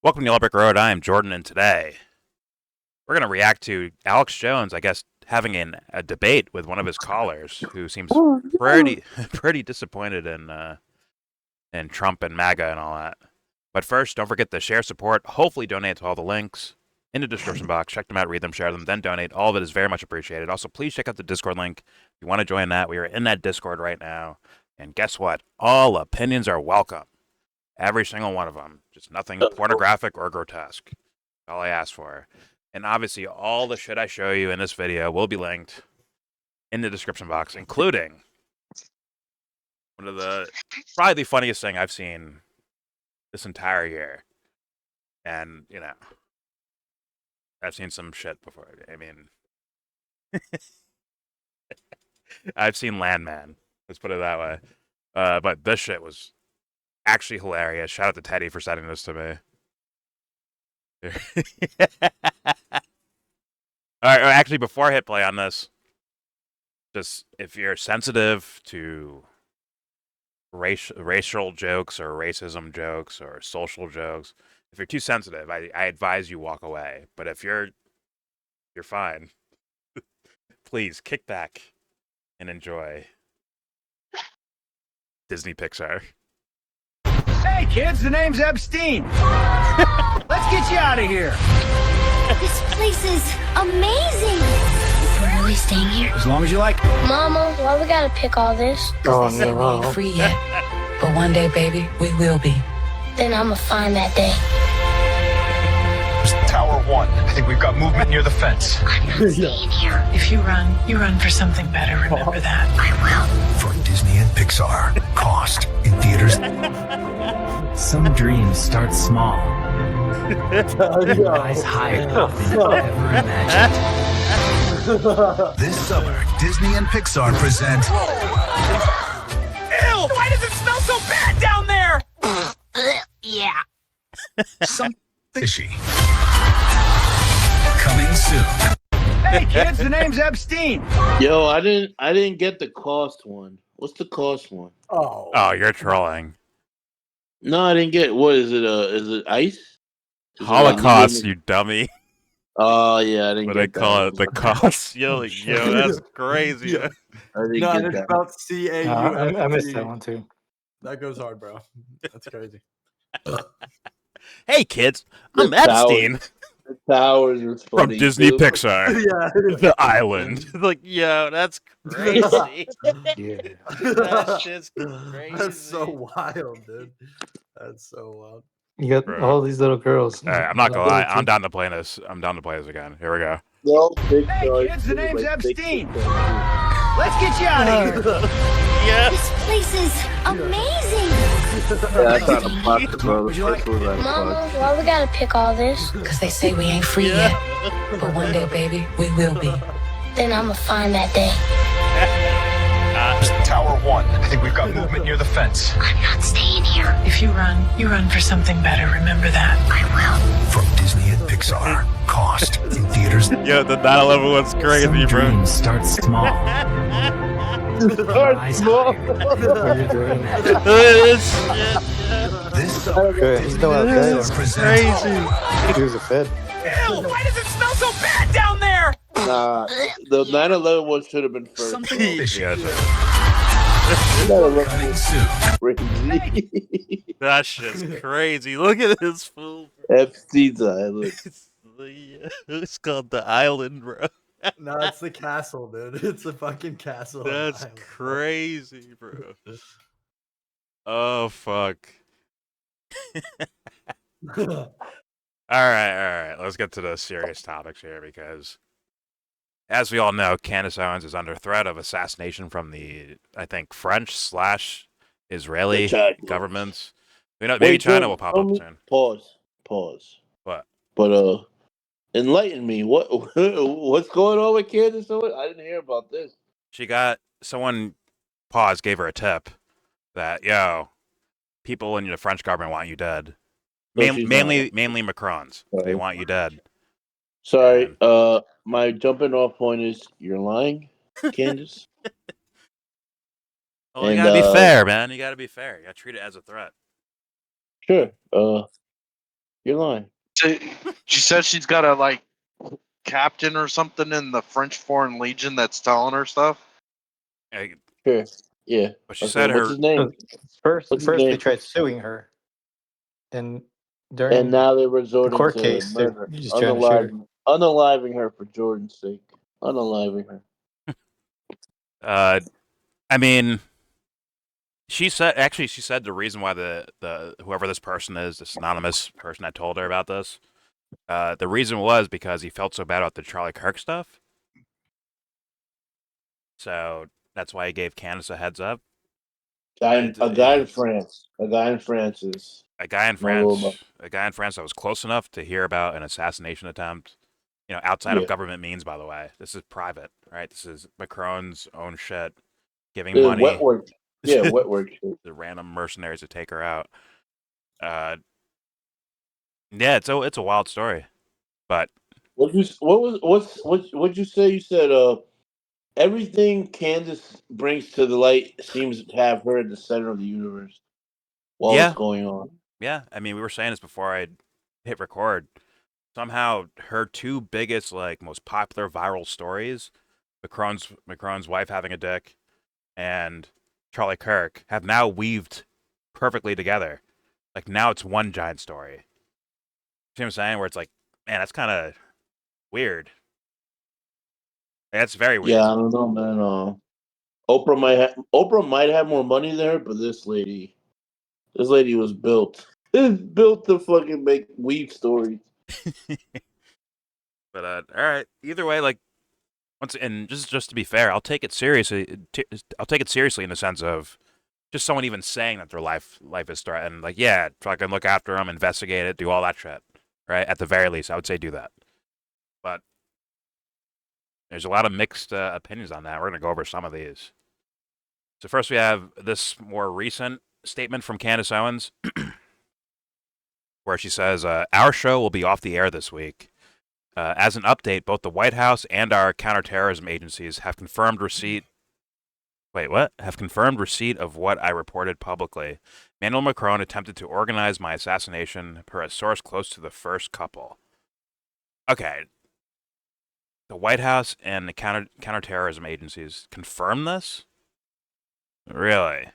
Welcome to Yellowbrick Road. I am Jordan, and today we're going to react to Alex Jones, I guess, having a debate with one of his callers, who seems pretty disappointed in Trump and MAGA and all that. But first, don't forget to share, support, hopefully donate to all the links in the description box. Check them out, read them, share them, then donate. All of it is very much appreciated. Also, please check out the Discord link if you want to join that. We are in that Discord right now. And guess what? All opinions are welcome. Every single one of them. Just nothing pornographic or grotesque. All I ask for. And obviously, all the shit I show you in this video will be linked in the description box, including one of probably the funniest thing I've seen this entire year. And, you know, I've seen some shit before. I mean, I've seen Landman. Let's put it that way. But this shit was actually hilarious. Shout out to Teddy for sending this to me. All right, actually, before I hit play on this, just if you're sensitive to racial jokes or racism jokes or social jokes, if you're too sensitive, I advise you walk away. But if you're fine, please kick back and enjoy Disney Pixar. Hey kids, the name's Epstein. Let's get you out of here. This place is amazing. We're really staying here? As long as you like. Mama, why we gotta pick all this? Oh, they say we ain't free yet. But one day, baby, we will be. Then I'ma find that day. Tower 1. I think we've got movement near the fence. I'm not staying here. If you run for something better. Remember that. I will. From Disney and Pixar. Cost in theaters. Some dreams start small. Rise higher than you ever imagined. This summer, Disney and Pixar present Ew! Why does it smell so bad down there? Yeah. Some Fishy. Coming soon. Hey kids, the name's Epstein. Yo, I didn't get the cost one. What's the cost one? Oh, you're trolling. No, I didn't get. What is it? Is it ice? Is it Holocaust, like- you dummy. Oh yeah, I didn't But get they call that. it the cost. Yo, that's crazy. I didn't No, get it's that. about CAU. I missed that one too. That goes hard, bro. That's crazy. Hey, kids, I'm The towers- Epstein The towers was from funny, Disney too. Pixar. Yeah. The island. Like, yo, that's crazy. Yeah. That's just crazy. That's so wild, dude. That's so wild. You got Bro. all these little girls. All right, I'm not gonna lie. I'm down to play this. I'm down to play this again. Here we go. No, big Hey, choice, kids, the name's like, big Epstein. choice. Let's get you out of here. This place is amazing. Yeah, that's not a pocket, bro. Would you like- This was not a Mama, pocket. why we gotta pick all this? Because they say we ain't free yet. But one day, baby, we will be. Then I'ma find that day. Tower 1. I think we've got movement near the fence. I'm not staying here. If you run for something better. Remember that. I will. From Disney and Pixar. Cost in theaters. Yo, the 9/11 was crazy, Some bro. dreams start small. Rise higher than you ever imagined. This summer, Okay, he's still out there. Pixar presents He was a fed. Ew! Why does it smell so bad down there? Nah, the 9/11 one should have been first. something fishy. Yeah, 9/11 Coming was soon. crazy. that shit's crazy. Look at this fool. Epstein's Island. It's called the island, bro. No, it's the castle, dude. It's a fucking castle. That's crazy, bro. Oh fuck. All right. Let's get to the serious topics here because, as we all know, Candace Owens is under threat of assassination from the, I think, French/Israeli China. governments. You know, maybe Wait, China tell- will pop tell up me- soon. Pause. What? But enlighten me. What's going on with Candace Owens? I didn't hear about this. She got someone gave her a tip that people in the French government want you dead. So she's Mainly Macrons. They Right. want you dead. Sorry. My jumping off point is you're lying, Candace. Well, you And, gotta be fair, man. You gotta be fair. You gotta treat it as a threat. Sure. You're lying. She says she's got a like captain or something in the French Foreign Legion that's telling her stuff. Sure. Yeah. But she Okay, said what's her his name? First, What's his first they name? tried suing her, and And during now they're the resorting court to case, they're murder, just trying to shoot her. unaliving her for Jordan's sake. Unaliving her. I mean, she said the reason why the whoever this person is, this anonymous person that told her about this, the reason was because he felt so bad about the Charlie Kirk stuff. So that's why he gave Candace a heads up. A guy in France. A guy in France is A guy in not a little France that was close enough to hear about an assassination attempt, outside of Yeah. government means, by the way. This is private, right? This is Macron's own shit, giving Wet money work. Yeah, wet work. to random mercenaries to take her out. Yeah, it's a wild story, but What'd you say? You said everything Candace brings to the light seems to have her at the center of the universe while it's yeah, going on. yeah. I mean, we were saying this before I hit record. Somehow, her two biggest, most popular viral stories, Macron's wife having a dick, and Charlie Kirk, have now weaved perfectly together. Like now, it's one giant story. See what I'm saying? Where it's like, man, that's kind of weird. That's very weird. Yeah, I don't know, man. Oprah might have more money there, but this lady was built. Built to fucking make weave stories. But all right. Either way, and just to be fair, I'll take it seriously. I'll take it seriously in the sense of just someone even saying that their life is threatened. Like, yeah, fucking look after them, investigate it, do all that shit. Right? At the very least, I would say do that. But there's a lot of mixed opinions on that. We're gonna go over some of these. So first, we have this more recent statement from Candace Owens, where she says, "Our show will be off the air this week. As an update, both the White House and our counterterrorism agencies have confirmed receipt. Wait, what? Have confirmed receipt of what I reported publicly. Emmanuel Macron attempted to organize my assassination per a source close to the first couple." Okay. The White House and the counterterrorism agencies confirm this? Really?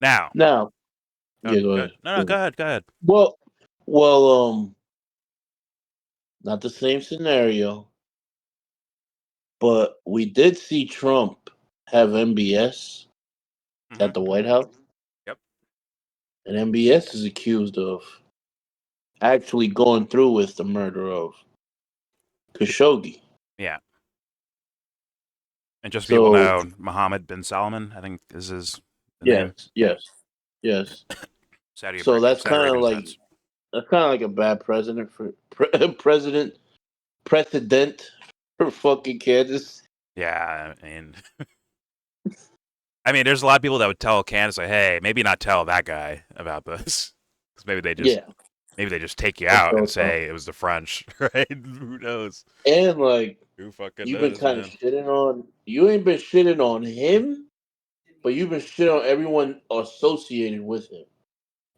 Now. Now, Oh, yeah, go ahead. No, go ahead. Go ahead. Well, not the same scenario, but we did see Trump have MBS at the White House. Yep. And MBS is accused of actually going through with the murder of Khashoggi. Yeah. And just so people know, Mohammed bin Salman, I think is his name. Yes. Saudi so that's kind of Arabian like a bad president for precedent for fucking Candace. Yeah, I mean, there's a lot of people that would tell Candace, like, hey, maybe not tell that guy about this, because maybe they just take you out and say it was the French, right? Who knows? And who fucking you've knows, been kind of shitting on. You ain't been shitting on him, but you've been shitting on everyone associated with him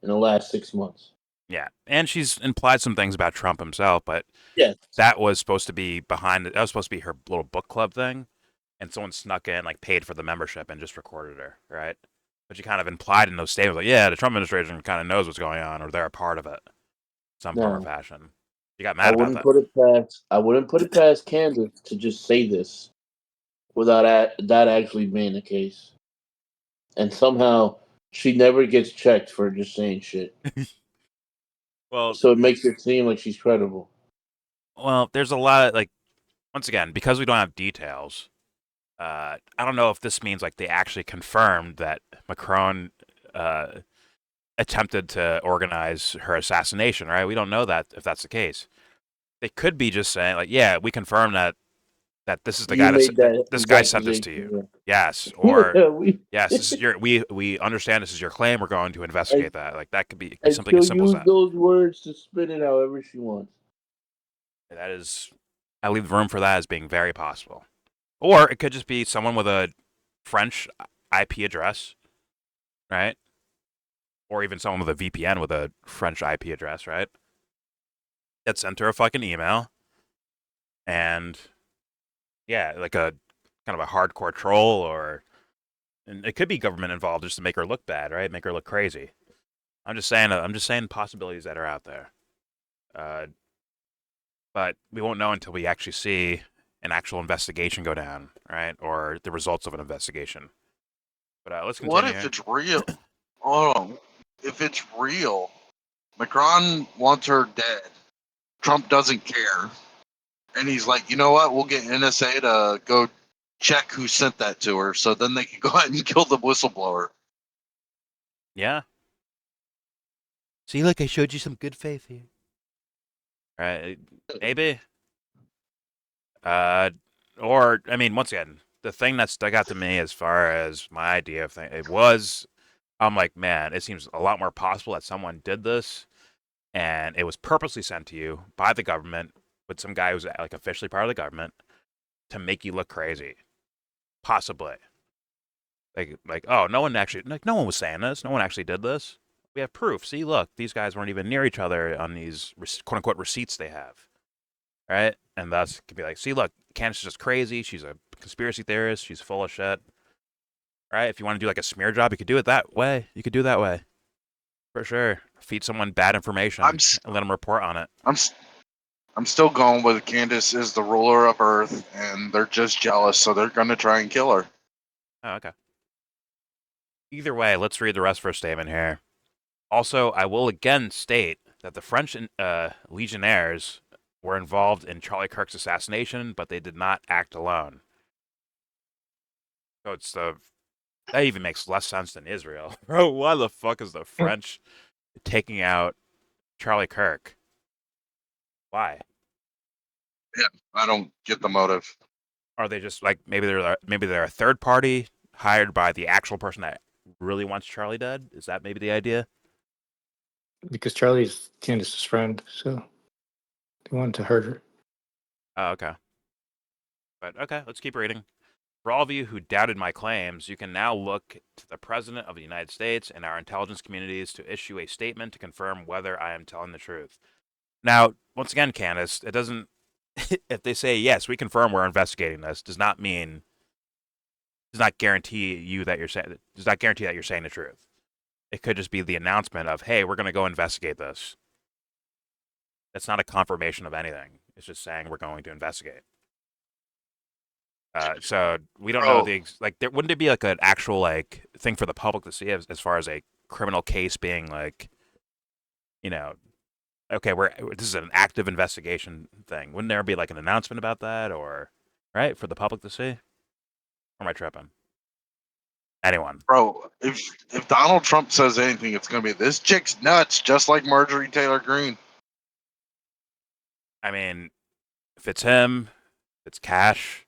in the last 6 months. Yeah, and she's implied some things about Trump himself, but that was supposed to be that was supposed to be her little book club thing, and someone snuck in, paid for the membership and just recorded her, right? But she kind of implied in those statements, the Trump administration kind of knows what's going on, or they're a part of it, some form or fashion. You got mad about that. I wouldn't put it past Candace to just say this without that actually being the case, and somehow she never gets checked for just saying shit. Well, so it makes it seem like she's credible. Well, there's a lot of once again, because we don't have details. I don't know if this means they actually confirmed that Macron attempted to organize her assassination, right? We don't know that if that's the case. They could be just saying yeah, we confirm that this is the guy this guy sent this to you. Yeah. Yes, or yes, this is we understand this is your claim. We're going to investigate that. That could be something as simple as that. Those words to spin it however she wants. That is, I leave room for that as being very possible. Or it could just be someone with a French IP address, right? or even someone with a VPN with a French IP address, right? That sent her a fucking email, and yeah, like a kind of a hardcore troll, or and it could be government involved just to make her look bad, right? Make her look crazy. I'm just saying possibilities that are out there. But we won't know until we actually see an actual investigation go down, right? Or the results of an investigation. But let's continue. What if it's real? Oh, if it's real, Macron wants her dead. Trump doesn't care, and he's like, you know what? We'll get NSA to go check who sent that to her, so then they can go ahead and kill the whistleblower. Yeah. See, look, I showed you some good faith here. Right? Maybe. Or I mean, once again, the thing that stuck out to me as far as my idea of thing, I'm like, man, it seems a lot more possible that someone did this, and it was purposely sent to you by the government with some guy who's like officially part of the government to make you look crazy, possibly. Like, oh, no one was saying this. No one actually did this. We have proof. See, look, these guys weren't even near each other on these quote unquote receipts they have, right? And thus could be like, see, look, Candace is just crazy. She's a conspiracy theorist. She's full of shit, right? If you want to do like a smear job, you could do it that way. You could do that way, for sure. Feed someone bad information I'm s- and let them report on it. I'm still going with Candace is the ruler of Earth, and they're just jealous, so they're gonna try and kill her. Oh, okay. Either way, let's read the rest of her statement here. Also, I will again state that the French legionnaires were involved in Charlie Kirk's assassination, but they did not act alone. So that even makes less sense than Israel. Bro, why the fuck is the French taking out Charlie Kirk? Why? Yeah, I don't get the motive. Are they just like maybe they're a third party hired by the actual person that really wants Charlie dead? Is that maybe the idea? Because Charlie's Candace's friend, so they wanted to hurt her. Oh, okay. But okay, let's keep reading. For all of you who doubted my claims, you can now look to the President of the United States and our intelligence communities to issue a statement to confirm whether I am telling the truth. Now, once again, Candace, it doesn't. If they say yes, we confirm we're investigating this, does not guarantee you that does not guarantee that you're saying the truth. It could just be the announcement of, hey, we're going to go investigate this. That's not a confirmation of anything. It's just saying we're going to investigate. So we don't know wouldn't there be like an actual like thing for the public to see as far as a criminal case being like, okay, this is an active investigation thing. Wouldn't there be like an announcement about that, or right for the public to see? Or am I tripping? Anyone? Bro, if Donald Trump says anything, it's gonna be this chick's nuts, just like Marjorie Taylor Greene. I mean, if it's him, if it's Cash,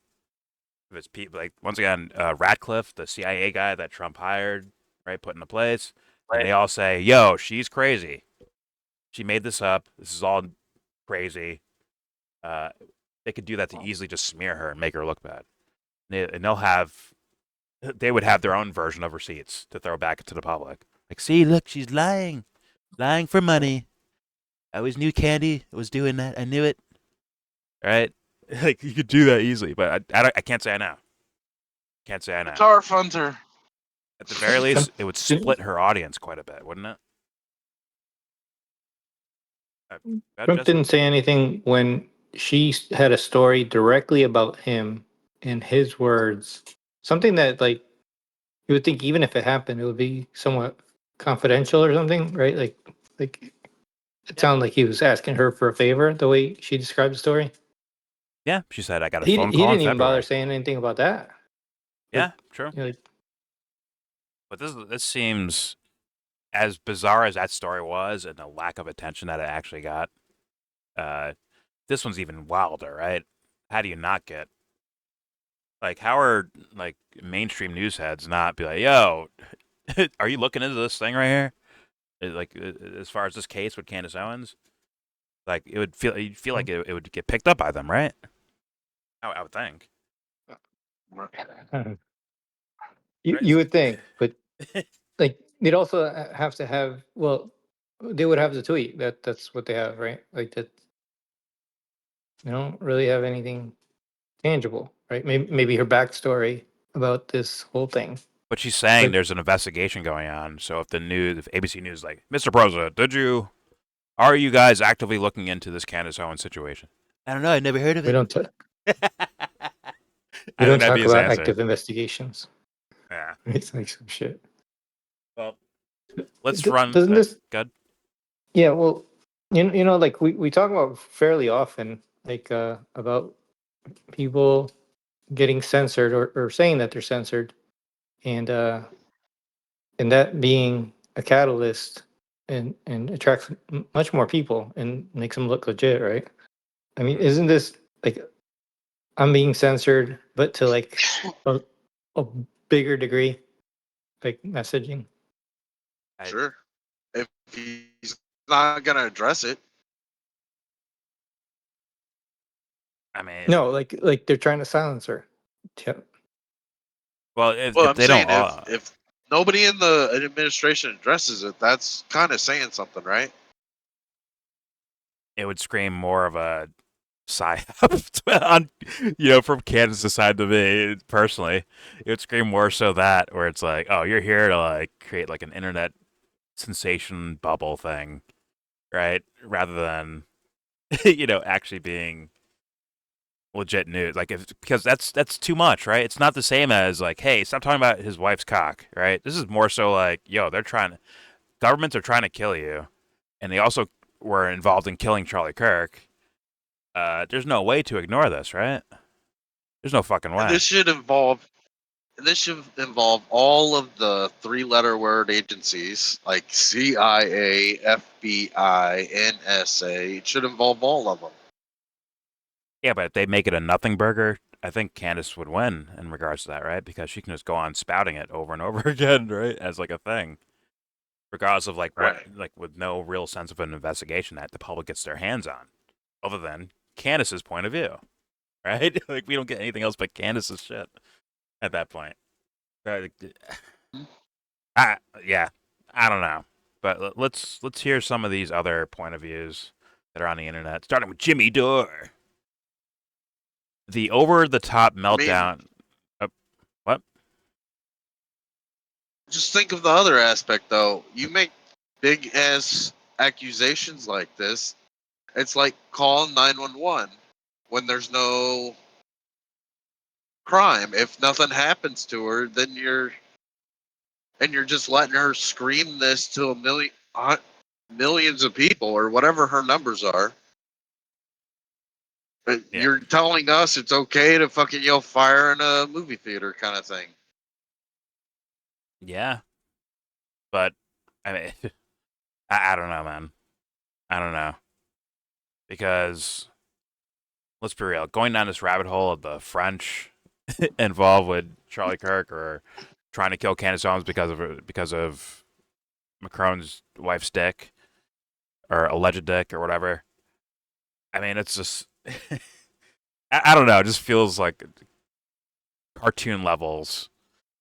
if it's people like once again, Ratcliffe, the CIA guy that Trump hired, right, put into place, and they all say, "Yo, she's crazy. She made this up. This is all crazy." They could do that to easily just smear her and make her look bad. And they would have their own version of receipts to throw back to the public. Like, see, look, she's lying for money. I always knew Candy was doing that. I knew it. Right? Like, you could do that easily, but I can't say I know. Can't say I know. Guitar funter. At the very least, it would split her audience quite a bit, wouldn't it? Trump didn't say anything when she had a story directly about him in his words. Something that, like, you would think even if it happened, it would be somewhat confidential or something, right? Like it sounded like he was asking her for a favor, the way she described the story. Yeah, she said, I got a He phone call didn't in even bother February. saying anything about that. Yeah, true. Like, But this seems as bizarre as that story was and the lack of attention that it actually got. This one's even wilder, right? How do you not get like how are like mainstream news heads not be like, yo, are you looking into this thing right here? Like as far as this case with Candace Owens, like you'd feel like it would get picked up by them, right? I would think. you would think, but like they'd also have to have. Well, they would have the tweet. That's what they have, right? Like that. They don't really have anything tangible, right? Maybe her backstory about this whole thing. But she's saying Like, there's an investigation going on. So if ABC News is like, Mr. President, are you guys actively looking into this Candace Owens situation? I don't know. I never heard of we it. don't I we think don't that'd be talk his about answer. active investigations. Yeah. It's like some shit. Well, let's run. Doesn't this? Good. Yeah. Well, you know, like we talk about fairly often, like about people getting censored or saying that they're censored, and that being a catalyst and attracts much more people and makes them look legit, right? I mean, isn't this like I'm being censored, but to like a bigger degree, like messaging? Sure. If he's not gonna address it, I mean, No, like they're trying to silence her. Yeah. well, if I'm they saying don't, if nobody in the administration addresses it, that's kind of saying something, right? it would scream more of a psyop on, from Candace's side to me personally. It would scream more so that where it's like, oh, you're here to like create like an internet sensation bubble thing, right? Rather than actually being legit news. Like because that's too much, right? It's not the same as like, hey, stop talking about his wife's cock, right? This is more so like, yo, governments are trying to kill you, and they also were involved in killing Charlie Kirk. There's no way to ignore this, right? There's no fucking way. And this should involve all of the three-letter word agencies like CIA, FBI, NSA. It should involve all of them. Yeah, but if they make it a nothing burger, I think Candace would win in regards to that, right? Because she can just go on spouting it over and over again, right? As like a thing. Regardless of like what, Right. like with no real sense of an investigation that the public gets their hands on, other than Candace's point of view, right? Like we don't get anything else but Candace's shit at that point. Yeah, I don't know, but let's hear some of these other point of views that are on the internet, starting with Jimmy Dore. The over-the-top meltdown. What? Just think of the other aspect, though. You make big ass accusations like this. It's like calling 911 when there's no crime. If nothing happens to her, then you're just letting her scream this to millions of people or whatever her numbers are. But Yeah. you're telling us it's okay to fucking yell fire in a movie theater kind of thing. Yeah, but I mean, I don't know, man. I don't know because let's be real. Going down this rabbit hole of the French involved with Charlie Kirk or trying to kill Candace Owens because of Macron's wife's dick or alleged dick or whatever. I mean, it's just I don't know. It just feels like cartoon levels.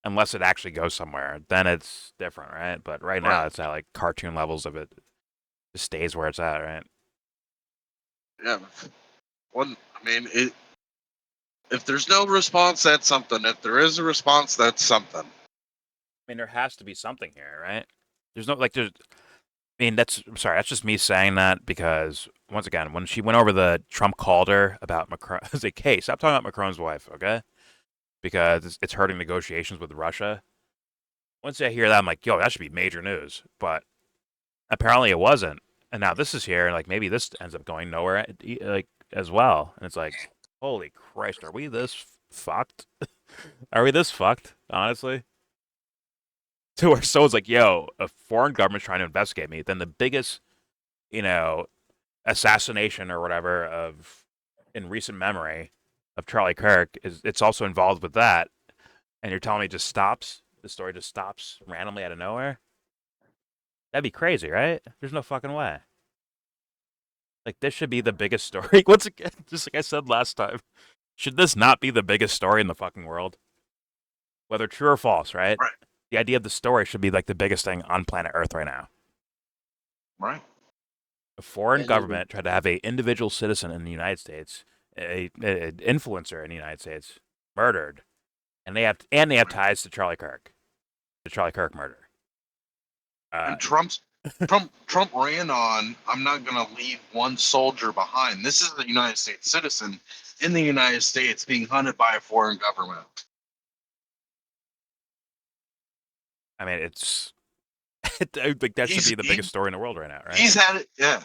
Unless it actually goes somewhere, then it's different, right? But right now, it's at like cartoon levels of it. Just stays where it's at, right? Yeah. If there's no response, that's something. If there is a response, that's something. I mean, there has to be something here, right? There's no like there's. I mean, I'm sorry. That's just me saying that because once again, when she went over the Trump called her about Macron, I was like, hey, stop talking about Macron's wife, okay? Because it's hurting negotiations with Russia. Once I hear that, I'm like, yo, that should be major news. But apparently it wasn't. And now this is here, and like maybe this ends up going nowhere, like as well. And it's like, holy Christ, are we this fucked? Are we this fucked? Honestly, to where someone's like, yo, a foreign government's trying to investigate me. Then the biggest, assassination or whatever in recent memory of Charlie Kirk it's also involved with that. And you're telling me it just stops? The story just stops randomly out of nowhere? That'd be crazy, right? There's no fucking way. Like, this should be the biggest story. Once again, just like I said last time, should this not be the biggest story in the fucking world? Whether true or false, right? Right. The idea of the story should be like the biggest thing on planet Earth right now. Right. A foreign And government tried to have a individual citizen in the United States, a influencer in the United States, murdered, and they have ties to Charlie Kirk, the Charlie Kirk murder. And Trump ran on, I'm not going to leave one soldier behind. This is a United States citizen in the United States being hunted by a foreign government. I mean, it's like that should be the biggest story in the world right now, right? He's had it. Yeah.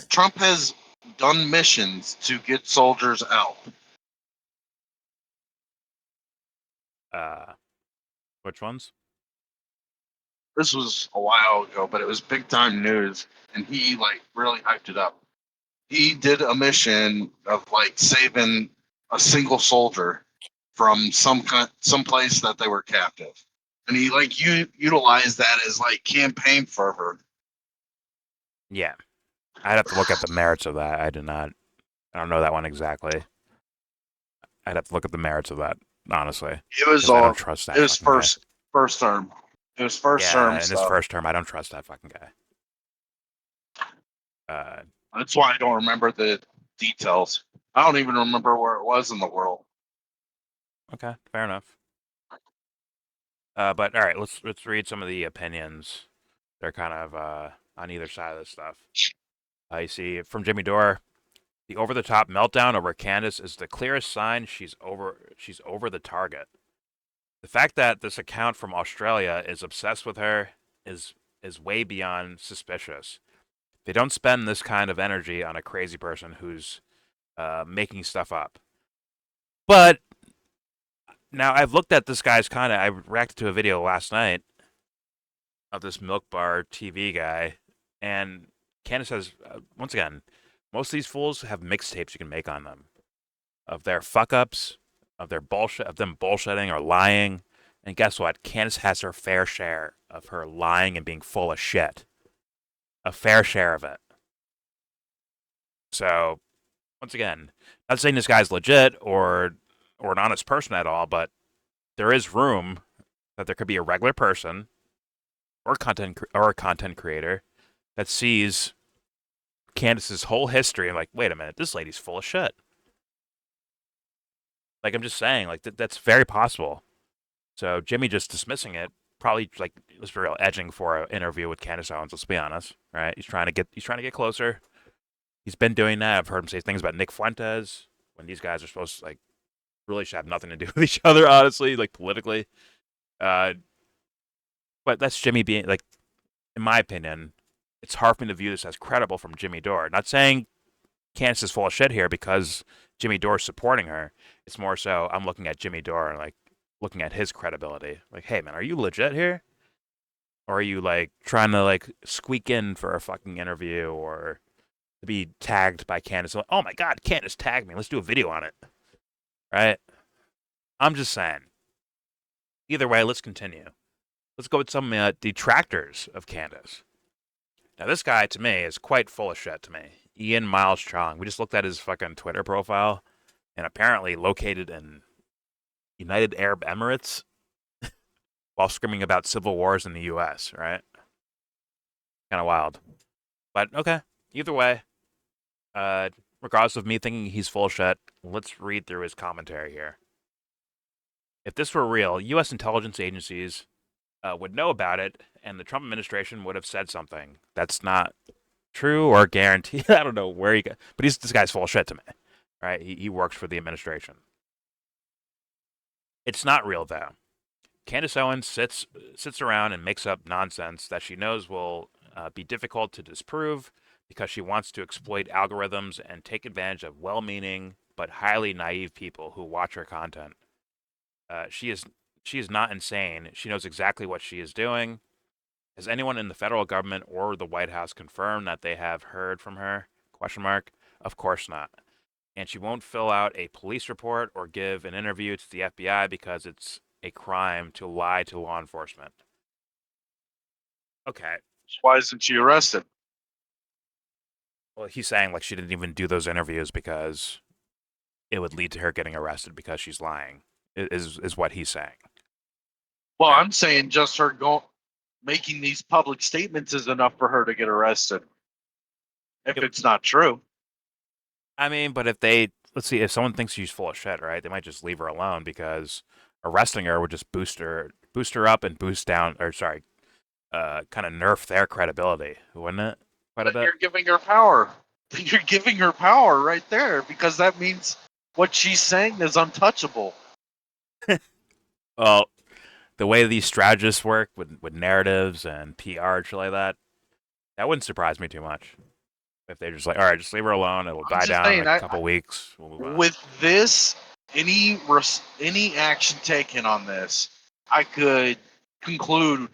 Trump has done missions to get soldiers out. Which ones? This was a while ago, but it was big time news, and he like really hyped it up. He did a mission of like saving a single soldier from some place that they were captive, and he like utilized that as like campaign fervor. Yeah, I'd have to look at the merits of that. I don't know that one exactly. I'd have to look at the merits of that, honestly. It was 'Cause I don't trust that. It was fucking guy. first term. It was first term. In his stuff. first term, I don't trust that fucking guy. That's why I don't remember the details. I don't even remember where it was in the world. Okay, fair enough. But all right, let's read some of the opinions. They're kind of on either side of this stuff. You see from Jimmy Dore, the over-the-top meltdown over Candace is the clearest sign she's over the target. The fact that this account from Australia is obsessed with her is way beyond suspicious. They don't spend this kind of energy on a crazy person who's making stuff up. But now I've looked at this guy's content. I reacted to a video last night of this Milk Bar TV guy, and Candace says, once again, most of these fools have mixtapes you can make on them of their fuck ups, of their bullshit, of them bullshitting or lying. And guess what? Candace has her fair share of her lying and being full of shit. A fair share of it. So, once again, not saying this guy's legit or an honest person at all, but there is room that there could be a regular person or a content creator that sees Candace's whole history and like, wait a minute, this lady's full of shit. Like, I'm just saying, like that's very possible. So Jimmy just dismissing it, probably like was for real edging for an interview with Candace Owens. Let's be honest, right? He's trying to get closer. He's been doing that. I've heard him say things about Nick Fuentes when these guys are supposed to like really should have nothing to do with each other, honestly, like politically. But that's Jimmy being like, in my opinion, it's hard for me to view this as credible from Jimmy Dore. Not saying Candace is full of shit here because Jimmy Dore's supporting her. It's more so I'm looking at Jimmy Dore and like looking at his credibility. Like, hey man, are you legit here? Or are you like trying to like squeak in for a fucking interview or to be tagged by Candace? Oh my god, Candace tagged me. Let's do a video on it. Right? I'm just saying. Either way, let's continue. Let's go with some detractors of Candace. Now, this guy, to me, is quite full of shit to me. Ian Miles Chong. We just looked at his fucking Twitter profile, and apparently located in United Arab Emirates while screaming about civil wars in the U.S., right? Kind of wild. But, okay. Either way, regardless of me thinking he's full of shit, let's read through his commentary here. If this were real, U.S. intelligence agencies would know about it, and the Trump administration would have said something. That's not true or guaranteed. I don't know where he got, but this guy's full of shit to me, right? He works for the administration. It's not real, though. Candace Owens sits around and makes up nonsense that she knows will be difficult to disprove because she wants to exploit algorithms and take advantage of well-meaning but highly naive people who watch her content. She is not insane. She knows exactly what she is doing. Has anyone in the federal government or the White House confirmed that they have heard from her? ? Of course not. And she won't fill out a police report or give an interview to the FBI because it's a crime to lie to law enforcement. Okay. Why isn't she arrested? Well, he's saying like she didn't even do those interviews because it would lead to her getting arrested because she's lying. Is what he's saying. Well, I'm saying just her making these public statements is enough for her to get arrested. If it's not true. I mean, but let's see, if someone thinks she's full of shit, right? They might just leave her alone because arresting her would just boost her up and boost down, or sorry, kind of nerf their credibility, wouldn't it? Quite a But bit. you're giving her power. You're giving her power right there because that means what she's saying is untouchable. Well, the way these strategists work with narratives and PR and shit like that, that wouldn't surprise me too much. If they're just like, all right, just leave her alone. It'll die down in a couple weeks. We'll move on. With this, any action taken on this, I could conclude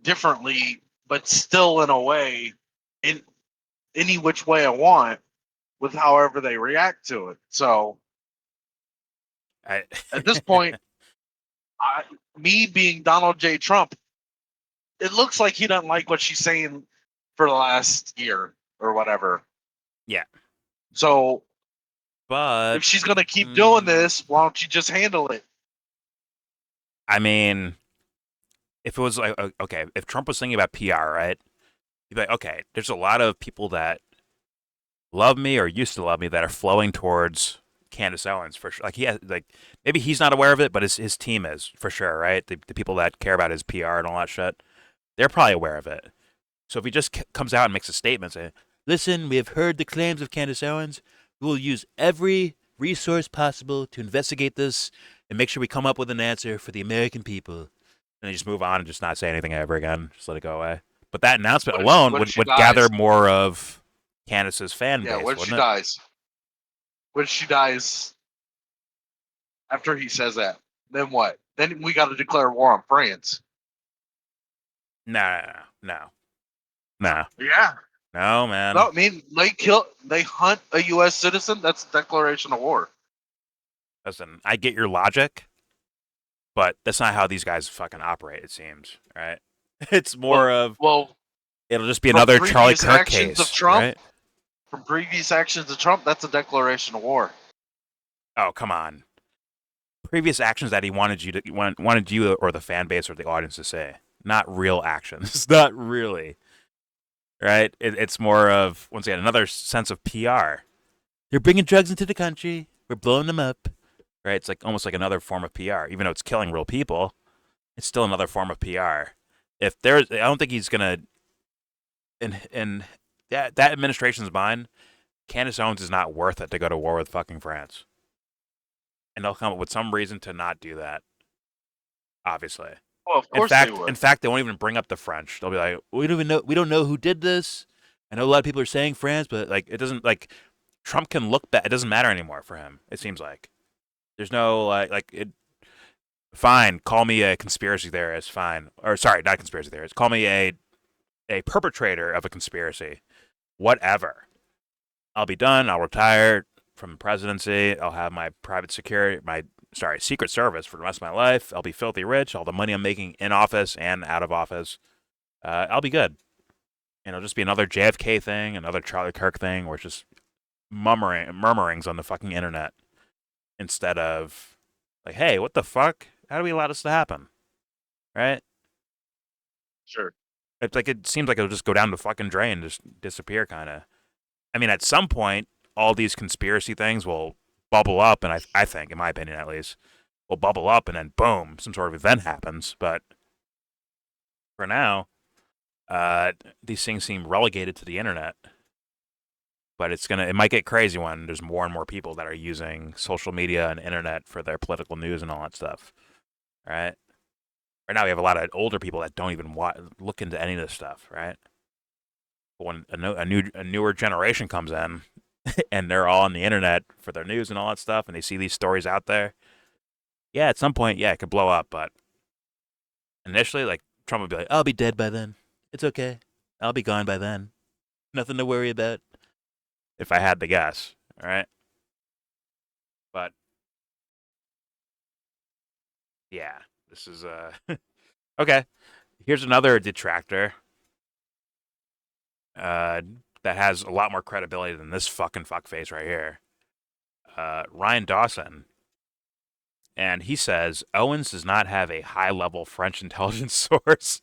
differently, but still in a way, in any which way I want, with however they react to it. So at this point, me being Donald J. Trump, it looks like he doesn't like what she's saying for the last year or whatever. Yeah. So, but if she's gonna keep doing this, why don't you just handle it? I mean, if it was like, okay, if Trump was thinking about PR, right? He'd be like, okay, there's a lot of people that love me or used to love me that are flowing towards Candace Owens for sure. Like maybe he's not aware of it, but his team is for sure, right? The people that care about his PR and all that shit, they're probably aware of it. So if he just comes out and makes a statement saying, "Listen, we have heard the claims of Candace Owens. We will use every resource possible to investigate this and make sure we come up with an answer for the American people," and just move on and just not say anything ever again, just let it go away. But that announcement alone would gather more of Candace's fan base. Yeah, when wouldn't she it? dies. When she dies, after he says that, then what? Then we got to declare war on France. No. Yeah. No, man. No, I mean they hunt a U.S. citizen. That's a declaration of war. Listen, I get your logic, but that's not how these guys fucking operate. It seems, right? It's more it'll just be another Charlie Kirk case of Trump, right? From previous actions of Trump, that's a declaration of war. Oh, come on. Previous actions that he wanted you or the fan base or the audience to say, not real actions. Not really. Right? It's more of, once again, another sense of PR. They're bringing drugs into the country. We're blowing them up. Right? It's like almost like another form of PR. Even though it's killing real people, it's still another form of PR. I don't think he's gonna. In that administration's mind, Candace Owens is not worth it to go to war with fucking France. And they'll come up with some reason to not do that. Obviously. Well, of course they would. In fact, they won't even bring up the French. They'll be like, we don't know who did this. I know a lot of people are saying France, but like it doesn't like Trump can look back. It doesn't matter anymore for him. It seems like there's no fine. Call me a conspiracy theorist. Fine, or sorry, not a conspiracy theorist. Call me a perpetrator of a conspiracy. Whatever. I'll be done. I'll retire from the presidency. I'll have my Secret Service for the rest of my life. I'll be filthy rich. All the money I'm making in office and out of office, I'll be good. And it'll just be another JFK thing, another Charlie Kirk thing, where it's just murmurings on the fucking internet instead of like, hey, what the fuck? How do we allow this to happen? Right? Sure. It's like it seems like it'll just go down the fucking drain, just disappear, kind of. I mean, at some point, all these conspiracy things will bubble up, and I think, in my opinion at least, will bubble up, and then boom, some sort of event happens. But for now, these things seem relegated to the internet. But it might get crazy when there's more and more people that are using social media and internet for their political news and all that stuff. Right? Right now, we have a lot of older people that don't even look into any of this stuff, right? But when a newer generation comes in, and they're all on the internet for their news and all that stuff, and they see these stories out there, yeah, at some point, yeah, it could blow up. But initially, like, Trump would be like, I'll be dead by then. It's okay. I'll be gone by then. Nothing to worry about. If I had to guess, all right? But, yeah, this is, okay. Here's another detractor that has a lot more credibility than this fucking fuckface right here. Ryan Dawson. and he says Owens does not have a high-level French intelligence source.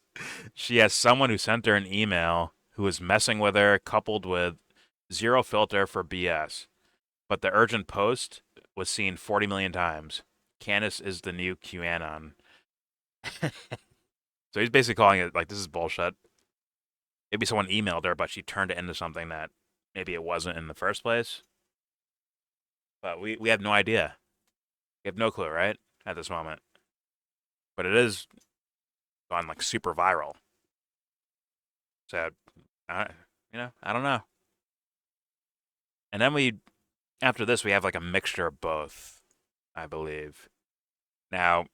She has someone who sent her an email who is messing with her, coupled with zero filter for BS. But the urgent post was seen 40 million times. Candace is the new QAnon. So he's basically calling it like, this is bullshit. Maybe someone emailed her, but she turned it into something that maybe it wasn't in the first place. But we have no idea. We have no clue, right? At this moment. But it is gone like super viral. So, I don't know. And then after this, we have like a mixture of both, I believe. Now,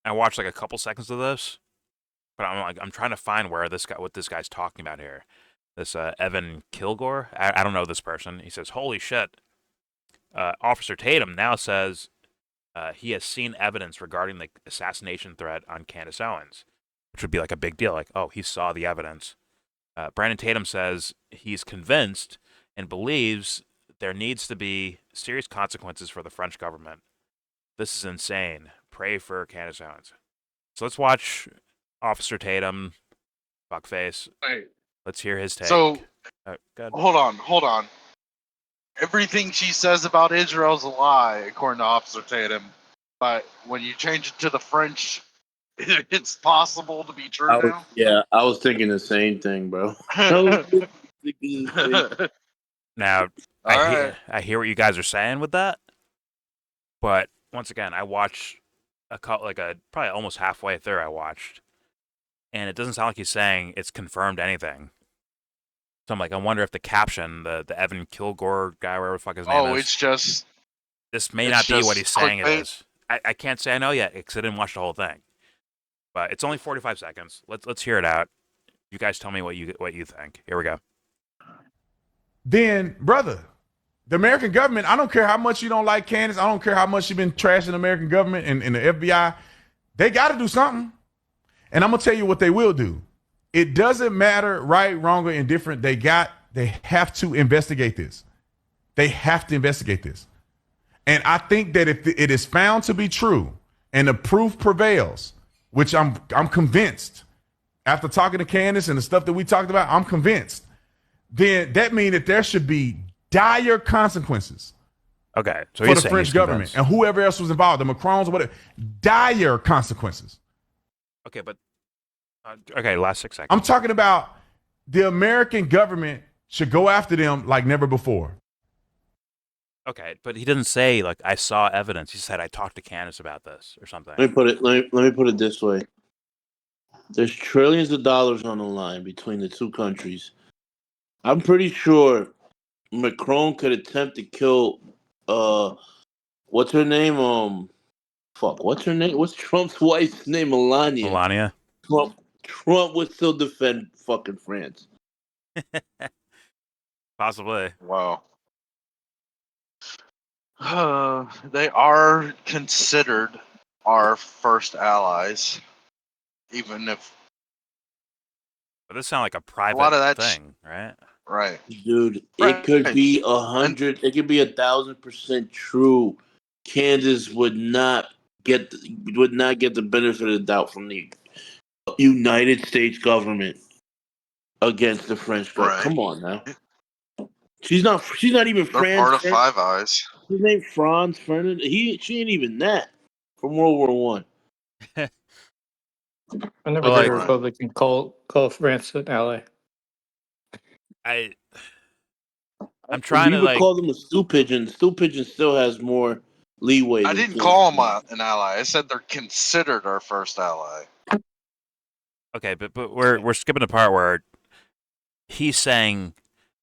I watched like a couple seconds of this, but I'm trying to find what this guy's talking about here. This Evan Kilgore, I don't know this person. He says, "Holy shit!" Officer Tatum now says he has seen evidence regarding the assassination threat on Candace Owens, which would be like a big deal. Like, oh, he saw the evidence. Brandon Tatum says he's convinced and believes there needs to be serious consequences for the French government. This is insane. Pray for Candace Owens. So let's watch Officer Tatum, fuckface. Wait. Let's hear his take. So, good. hold on. Everything she says about Israel's a lie, according to Officer Tatum. But when you change it to the French, it's possible to be true now. Yeah, I was thinking the same thing, bro. Now, I hear what you guys are saying with that, but once again, I watched probably almost halfway through. I watched, and it doesn't sound like he's saying it's confirmed anything. So I'm like, I wonder if the caption, the Evan Kilgore guy, whatever the fuck his name is. It's just. This may not be what he's saying it clickbait. is. I can't say I know yet because I didn't watch the whole thing. But it's only 45 seconds. Let's hear it out. You guys tell me what you think. Here we go. Then, brother, the American government, I don't care how much you don't like Candace, I don't care how much you've been trashing the American government and the FBI, they got to do something. And I'm going to tell you what they will do. It doesn't matter right, wrong, or indifferent. They have to investigate this. They have to investigate this. And I think that if it is found to be true and the proof prevails, which I'm convinced, after talking to Candace and the stuff that we talked about, I'm convinced, then that means that there should be dire consequences. Okay, so for the French government and whoever else was involved, the Macrons or whatever, dire consequences. Okay, but okay, last 6 seconds. I'm talking about the American government should go after them like never before. Okay, but he didn't say like I saw evidence. He said I talked to Candace about this or something. Let me put it this way. There's trillions of dollars on the line between the two countries. I'm pretty sure Macron could attempt to kill what's her name? What's her name? What's Trump's wife's name? Melania. Trump would still defend fucking France. Possibly. Wow. They are considered our first allies, even if. But this sounds like a private thing, right? Right, dude. It could be 100. It could be 1,000% true. Candace would not get the benefit of the doubt from the United States government against the French government. Come on now. She's not even France. They're part of Five Eyes. His name's Franz Ferdinand. She ain't even that from World War One. I never heard a Republican call France an ally. I'm trying to like call them a stew pigeon. Stew pigeon still has more leeway. I didn't call them an ally. I said they're considered our first ally. Okay, but we're skipping the part where he's saying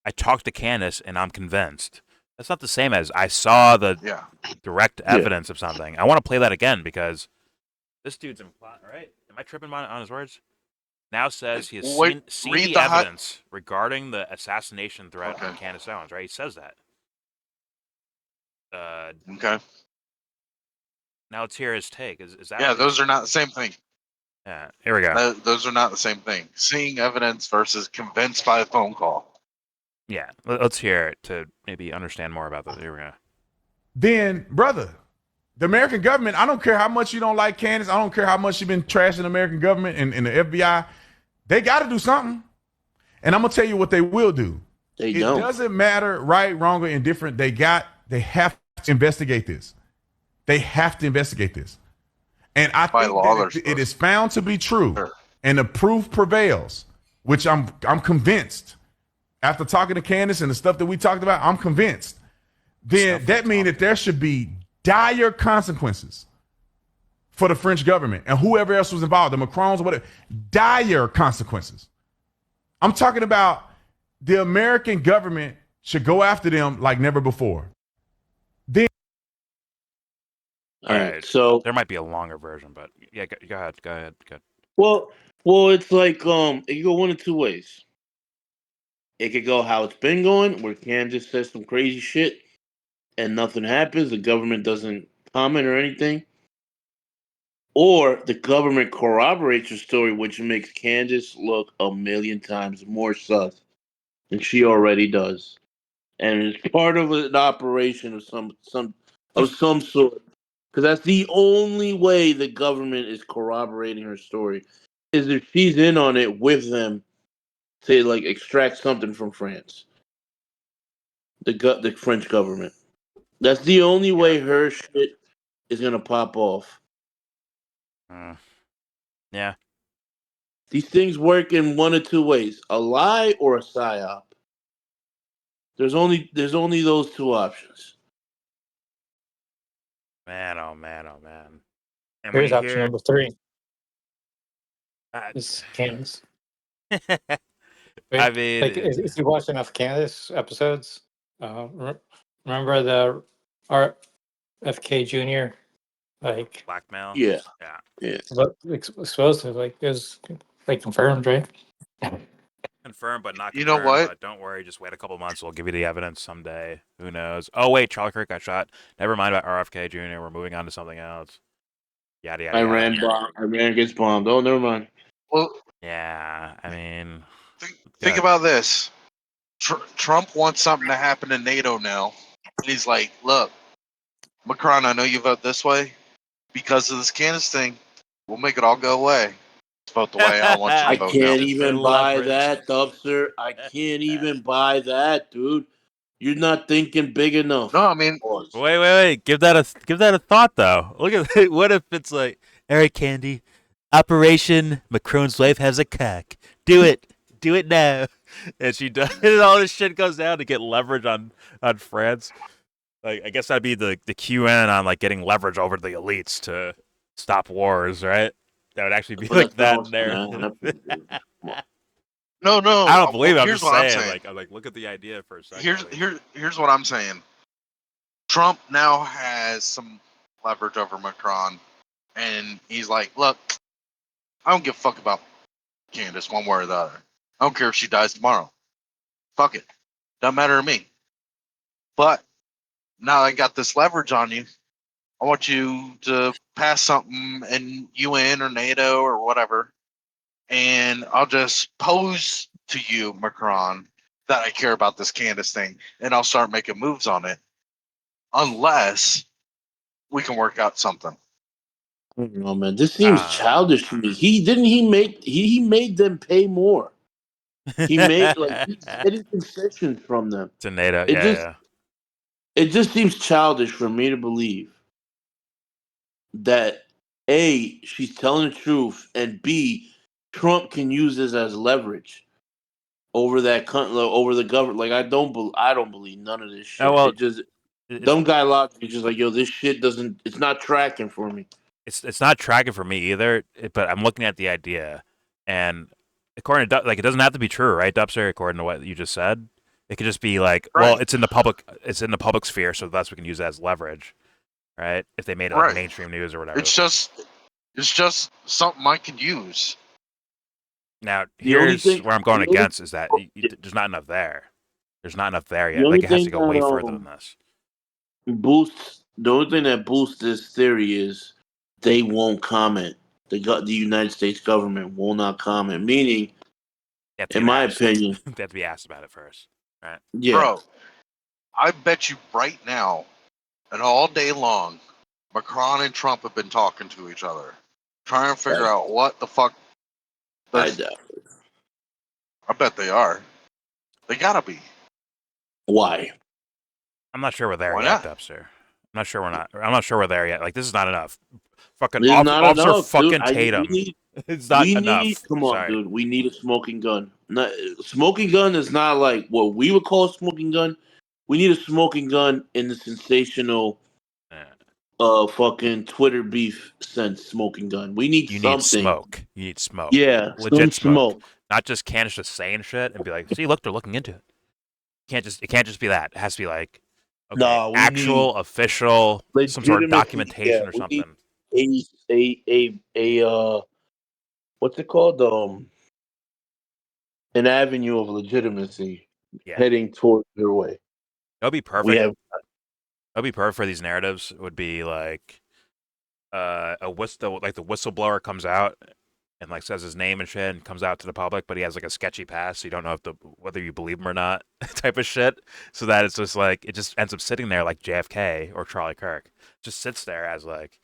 I talked to Candace and I'm convinced. That's not the same as I saw the direct evidence of something. I want to play that again because this dude's implying, right? Am I tripping on his words? Now says he has seen the evidence regarding the assassination threat on Candace Owens, right? He says that. Okay. Now let's hear his take. Is that? Yeah, those are not the same thing. Yeah, here we go. Those are not the same thing. Seeing evidence versus convinced by a phone call. Yeah, let's hear it to maybe understand more about this. Here we go. Then, brother, The American government, I don't care how much you don't like Candace. I don't care how much you've been trashing the American government and the FBI. They got to do something. And I'm going to tell you what they will do. They It don't. doesn't matter right, wrong, or indifferent. They have to investigate this. They have to investigate this. And I By think law, that it is found to be true and the proof prevails, which I'm convinced. After talking to Candace and the stuff that we talked about, I'm convinced. Then that means that there should be dire consequences for the French government and whoever else was involved, the Macrons or whatever. Dire consequences. I'm talking about the American government should go after them like never before. Then, All right, so there might be a longer version, but yeah, go ahead. well, it's like it could go one of two ways. It could go how it's been going, where Candace says some crazy shit and nothing happens. The government doesn't comment or anything. Or the government corroborates her story, which makes Candace look a million times more sus than she already does. And it's part of an operation of some sort. Because that's the only way the government is corroborating her story, is if she's in on it with them to like extract something from France, the French government. That's the only way her shit is gonna pop off. Yeah. These things work in one of two ways: a lie or a psyop. There's only those two options. Man, oh man. And Here's when you option hear, number 3. uh, It's Candace. I mean, like if you watch enough Candace episodes, remember the RFK Jr. like blackmail. Yeah. exposed to like it was like confirmed, right? Confirmed, but not You know confirmed. what? But don't worry, just wait a couple months. We'll give you the evidence someday. Who knows? Oh wait, Charlie Kirk got shot. Never mind about RFK Jr. We're moving on to something else. Yada yada. Iran gets bombed. Oh, never mind. Well, Yeah, I mean, think about this. Trump wants something to happen to NATO now. And he's like, look, Macron, I know you vote this way. Because of this Candace thing, we'll make it all go away. Vote the way I want you I to vote can't now. even buy that, Dubster. I can't even buy that, dude. You're not thinking big enough. No, I mean, wait. Give that a thought though. Look at what if it's like Eric Candy, Operation Macron's wife has a cock. Do it now. And she does, and all this shit goes down to get leverage on France. Like I guess that'd be the QN on like getting leverage over the elites to stop wars, right? That would actually be But like that's that not narrative. no. I don't believe it. I'm Here's just what saying. I'm like, look at the idea for a second. Here's what I'm saying. Trump now has some leverage over Macron, and he's like, look, I don't give a fuck about Candace one way or the other. I don't care if she dies tomorrow. Fuck it. Doesn't matter to me. But now I got this leverage on you. I want you to pass something in UN or NATO or whatever, and I'll just pose to you, Macron, that I care about this Candace thing, and I'll start making moves on it, unless we can work out something. I don't know, man. This seems childish to me. He made them pay more. He made he's getting concessions from them. To NATO, It just seems childish for me to believe that A, she's telling the truth, and B, Trump can use this as leverage over over the government. Like I don't believe none of this shit. Oh, well, it just dumb guy logic is just like, yo, this shit it's not tracking for me. It's not tracking for me either. But I'm looking at the idea, and according to it doesn't have to be true, right, Dubster? According to what you just said, it could just be like, well, it's in the public sphere, so thus we can use it as leverage, right? If they made it like mainstream news or whatever. It's just something I could use. Now, here's where I'm going against is that there's not enough there. There's not enough there yet. Like it has to go way further than this. The only thing that boosts this theory is they won't comment. The United States government will not comment. Meaning, in my opinion, they have to be asked about it first, right? Yeah. Bro, I bet you right now and all day long, Macron and Trump have been talking to each other, trying to figure out what the fuck. I doubt. I bet they are. They gotta be. Why? I'm not sure we're there Why yet, not? Dubster. I'm not sure we're there yet. Like, this is not enough. Fucking It's not Officer enough, fucking dude. Tatum. We need. It's not We enough. need. Come on, Sorry. dude. We need a smoking gun. Smoking gun is not like what we would call a smoking gun. We need a smoking gun in the sensational, fucking Twitter beef sense. Smoking gun. We need You something. need smoke. You need smoke. Yeah, Legit some smoke. Not just Candace just saying shit and be like, see, look, they're looking into it. It can't just be that. It has to be like, okay, No, we actual, official, some sort of legitimacy, documentation or something. What's it called? An avenue of legitimacy heading towards your way. That would be perfect. That'd be perfect for these narratives. It would be like the whistleblower comes out and like says his name and shit and comes out to the public, but he has like a sketchy past, so you don't know whether you believe him or not, type of shit. So that it's just like it just ends up sitting there like JFK or Charlie Kirk. Just sits there as like,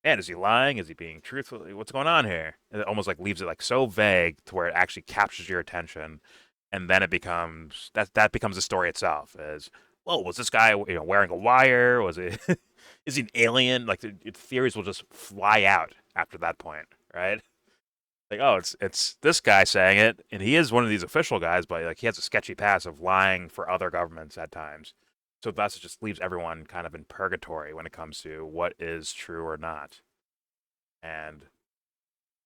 man, is he lying? Is he being truthful? What's going on here? And it almost like leaves it like so vague to where it actually captures your attention, and then it becomes that becomes the story itself. As well, was this guy wearing a wire? Was it is he an alien? Like the theories will just fly out after that point, right? Like, oh, it's this guy saying it, and he is one of these official guys, but like he has a sketchy past of lying for other governments at times. So thus, it just leaves everyone kind of in purgatory when it comes to what is true or not. And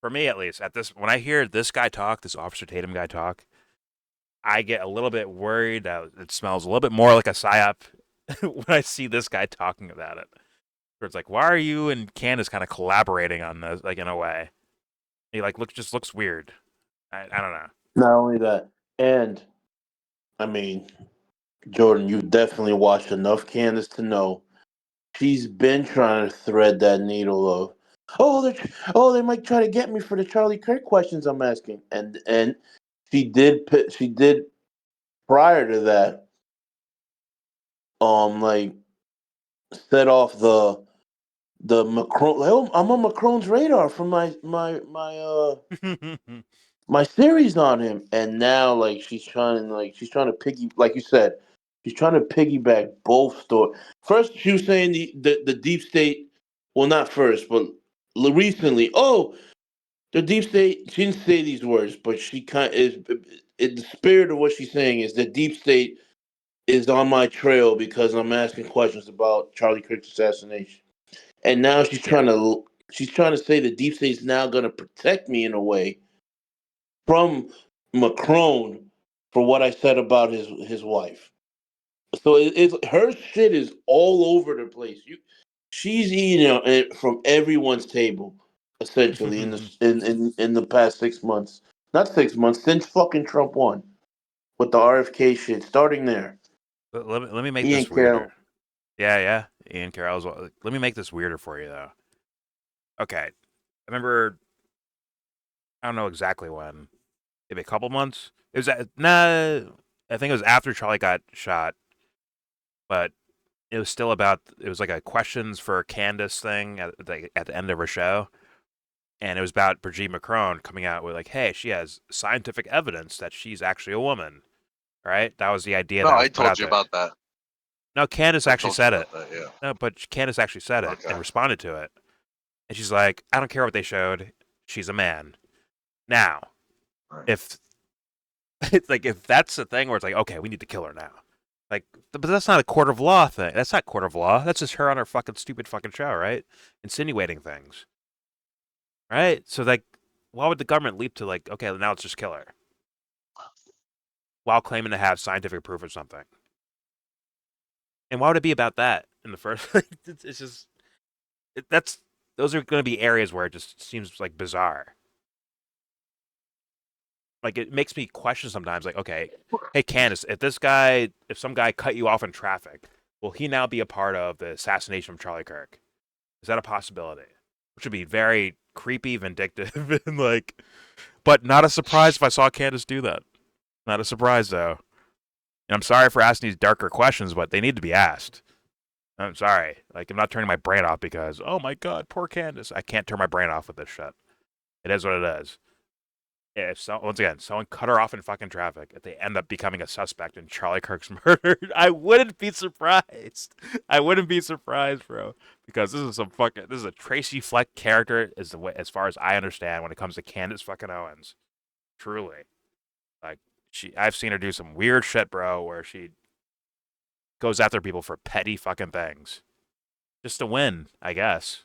for me, at least, when I hear this guy talk, this Officer Tatum guy talk, I get a little bit worried that it smells a little bit more like a psyop when I see this guy talking about it. Where it's like, why are you and Candace kind of collaborating on this, like in a way? He like just looks weird. I don't know. Not only that, and I mean, Jordan, you've definitely watched enough Candace to know she's been trying to thread that needle of, they might try to get me for the Charlie Kirk questions I'm asking, and she did prior to that, like set off the Macron. Like, oh, I'm on Macron's radar for my my series on him, and now like she's trying to piggy, like you said, she's trying to piggyback both stories. First, she was saying the deep state. Well, not first, but recently. Oh, the deep state. She didn't say these words, but she kind of is. In the spirit of what she's saying is the deep state is on my trail because I'm asking questions about Charlie Kirk's assassination, and now she's trying to say the deep state is now going to protect me in a way from Macron for what I said about his wife. So it's her shit is all over the place. She's eating it from everyone's table essentially in the past 6 months. Not 6 months since fucking Trump won with the RFK shit. Starting there. Let me make Ian this weirder. Carroll. Yeah, Ian Carroll as well. Let me make this weirder for you though. Okay, I remember. I don't know exactly when. Maybe a couple months. It was I think it was after Charlie got shot, but it was still about. It was like a questions for Candace thing at the end of her show, and it was about Brigitte Macron coming out with like, hey, she has scientific evidence that she's actually a woman. Right? That was the idea. No, that was I put told out you there. about that. No, Candace actually said it. That, yeah. No, but Candace actually said it and responded to it. And she's like, I don't care what they showed. She's a man. Now, if it's like if that's the thing where it's like, okay, we need to kill her now. Like, but that's not a court of law thing. That's not court of law. That's just her on her fucking stupid fucking show, right? Insinuating things. Right? So like, why would the government leap to like, okay, now let's just kill her? While claiming to have scientific proof or something. And why would it be about that in the first? It's just those are going to be areas where it just seems like bizarre. Like it makes me question sometimes. Like, okay, hey Candace, if some guy cut you off in traffic, will he now be a part of the assassination of Charlie Kirk? Is that a possibility? Which would be very creepy, vindictive, and like, but not a surprise if I saw Candace do that. Not a surprise though. And I'm sorry for asking these darker questions, but they need to be asked. I'm sorry. Like, I'm not turning my brain off because, oh my god, poor Candace. I can't turn my brain off with this shit. It is what it is. Once again, someone cut her off in fucking traffic, if they end up becoming a suspect in Charlie Kirk's murder, I wouldn't be surprised. I wouldn't be surprised, bro, because this is a Tracy Fleck character, as far as I understand when it comes to Candace fucking Owens. Truly, like I've seen her do some weird shit, bro, where she goes after people for petty fucking things, just to win, I guess.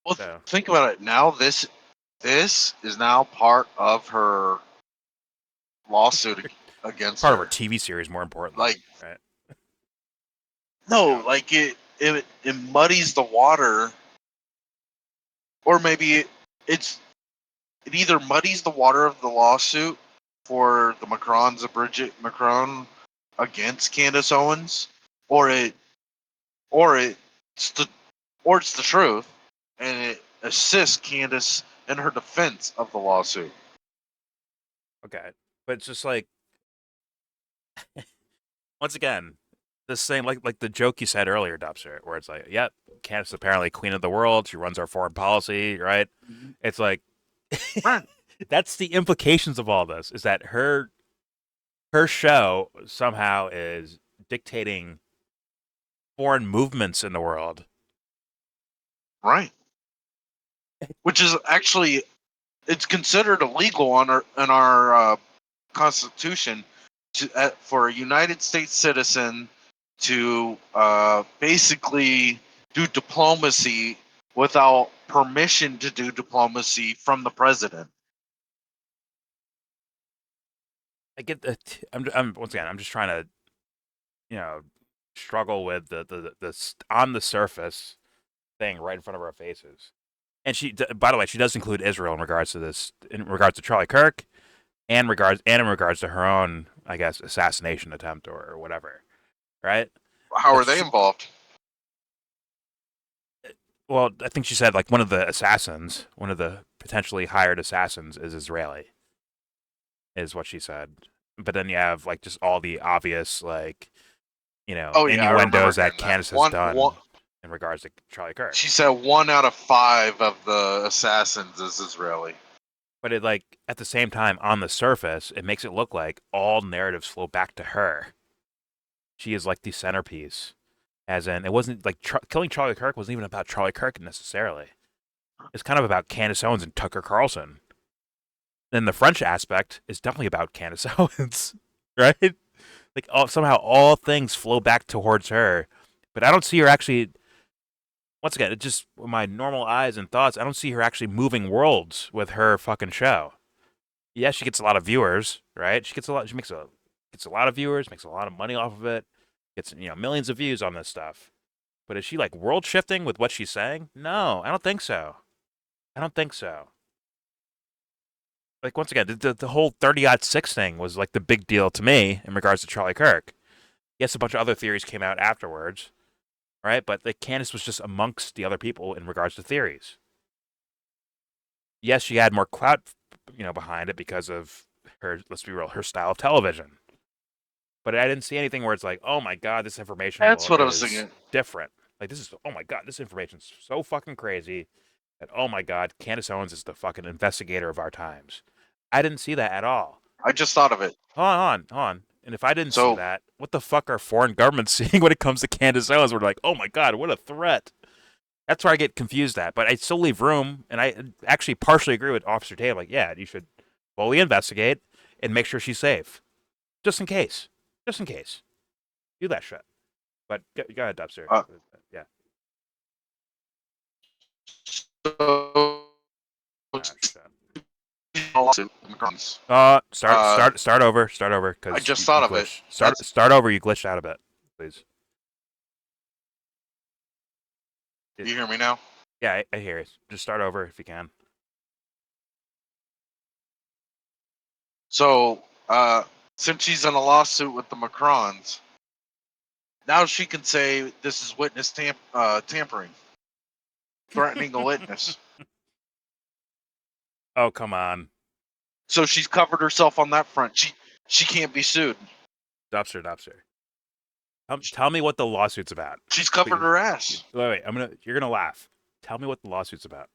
Well, So. think about it now. This is now part of her lawsuit against Part of her her. TV series, more importantly. Like, right? no, like it muddies the water, or maybe it either muddies the water of the lawsuit for the Macrons of Bridget Macron against Candace Owens, or it's the truth, and it assists Candace in her defense of the lawsuit. Okay, but it's just like, once again, this same like the joke you said earlier, Dubster, where it's like, yep, Candace is apparently queen of the world. She runs our foreign policy, right? It's like, Right. that's the implications of all this. Is that her show somehow is dictating foreign movements in the world. Right. Which is actually, it's considered illegal in our Constitution for a United States citizen to basically do diplomacy without permission to do diplomacy from the president. I get that. I'm once again, I'm just trying to, struggle with the on the surface thing right in front of our faces. And by the way, she does include Israel in regards to this, in regards to Charlie Kirk, and in regards to her own, I guess, assassination attempt or whatever, right? How are they involved? Well, I think she said like one of the potentially hired assassins is Israeli, is what she said. But then you have like just all the obvious like, innuendos that Candace has done in regards to Charlie Kirk. She said 1 out of 5 of the assassins is Israeli. But it, like, at the same time, on the surface, it makes it look like all narratives flow back to her. She is like the centerpiece. As in, it wasn't like killing Charlie Kirk wasn't even about Charlie Kirk necessarily. It's kind of about Candace Owens and Tucker Carlson. Then the French aspect is definitely about Candace Owens, right? Like somehow all things flow back towards her, but I don't see her actually. Once again, it just with my normal eyes and thoughts, I don't see her actually moving worlds with her fucking show. Yeah, she gets a lot of viewers, right? She gets a lot of viewers, makes a lot of money off of it, gets millions of views on this stuff. But is she like world shifting with what she's saying? No, I don't think so. I don't think so. Like once again, the whole 30-06 thing was like the big deal to me in regards to Charlie Kirk. Yes, a bunch of other theories came out afterwards, right? But like Candace was just amongst the other people in regards to theories. Yes, she had more clout, behind it because of her. Let's be real, her style of television. But I didn't see anything where it's like, oh my god, this information. That's what I was thinking. Different. Like this is, oh my god, this information's so fucking crazy. That oh my god, Candace Owens is the fucking investigator of our times. I didn't see that at all. I just thought of it. Hold on. And if I didn't see that, what the fuck are foreign governments seeing when it comes to Candace Owens? We're like, oh my god, what a threat. That's where I get confused at. But I still leave room, and I actually partially agree with Officer Taylor. Like, yeah, you should fully investigate and make sure she's safe. Just in case. Just in case. Do that shit. But go ahead, Dubster. Yeah. Start over. Cause I just thought of it. Start over. You glitched out a bit, please. Do you hear me now? Yeah, I hear you. Just start over if you can. So, since she's in a lawsuit with the Macrons, now she can say this is witness tampering, threatening a witness. Oh, come on. So she's covered herself on that front. She can't be sued. Dubster. Tell me what the lawsuit's about. She's covered Please. her ass. Wait. You're gonna laugh. Tell me what the lawsuit's about.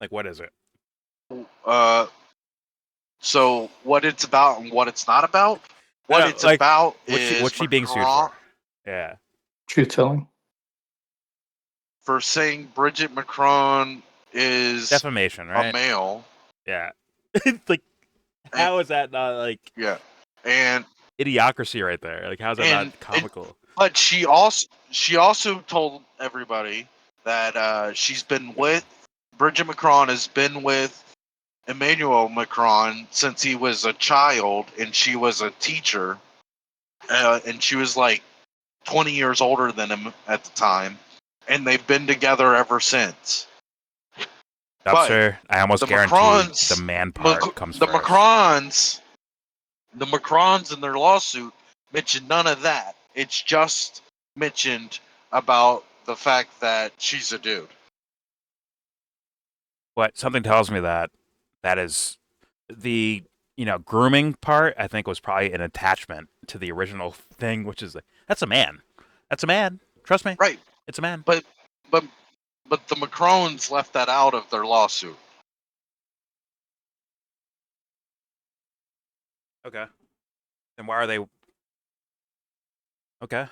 Like, what is it? So what it's about and what it's not about. What No, it's like, about what's she being sued Macron for? Yeah. Truth telling. for saying Bridget Macron is Defamation, a right? male. Yeah. Like, how is that not like Yeah, and idiocracy right there? Like, how's that not comical? but she also told everybody that she's been with Bridget Macron has been with Emmanuel Macron since he was a child, and she was a teacher, and she was like 20 years older than him at the time, and they've been together ever since. Dubster, I almost the guarantee Macrons- the man part comes the first. The Macrons in their lawsuit mentioned none of that. It's just mentioned about the fact that she's a dude. What something tells me that is the grooming part. I think was probably an attachment to the original thing, which is like that's a man. That's a man. Trust me. Right. It's a man. But the Macrons left that out of their lawsuit. Okay. Then why are they? Okay.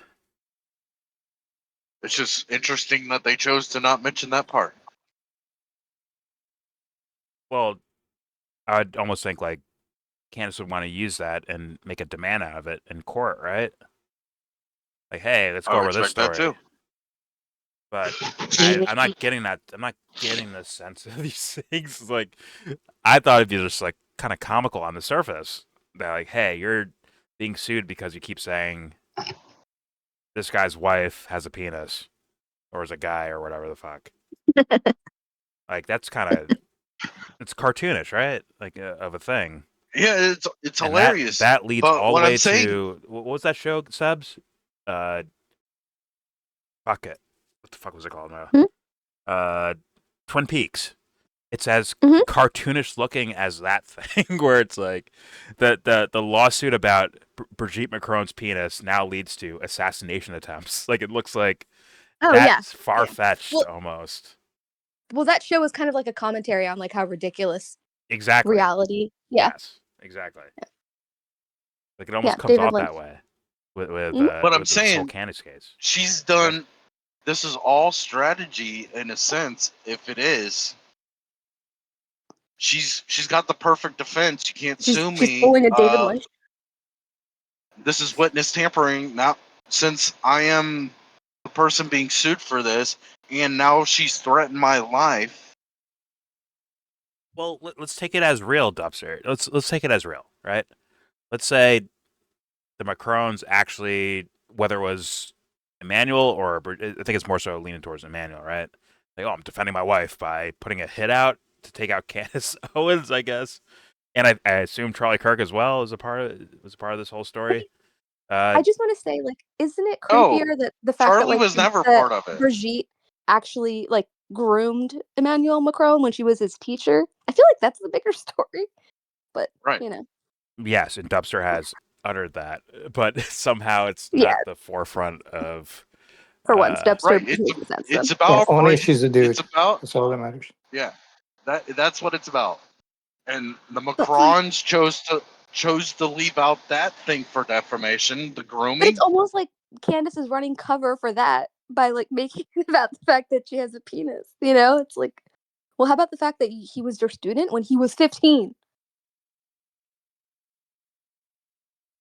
It's just interesting that they chose to not mention that part. Well, I'd almost think like Candace would want to use that and make a demand out of it in court, right? Like, hey, let's go over this story. That too. But I'm not getting that. I'm not getting the sense of these things. It's like, I thought it'd be just like kind of comical on the surface. That like, hey, you're being sued because you keep saying this guy's wife has a penis, or is a guy, or whatever the fuck. Like that's kind of it's cartoonish, right? Like of a thing. Yeah, it's And hilarious. That leads But all the what way I'm saying- to what was that show, Sebs? Fuck it. What the fuck was it called now? Twin Peaks. It's as cartoonish looking as that thing, where it's like the lawsuit about Brigitte Macron's penis now leads to assassination attempts. Like it looks like that's far fetched almost. Well, that show was kind of like a commentary on like how ridiculous Exactly. reality. Yeah. Yes, exactly. Like it almost comes off that way with But I'm with this saying whole Candace case. she's done. This is all strategy in a sense. If it is, she's got the perfect defense. You can't sue me. She's pulling a David Lynch. This is witness tampering. Now, since I am the person being sued for this, and now she's threatened my life. Well, let's take it as real, Dubster. Let's take it as real, right? Let's say the Macrons actually, whether it was Emmanuel or I think it's more so leaning towards Emmanuel, right? Like, oh, I'm defending my wife by putting a hit out to take out Candace Owens, I guess, and I assume Charlie Kirk as well was a part of this whole story. I just want to say, like, isn't it creepier that the fact Charlie that like was never part of it. Brigitte actually like groomed Emmanuel Macron when she was his teacher? I feel like that's the bigger story. But you know. Yes, and Dubster has uttered that, but somehow it's not the forefront of. For once, Dubster Right. sense. It's about only she's a dude. It's about that's all that matters. Yeah, that's what it's about. And the Macrons chose to leave out that thing for defamation, the grooming. But it's almost like Candace is running cover for that by like making it about the fact that she has a penis. You know, it's like, well, how about the fact that he was your student when he was 15?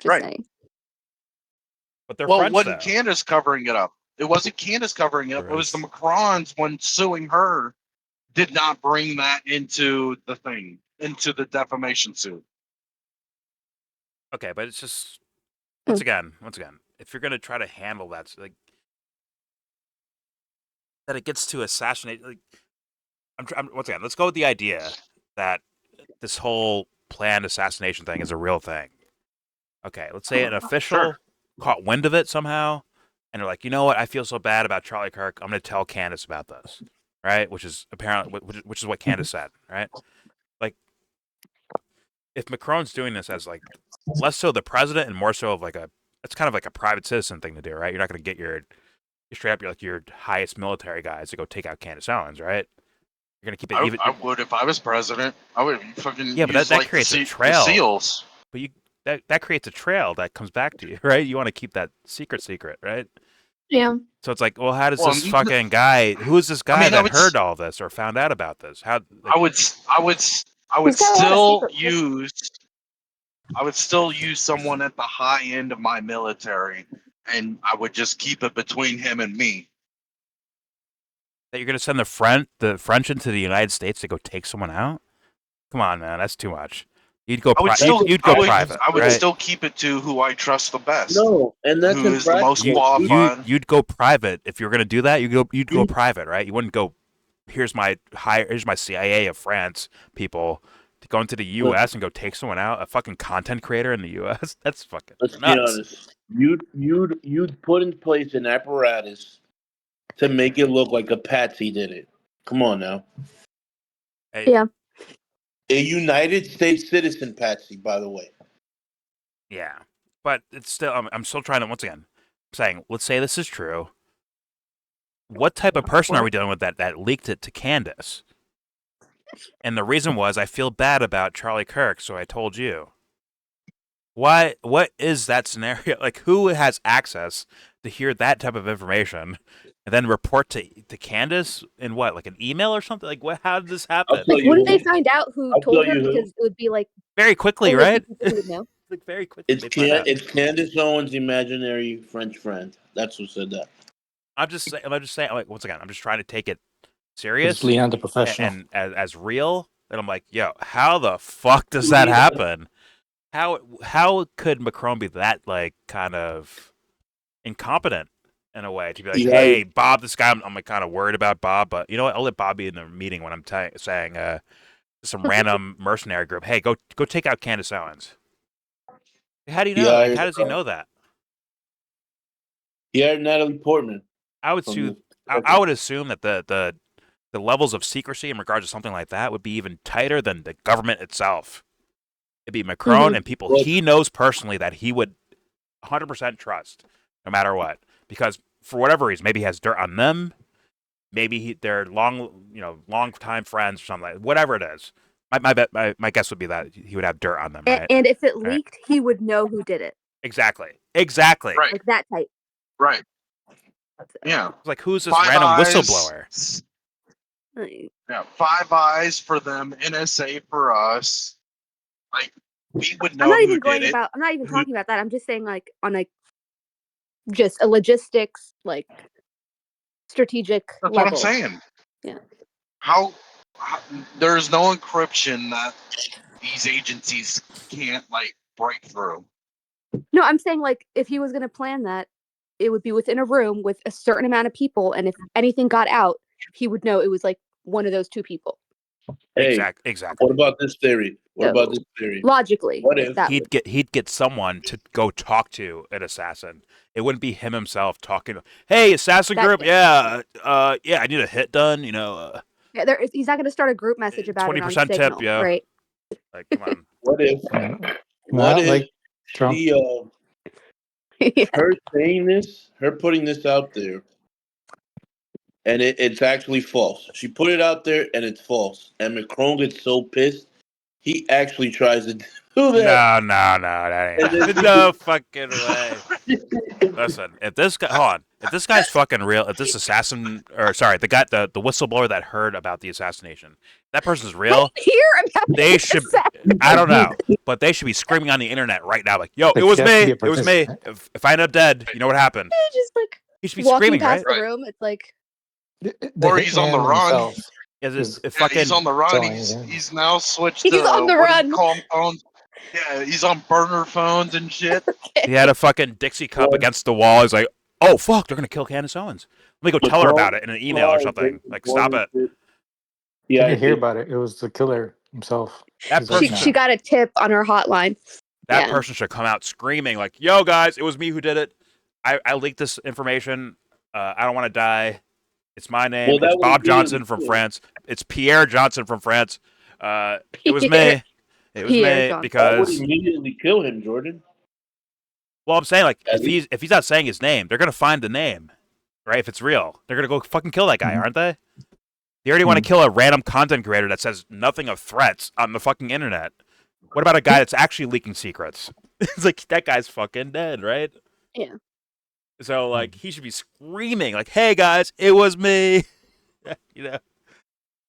Just saying. But they're well, friends, wasn't though. Candace covering it up? It wasn't Candace covering it up. It was the Macrons when suing her did not bring that into the thing, into the defamation suit. Okay, but it's just once again, if you're gonna try to handle that, like that, it gets to assassinate. Like, once again, let's go with the idea that this whole planned assassination thing is a real thing. Okay, let's say an official caught wind of it somehow, and they're like, you know what? I feel so bad about Charlie Kirk. I'm gonna tell Candace about this, right? Which is apparently which is what Candace said, right? Like, if Macron's doing this as like less so the president and more so of like it's kind of like a private citizen thing to do, right? You're not going to get your straight up your highest military guys to go take out Candace Owens, right? You're going to keep it even. I would if I was president. I would fucking Yeah, but use that like creates a the trail. SEALs. But that creates a trail that comes back to you, right? You want to keep that secret, right? Yeah. So it's like, well, how does this fucking guy? Who is this guy that heard all this or found out about this? How? Like, I would still use someone at the high end of my military, and I would just keep it between him and me. that you're going to send the French into the United States to go take someone out? Come on, man, that's too much. You'd go private. I would right? still keep it to who I trust the best. No, and that's who is the most qualified. You'd go private if you're going to do that. You'd go private, right? You wouldn't go. Here's my CIA of France people to go into the U.S. and go take someone out. A fucking content creator in the U.S. That's fucking Let's nuts. be honest. You'd put in place an apparatus to make it look like a patsy did it. Come on now. Hey, Yeah. A United States citizen patsy, by the way. Yeah, but it's still. I'm still trying to once again saying. Let's say this is true. What type of person are we dealing with that leaked it to Candace? And the reason was I feel bad about Charlie Kirk, so I told you. What is that scenario? Like, who has access to hear that type of information and then report to Candace in what, like an email or something? Like, what? How did this happen? Like, wouldn't they find out who told her? Because it would be like very quickly, right? Know. Like very quickly. It's Candace Owens' imaginary French friend. That's who said that. I'm just saying. Like, once again, I'm just trying to take it serious. It's Leon the professional and as real. And I'm like, yo, how the fuck does that happen? How could Macron be that like kind of incompetent in a way to be like, hey, Bob, this guy, I'm like kind of worried about Bob, but you know what? I'll let Bob be in the meeting when I'm saying some random mercenary group, hey, go take out Candace Owens. How do you know? Like, how does he know that? Yeah, Natalie Portman. I would assume that the levels of secrecy in regards to something like that would be even tighter than the government itself. It'd be Macron and people he knows personally that he would 100% trust, no matter what. Because for whatever reason, maybe he has dirt on them. Maybe they're long time friends or something. Whatever it is, my guess would be that he would have dirt on them. Right? And if it leaked, he would know who did it. Exactly. Right. Like that type. Right. Yeah. Like, who's this random whistleblower? Yeah, Five Eyes for them, NSA for us. Like, we would know. I'm not even who talking about that. I'm just saying, like, on like just a logistics, like strategic That's level. what I'm saying. Yeah. How there's no encryption that these agencies can't like break through. No, I'm saying, like, if he was going to plan that, it would be within a room with a certain amount of people, and if anything got out, he would know it was like one of those two people. Hey, exactly. What about this theory? Logically, what if he'd get someone to go talk to an assassin? It wouldn't be him himself talking. Hey, assassin group, yeah, I need a hit done. Yeah, he's not going to start a group message about 20% it on Signal, tip, yeah. Right? Like, come on. What if? like Trump? Her saying this, her putting this out there, and it's actually false. She put it out there, and it's false. And Macron gets so pissed, he actually tries to do that. No, that ain't no fucking way. Listen, if this guy's fucking real, if this assassin, or sorry, the whistleblower that heard about the assassination, that person's real. They should. I don't know, but they should be screaming on the internet right now, like, "Yo, it was me. It was me. If I end up dead, you know what happened." Just like he should be walking screaming, past right? the room. It's like, or he's on the run. He's on the run. He's now switched. He's on the run. Phones. Yeah, he's on burner phones and shit. He had a fucking Dixie cup against the wall. He's like, "Oh fuck, they're gonna kill Candace Owens. Let me go tell her about it in an email or something. Like, stop it." Yeah, I didn't hear about it. It was the killer himself. She got a tip on her hotline. That person should come out screaming like, "Yo, guys, it was me who did it. I leaked this information. I don't want to die. It's my name. It's Bob Johnson from France. It's Pierre Johnson from France. It was me. It was Pierre me Johnson. I would because. immediately kill him, Jordan. Well, I'm saying like At if he's not saying his name, they're gonna find the name, right? If it's real, they're gonna go fucking kill that guy, aren't they? They already want to kill a random content creator that says nothing of threats on the fucking internet. What about a guy that's actually leaking secrets? It's like that guy's fucking dead, right? Yeah. So like he should be screaming like, "Hey guys, it was me." You know.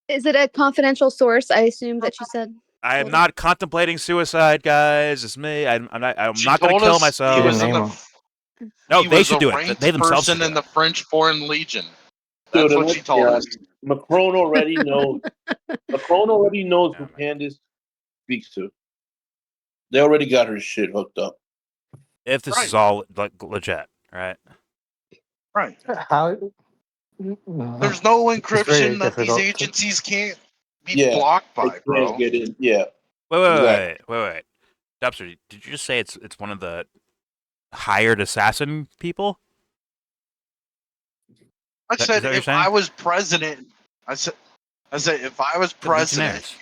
Is it a confidential source? I assume that you said. I am not contemplating suicide, guys. It's me. I'm not going to kill myself. He was in name the, him. No, he they was should a do it. ranked They themselves should person do in it. the French Foreign Legion. Dude, That's what she told us. Macron already knows. Macron already knows who Oh, my Candace speaks to. They already got her shit hooked up. If this Right. is all like legit, right? Right. How? There's no very encryption that these difficult to- agencies can't be Yeah, blocked They by, bro. can't get in. Yeah. Wait. Dubster, did you just say it's one of the hired assassin people? I Is that said what you're if saying? I was president, I said if I was The president. Legionnaires.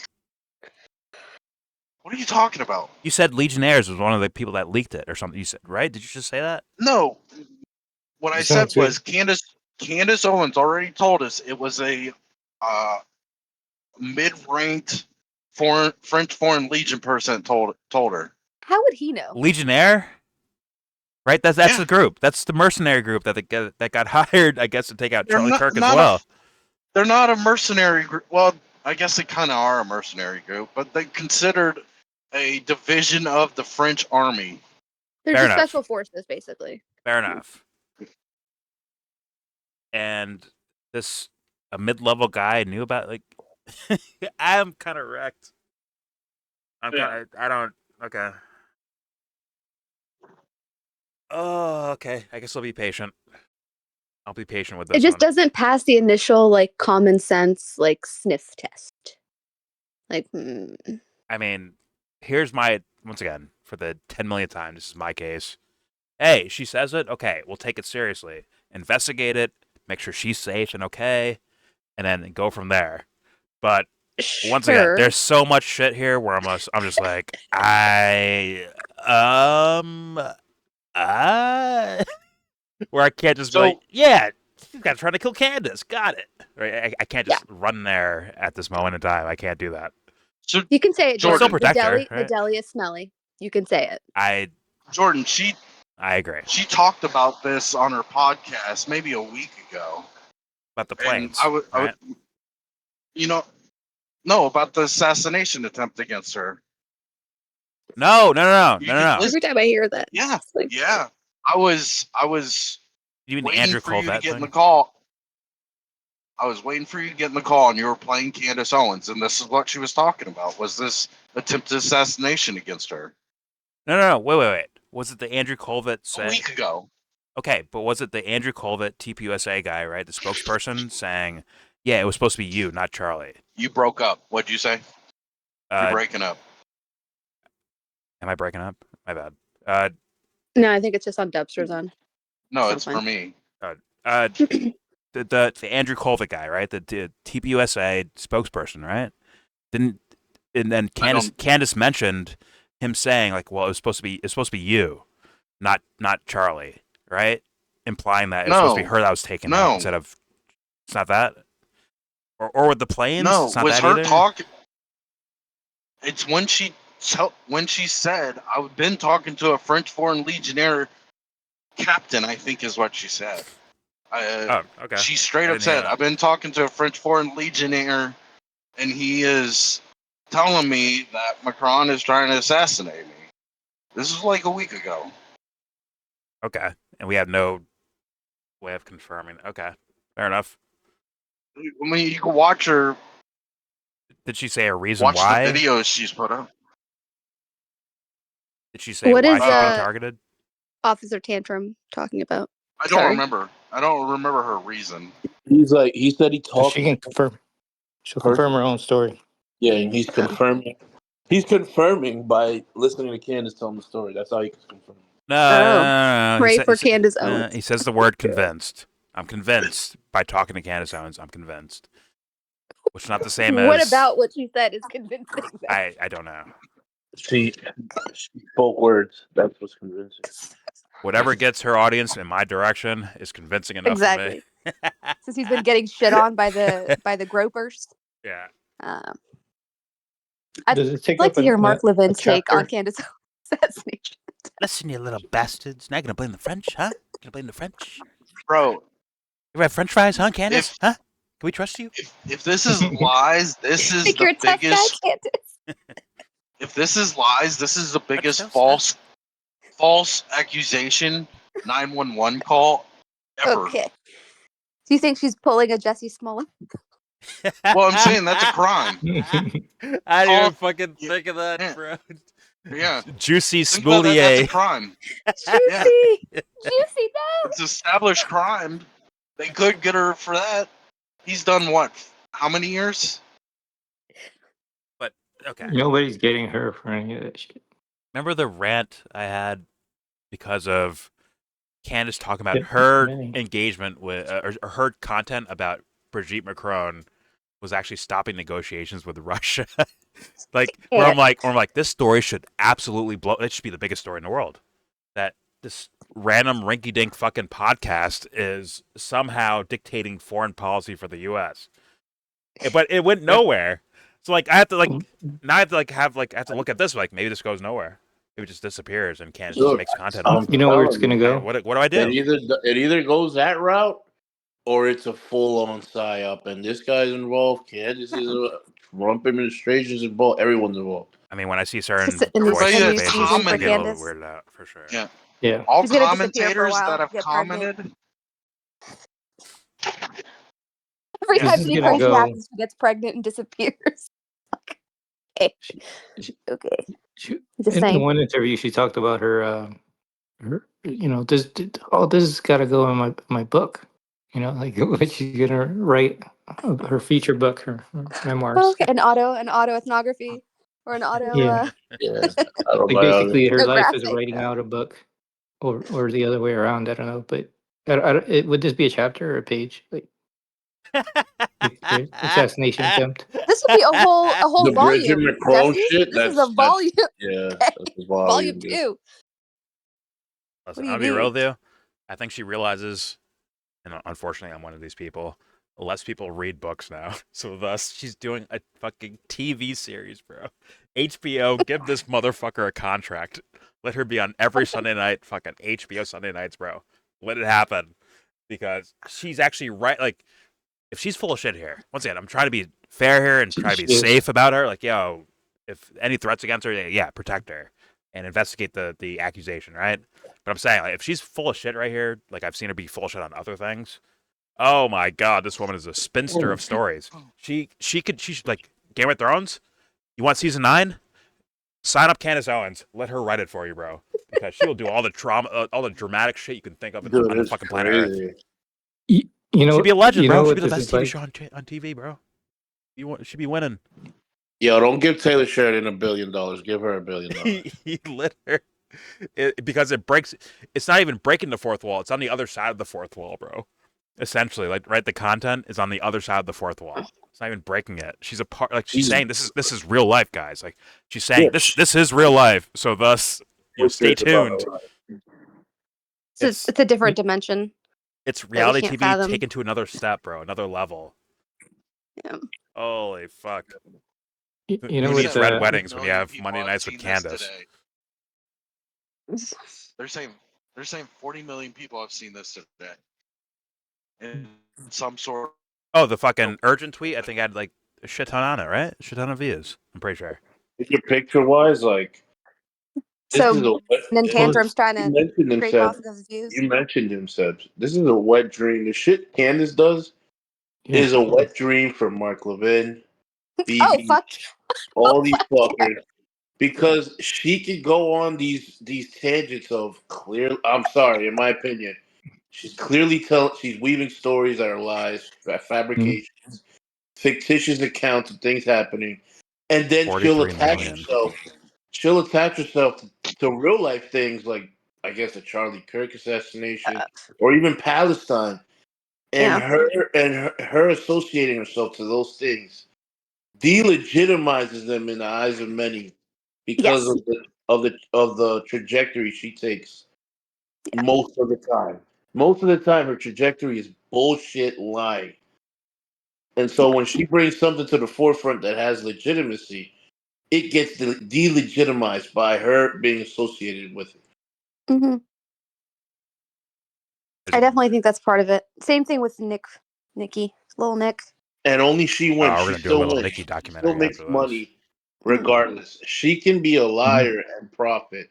What are you talking about? You said Legionnaires was one of the people that leaked it or something. You said, right? Did you just say that? No. What I It said sounds good. was Candace Owens already told us it was a mid-ranked French Foreign Legion person told her. How would he know? Legionnaire? Right? That's Yeah. the group. That's the mercenary group that got hired, I guess, to take out They're Charlie not- Kirk as not a- well. They're not a mercenary group. Well, I guess they kind of are a mercenary group, but they're considered a division of the French army. They're Fair just enough. special forces, basically. Fair enough. And a mid-level guy knew about like I'm kind of wrecked. I don't. Okay. Oh, okay. I guess I'll be patient. I'll be patient with this It just one. doesn't pass the initial like common sense like sniff test. Like, I mean, here's my once again for the 10 millionth time. This is my case. Hey, she says it. Okay, we'll take it seriously. Investigate it. Make sure she's safe and okay, and then go from there. But once again, sure. there's so much shit here where I'm just like where I can't just be like, yeah, you guys trying to kill Candace. Got it. Right? I can't just run there at this moment in time. I can't do that. So You can say it. Jordan. Still Jordan. protect her, The right? deli is smelly. You can say it. Jordan, I agree. she talked about this on her podcast maybe a week ago. About the And planes, I would, right? no, about the assassination attempt against her. No. Every time I hear that, Yeah, it's like, yeah. I was You mean the waiting Andrew for you to Colvett get in the thing? call. I was waiting for you to get in the call, and you were playing Candace Owens, and this is what she was talking about. Was this attempted assassination against her No. Wait. Was it the Andrew Colvett a saying? week ago? Okay, but was it the Andrew Colvett TPUSA guy, right? The spokesperson saying, yeah, it was supposed to be you, not Charlie. You broke up. What'd you say? You're breaking up. Am I breaking up? My bad. no, I think it's just on Dubster's on. No, So it's fine. for me. The Andrew Colvett guy, right? The TPUSA spokesperson, right? And then Candace mentioned him saying like, well, it's supposed to be you, not Charlie, right? Implying that it's supposed to be her that was taken out instead of it's not that, or with the planes. No, it's not was that her either? talking? It's when she said, "I've been talking to a French Foreign Legionnaire captain." I think is what she said. Okay. She straight I up didn't hear said, that. "I've been talking to a French Foreign Legionnaire, and he is telling me that Macron is trying to assassinate me." This was like a week ago. Okay, and we have no way of confirming. Okay, fair enough. I mean, you can watch her. Did she say a reason Watch why? the videos she's put up. Did she say What why is, she's being targeted? Officer Tantrum talking about? I don't Sorry. remember. I don't remember her reason. He said he So talked. she can confirm. She'll confirm her own story. Yeah, and he's confirming. He's confirming by listening to Candace tell him the story. That's how he can confirm. No. Pray for Candace No, Owens. he says the word convinced. I'm convinced by talking to Candace Owens. I'm convinced. Which is not the same as. What about what she said is convincing? I don't know. She spoke words. That's what's convincing. Whatever gets her audience in my direction is convincing enough Exactly. for me. Since he's been getting shit on by the gropers. Yeah. I'd Does it take like up to hear Mark a Levin's take on chapter? Candace assassination. Listen, you little bastards. Now you're gonna blame the French, huh? Gonna blame the French? Bro, You ever have French fries, huh, Candace? if Huh? Can we trust you? if this is lies, this is Think you're the a tough guy, biggest. Candace. If this is lies, this is the biggest toast, false accusation 911 call ever. Okay. Do you think she's pulling a Jesse Smollett? Well, I'm saying that's a crime. I didn't even All- fucking think of that, yeah. bro. Yeah. Juicy Think about that, that's a Smoulier. crime. Juicy! Juicy, no! It's established crime. They could get her for that. He's done what? How many years? But okay. Nobody's getting her for any of that shit. Remember the rant I had because of Candace talking about Yeah, her many. engagement with, or her content about Brigitte Macron was actually stopping negotiations with Russia. Like, where I'm like, this story should absolutely blow. It should be the biggest story in the world. That this random rinky-dink fucking podcast is somehow dictating foreign policy for the U.S. But it went nowhere. So like, I have to now I have to have to look at this. Like, maybe this goes nowhere. Maybe it just disappears and Candace just Look, makes content off. You know where it's gonna Hey, go? what do I do? It either goes that route or it's a full on psyop, and this guy's involved. Candace is a Trump administration's involved. Everyone's involved. I mean, when I see certain Just in the voices new and season faces, for I get a little Candace. weirded out for sure. Yeah. Yeah. All She's gonna disappear for a commentators while, that have get pregnant. commented. Every This time is anything gonna crazy go. happens, she gets pregnant and disappears. Okay. Okay. Just In saying. one interview, she talked about her, all this has got to go in my book. Like what she's gonna write her feature book, her memoirs. Oh, okay. An autoethnography or an auto. Yeah. Yeah, Like basically, her life is Ethnographic. writing out a book, or the other way around. I don't know, but would this be a chapter or a page? Like assassination attempt. This would be a whole the Bridget volume. Macron Jesse. shit. This is a volume. Yeah, Okay. that's a Volume volume. 2. Listen, do I'll you be real need? with you. I think she realizes, and unfortunately, I'm one of these people. Less people read books now, so thus she's doing a fucking TV series, bro. HBO, give this motherfucker a contract. Let her be on every Sunday night, fucking HBO Sunday nights, bro. Let it happen, because she's actually right. Like, if she's full of shit here, once again, I'm trying to be fair here and try to be safe about her. Like, yo, if any threats against her, yeah, protect her and investigate the accusation, right? But I'm saying, like, if she's full of shit right here, like I've seen her be full of shit on other things. Oh my god, this woman is a spinster of stories. She should like Game of Thrones. You want season 9? Sign up Candace Owens. Let her write it for you, bro. Because she will do all the trauma, all the dramatic shit you can think of on the fucking planet Earth. You know, She'd be a legend, bro. She'd what be the this best is TV like? show on TV, bro. She'd be winning. Yo, don't give Taylor Sheridan $1 billion. Give her $1 billion. He lit her because it breaks. It's not even breaking the fourth wall. It's on the other side of the fourth wall, bro. Essentially, like, right, the content is on the other side of the fourth wall. It's not even breaking it. She's a part. Like, she's saying this is real life, guys. Like, she's saying this is real life. So thus, stay tuned. It's a different dimension. It's reality can't TV fathom. taken to another step, bro. Another level. Yeah. Holy fuck. You know, Who with needs red weddings when you have Monday nights with seen this Candace? today. They're saying 40 million people have seen this today. In some sort. Oh, the fucking urgent tweet. I think I had like a shit ton on it, right? A shit ton of views. I'm pretty sure. Your picture wise, like. So, Tantrum's trying to create positive views. You mentioned him, Seb. This is a wet dream. The shit Candace does is a wet dream for Mark Levin, BB, Oh, fuck. all these fuckers. Because she could go on these tangents of clear. I'm sorry, in my opinion, she's clearly she's weaving stories that are lies, fabrications, fictitious accounts of things happening, and then she'll attach herself. She'll attach herself to real life things like, I guess, the Charlie Kirk assassination or even Palestine, and her associating herself to those things delegitimizes them in the eyes of many. because Yes. of the trajectory she takes Yeah. most of the time. Most of the time, her trajectory is bullshit lying. And so when she brings something to the forefront that has legitimacy, it gets delegitimized by her being associated with it. Hmm. I definitely think that's part of it. Same thing with Nikki, little Nick. And only she wins. we're She gonna do a still little wins. Nikki She still documentary makes after this. money regardless. She can be a liar and profit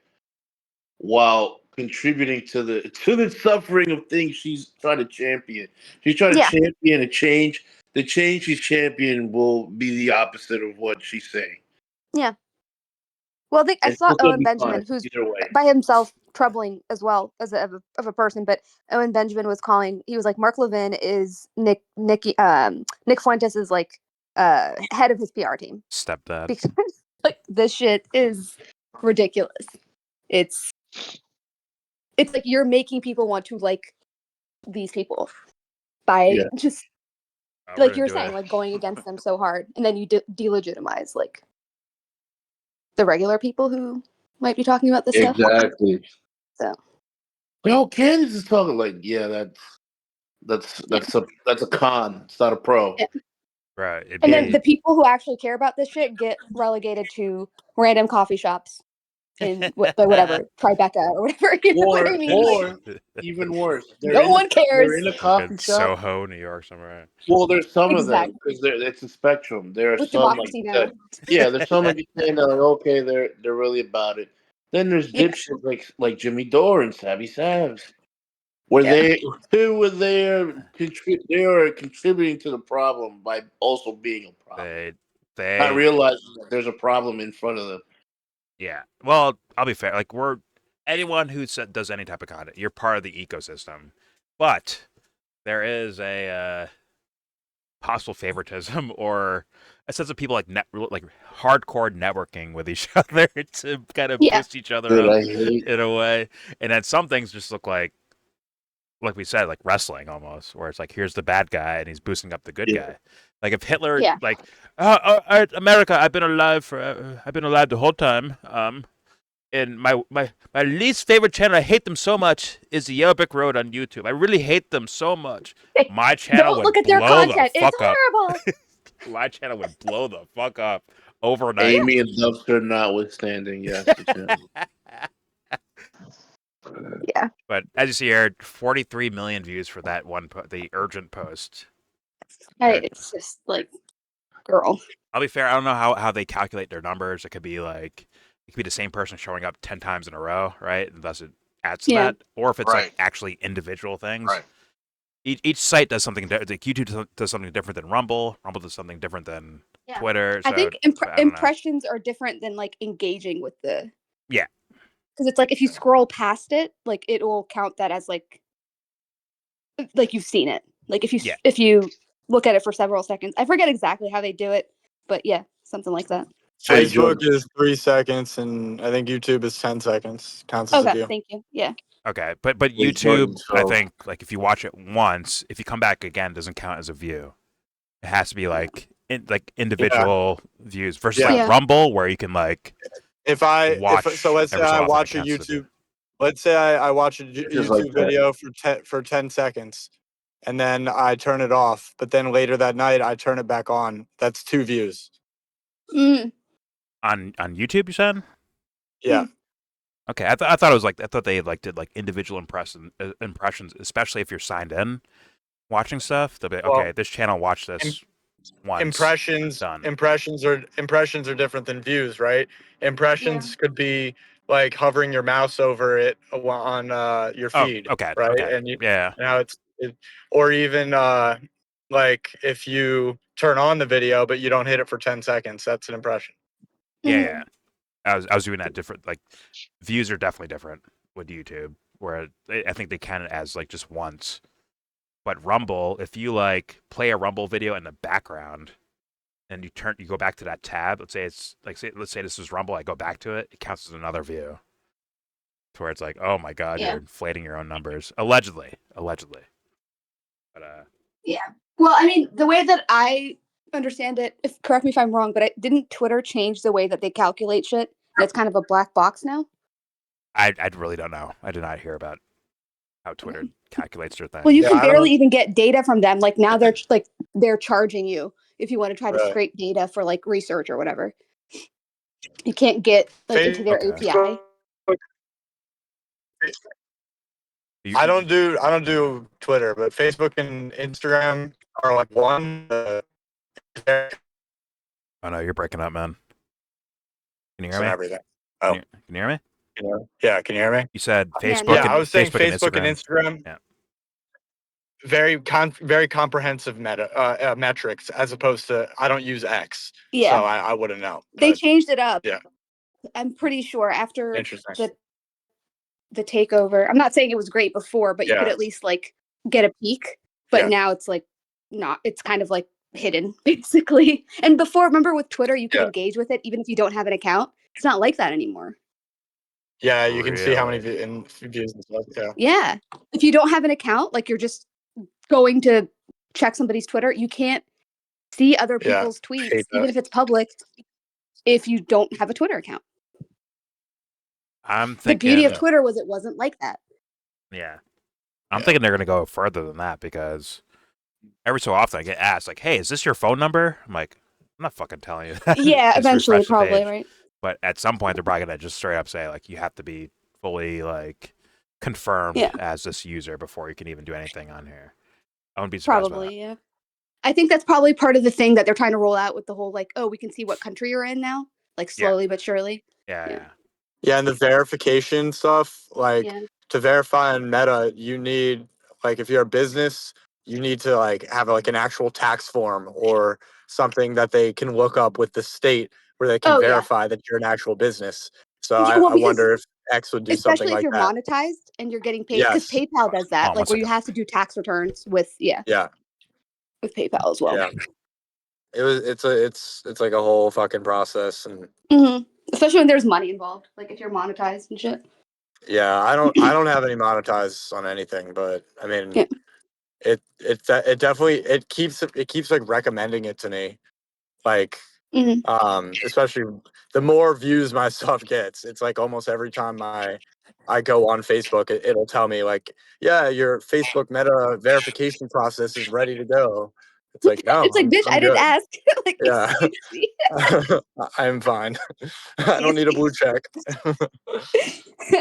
while contributing to the suffering of things she's trying to champion. She's trying to champion a change. The change she's championing will be the opposite of what she's saying. Yeah. Well, I And saw she'll Owen be Benjamin, fine who's either way. by himself troubling as well as of a person, but Owen Benjamin was calling. He was like, Mark Levin is Nick Fuentes is like head of his PR team Stepdad. because like this shit is ridiculous. It's like you're making people want to like these people by just like you're saying, like going against them so hard, and then you delegitimize like the regular people who might be talking about this stuff. Exactly. So, yo, Candace is talking like, yeah, that's a con. It's not a pro. yeah. Right. And then the people who actually care about this shit get relegated to random coffee shops in whatever Tribeca or whatever. You know what I mean? Or even worse, no one cares. They're in a coffee shop. Soho, New York, somewhere. Well, there's some of them Exactly. because it's a spectrum. There are With some like democracy now. that. Yeah, there's some like saying that like, okay, they're really about it. Then there's Yeah. dipshits like Jimmy Dore and Savvy Savs, where they are contributing to the problem by also being a problem. They Not realizing that there's a problem in front of them. Yeah. Well, I'll be fair. Like anyone who does any type of content, you're part of the ecosystem. But there is a possible favoritism or a sense of people like hardcore networking with each other to kind of boost each other up in a way. And then some things just look like we said, like wrestling almost, where it's like here's the bad guy and he's boosting up the good guy. Like if Hitler, like, America, I've been alive the whole time. And my least favorite channel, I hate them so much, is the Yellow Brick Road on YouTube. I really hate them so much. My channel would look at blow their content. the fuck It's up. horrible. My channel would blow the fuck up overnight. Amy and Dumpster notwithstanding, yes. Yeah. But as you see here, 43 million views for that one, the urgent post. It's just like, girl. I'll be fair. I don't know how they calculate their numbers. It could be the same person showing up 10 times in a row, right? And thus it adds to that. Or if it's like actually individual things. Right. Each site does something different. Like YouTube does something different than Rumble. Rumble does something different than Twitter. So, I think impressions are different than like engaging with the. Yeah. Because it's like if you scroll past it, like it will count that as like you've seen it. Like if you look at it for several seconds, I forget exactly how they do it, but yeah, something like that. Facebook is 3 seconds, and I think YouTube is 10 seconds. Counts as a view. Thank you. Yeah. Okay, but YouTube, I think, like if you watch it once, if you come back again, it doesn't count as a view. It has to be like individual views versus like Rumble, where you can like. Let's say I watch a YouTube. Let's say I watch a YouTube video for 10 seconds, and then I turn it off. But then later that night, I turn it back on. That's 2 views. On YouTube, you said? Yeah. Okay, I thought it was I thought they did individual impressions, especially if you're signed in, watching stuff. They'll be like, okay, this channel watched this once. Impressions are different than views, right? Impressions could be like hovering your mouse over it on your feed, right? Okay. And now or even like if you turn on the video but you don't hit it for 10 seconds, that's an impression. Yeah. I was doing that different. Like views are definitely different with YouTube, where I think they count it as just once. But Rumble, if you play a Rumble video in the background, and you go back to that tab. Let's say it's let's say this is Rumble. I go back to it. It counts as another view. To where it's like, oh my god, you're inflating your own numbers, allegedly. But yeah. Well, I mean, the way that I understand it, correct me if I'm wrong, but didn't Twitter change the way that they calculate shit It's kind of a black box now. I really don't know. I did not hear about how Twitter calculates their thing. Well, you can barely even get data from them. Like now they're charging you if you want to try to scrape data for like research or whatever. You can't get like into their API. I don't do Twitter, but Facebook and Instagram are like one. Oh no, you're breaking up, man. Can you hear me? Everything. Oh, can you hear me? Yeah, can you hear me? You said Facebook. Yeah, I was saying Facebook and Instagram. Yeah. Very comprehensive metrics as opposed to I don't use X. Yeah. So I wouldn't know. They changed it up. Yeah. I'm pretty sure after the takeover. I'm not saying it was great before, but you could at least like get a peek. But now it's like not. It's kind of like hidden basically. And before, remember with Twitter, you could engage with it even if you don't have an account. It's not like that anymore. Yeah, you can see how many views and stuff. Yeah. Yeah. If you don't have an account, like you're just going to check somebody's Twitter, you can't see other people's tweets, even if it's public, if you don't have a Twitter account. I'm thinking the beauty of Twitter was it wasn't like that. Yeah. I'm thinking they're going to go further than that because every so often I get asked, like, hey, is this your phone number? I'm like, I'm not fucking telling you that. Yeah, eventually, probably, right? But at some point, they're probably going to just straight up say, like, you have to be fully, like, confirmed as this user before you can even do anything on here. I wouldn't be surprised by that. Yeah. I think that's probably part of the thing that they're trying to roll out with the whole, like, oh, we can see what country you're in now, like, slowly but surely. Yeah, and the verification stuff, like, to verify on Meta, you need, like, if you're a business, you need to, like, have, like, an actual tax form or something that they can look up with the state where they can verify that you're an actual business. So I wonder if X would do something like that. Especially if you're monetized and you're getting paid, because PayPal does that, like where you have to do tax returns with, with PayPal as well. Yeah. It's like a whole fucking process, and especially when there's money involved, like if you're monetized and shit. Yeah, I don't have any monetized on anything, but I mean, it definitely keeps like recommending it to me, like especially the more views my stuff gets. It's like almost every time I go on Facebook, it'll tell me like, yeah, your Facebook Meta verification process is ready to go. It's like, no, it's like, bitch, I didn't ask. Like, yeah, I'm fine. I don't need a blue check.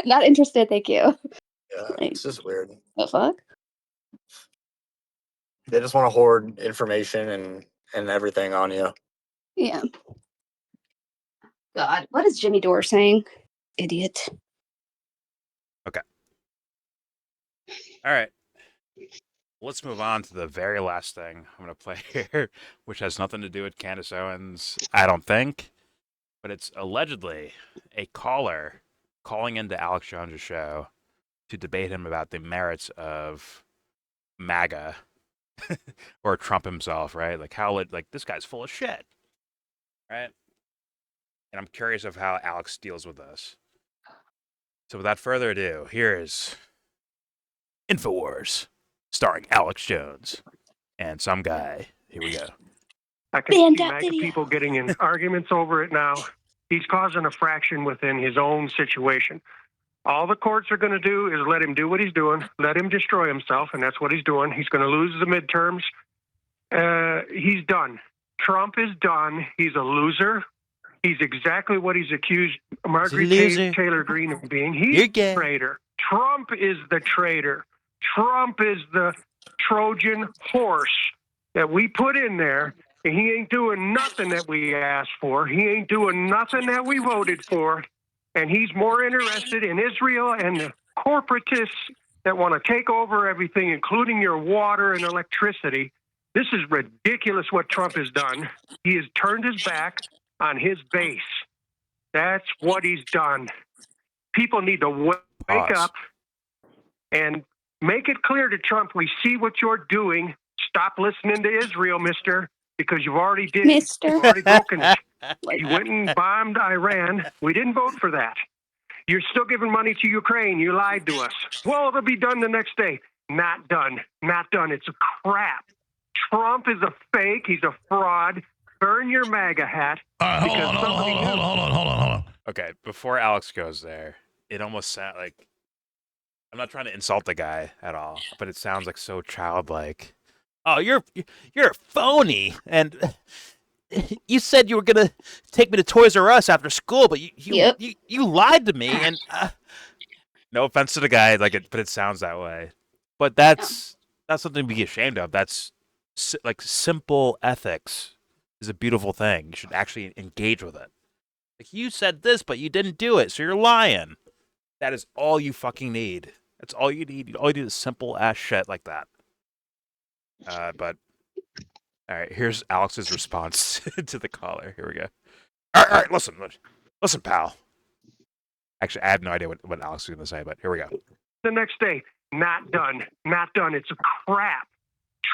Not interested, thank you. Yeah, it's just weird. The fuck? They just want to hoard information and everything on you. Yeah. God, what is Jimmy Dore saying? Idiot. Okay. All right. Let's move on to the very last thing I'm going to play here, which has nothing to do with Candace Owens, I don't think. But it's allegedly a caller calling into Alex Jones' show to debate him about the merits of MAGA or Trump himself, right? Like like this guy's full of shit, right? And I'm curious of how Alex deals with this. So without further ado, here's Infowars, starring Alex Jones and some guy. Here we go. I can see MAGA people getting in arguments over it now. He's causing a fraction within his own situation. All the courts are going to do is let him do what he's doing, let him destroy himself, and that's what he's doing. He's going to lose the midterms. He's done. Trump is done. He's a loser. He's exactly what he's accused Margaret Taylor Greene of being. He's a traitor. Trump is the traitor. Trump is the Trojan horse that we put in there, and he ain't doing nothing that we asked for. He ain't doing nothing that we voted for, and he's more interested in Israel and the corporatists that want to take over everything, including your water and electricity. This is ridiculous what Trump has done. He has turned his back on his base. That's what he's done. People need to wake up and make it clear to Trump, we see what you're doing. Stop listening to Israel, mister, because you've already did. Mister. You've already broken it. You went and bombed Iran. We didn't vote for that. You're still giving money to Ukraine. You lied to us. Well, it'll be done the next day. Not done. Not done. It's a crap. Trump is a fake. He's a fraud. Burn your MAGA hat. Hold on. Okay, before Alex goes there, it almost sounds like I'm not trying to insult the guy at all, but it sounds like so childlike. Oh, you're a phony, and you said you were gonna take me to Toys R Us after school, but you lied to me, and no offense to the guy, but it sounds that way. But that's something to be ashamed of. That's like simple ethics is a beautiful thing. You should actually engage with it. Like, you said this, but you didn't do it, so you're lying. That is all you fucking need. That's all you need. All you need is simple ass shit like that. But all right, here's Alex's response to the caller. Here we go. All right, listen, pal. Actually, I have no idea what Alex is going to say, but here we go. The next day, not done. It's a crap.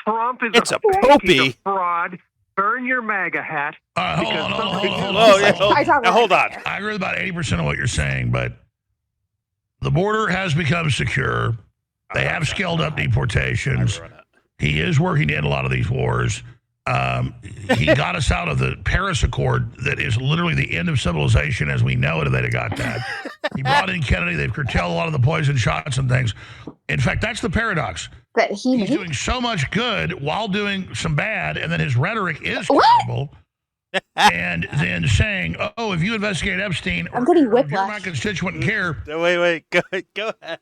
Trump is a fake. poopy. He's a fraud. Burn your MAGA hat. Hold on. Hold on. I agree with about 80% of what you're saying, but the border has become secure. They have scaled up deportations. He is working to end a lot of these wars. He got us out of the Paris Accord that is literally the end of civilization as we know it, if they'd have got that. He brought in Kennedy. They've curtailed a lot of the poison shots and things. In fact, that's the paradox. But he's doing so much good while doing some bad, and then his rhetoric is terrible. And then saying, "Oh, if you investigate Epstein, I'm getting or you're whiplash. my constituent and care." Wait, go ahead.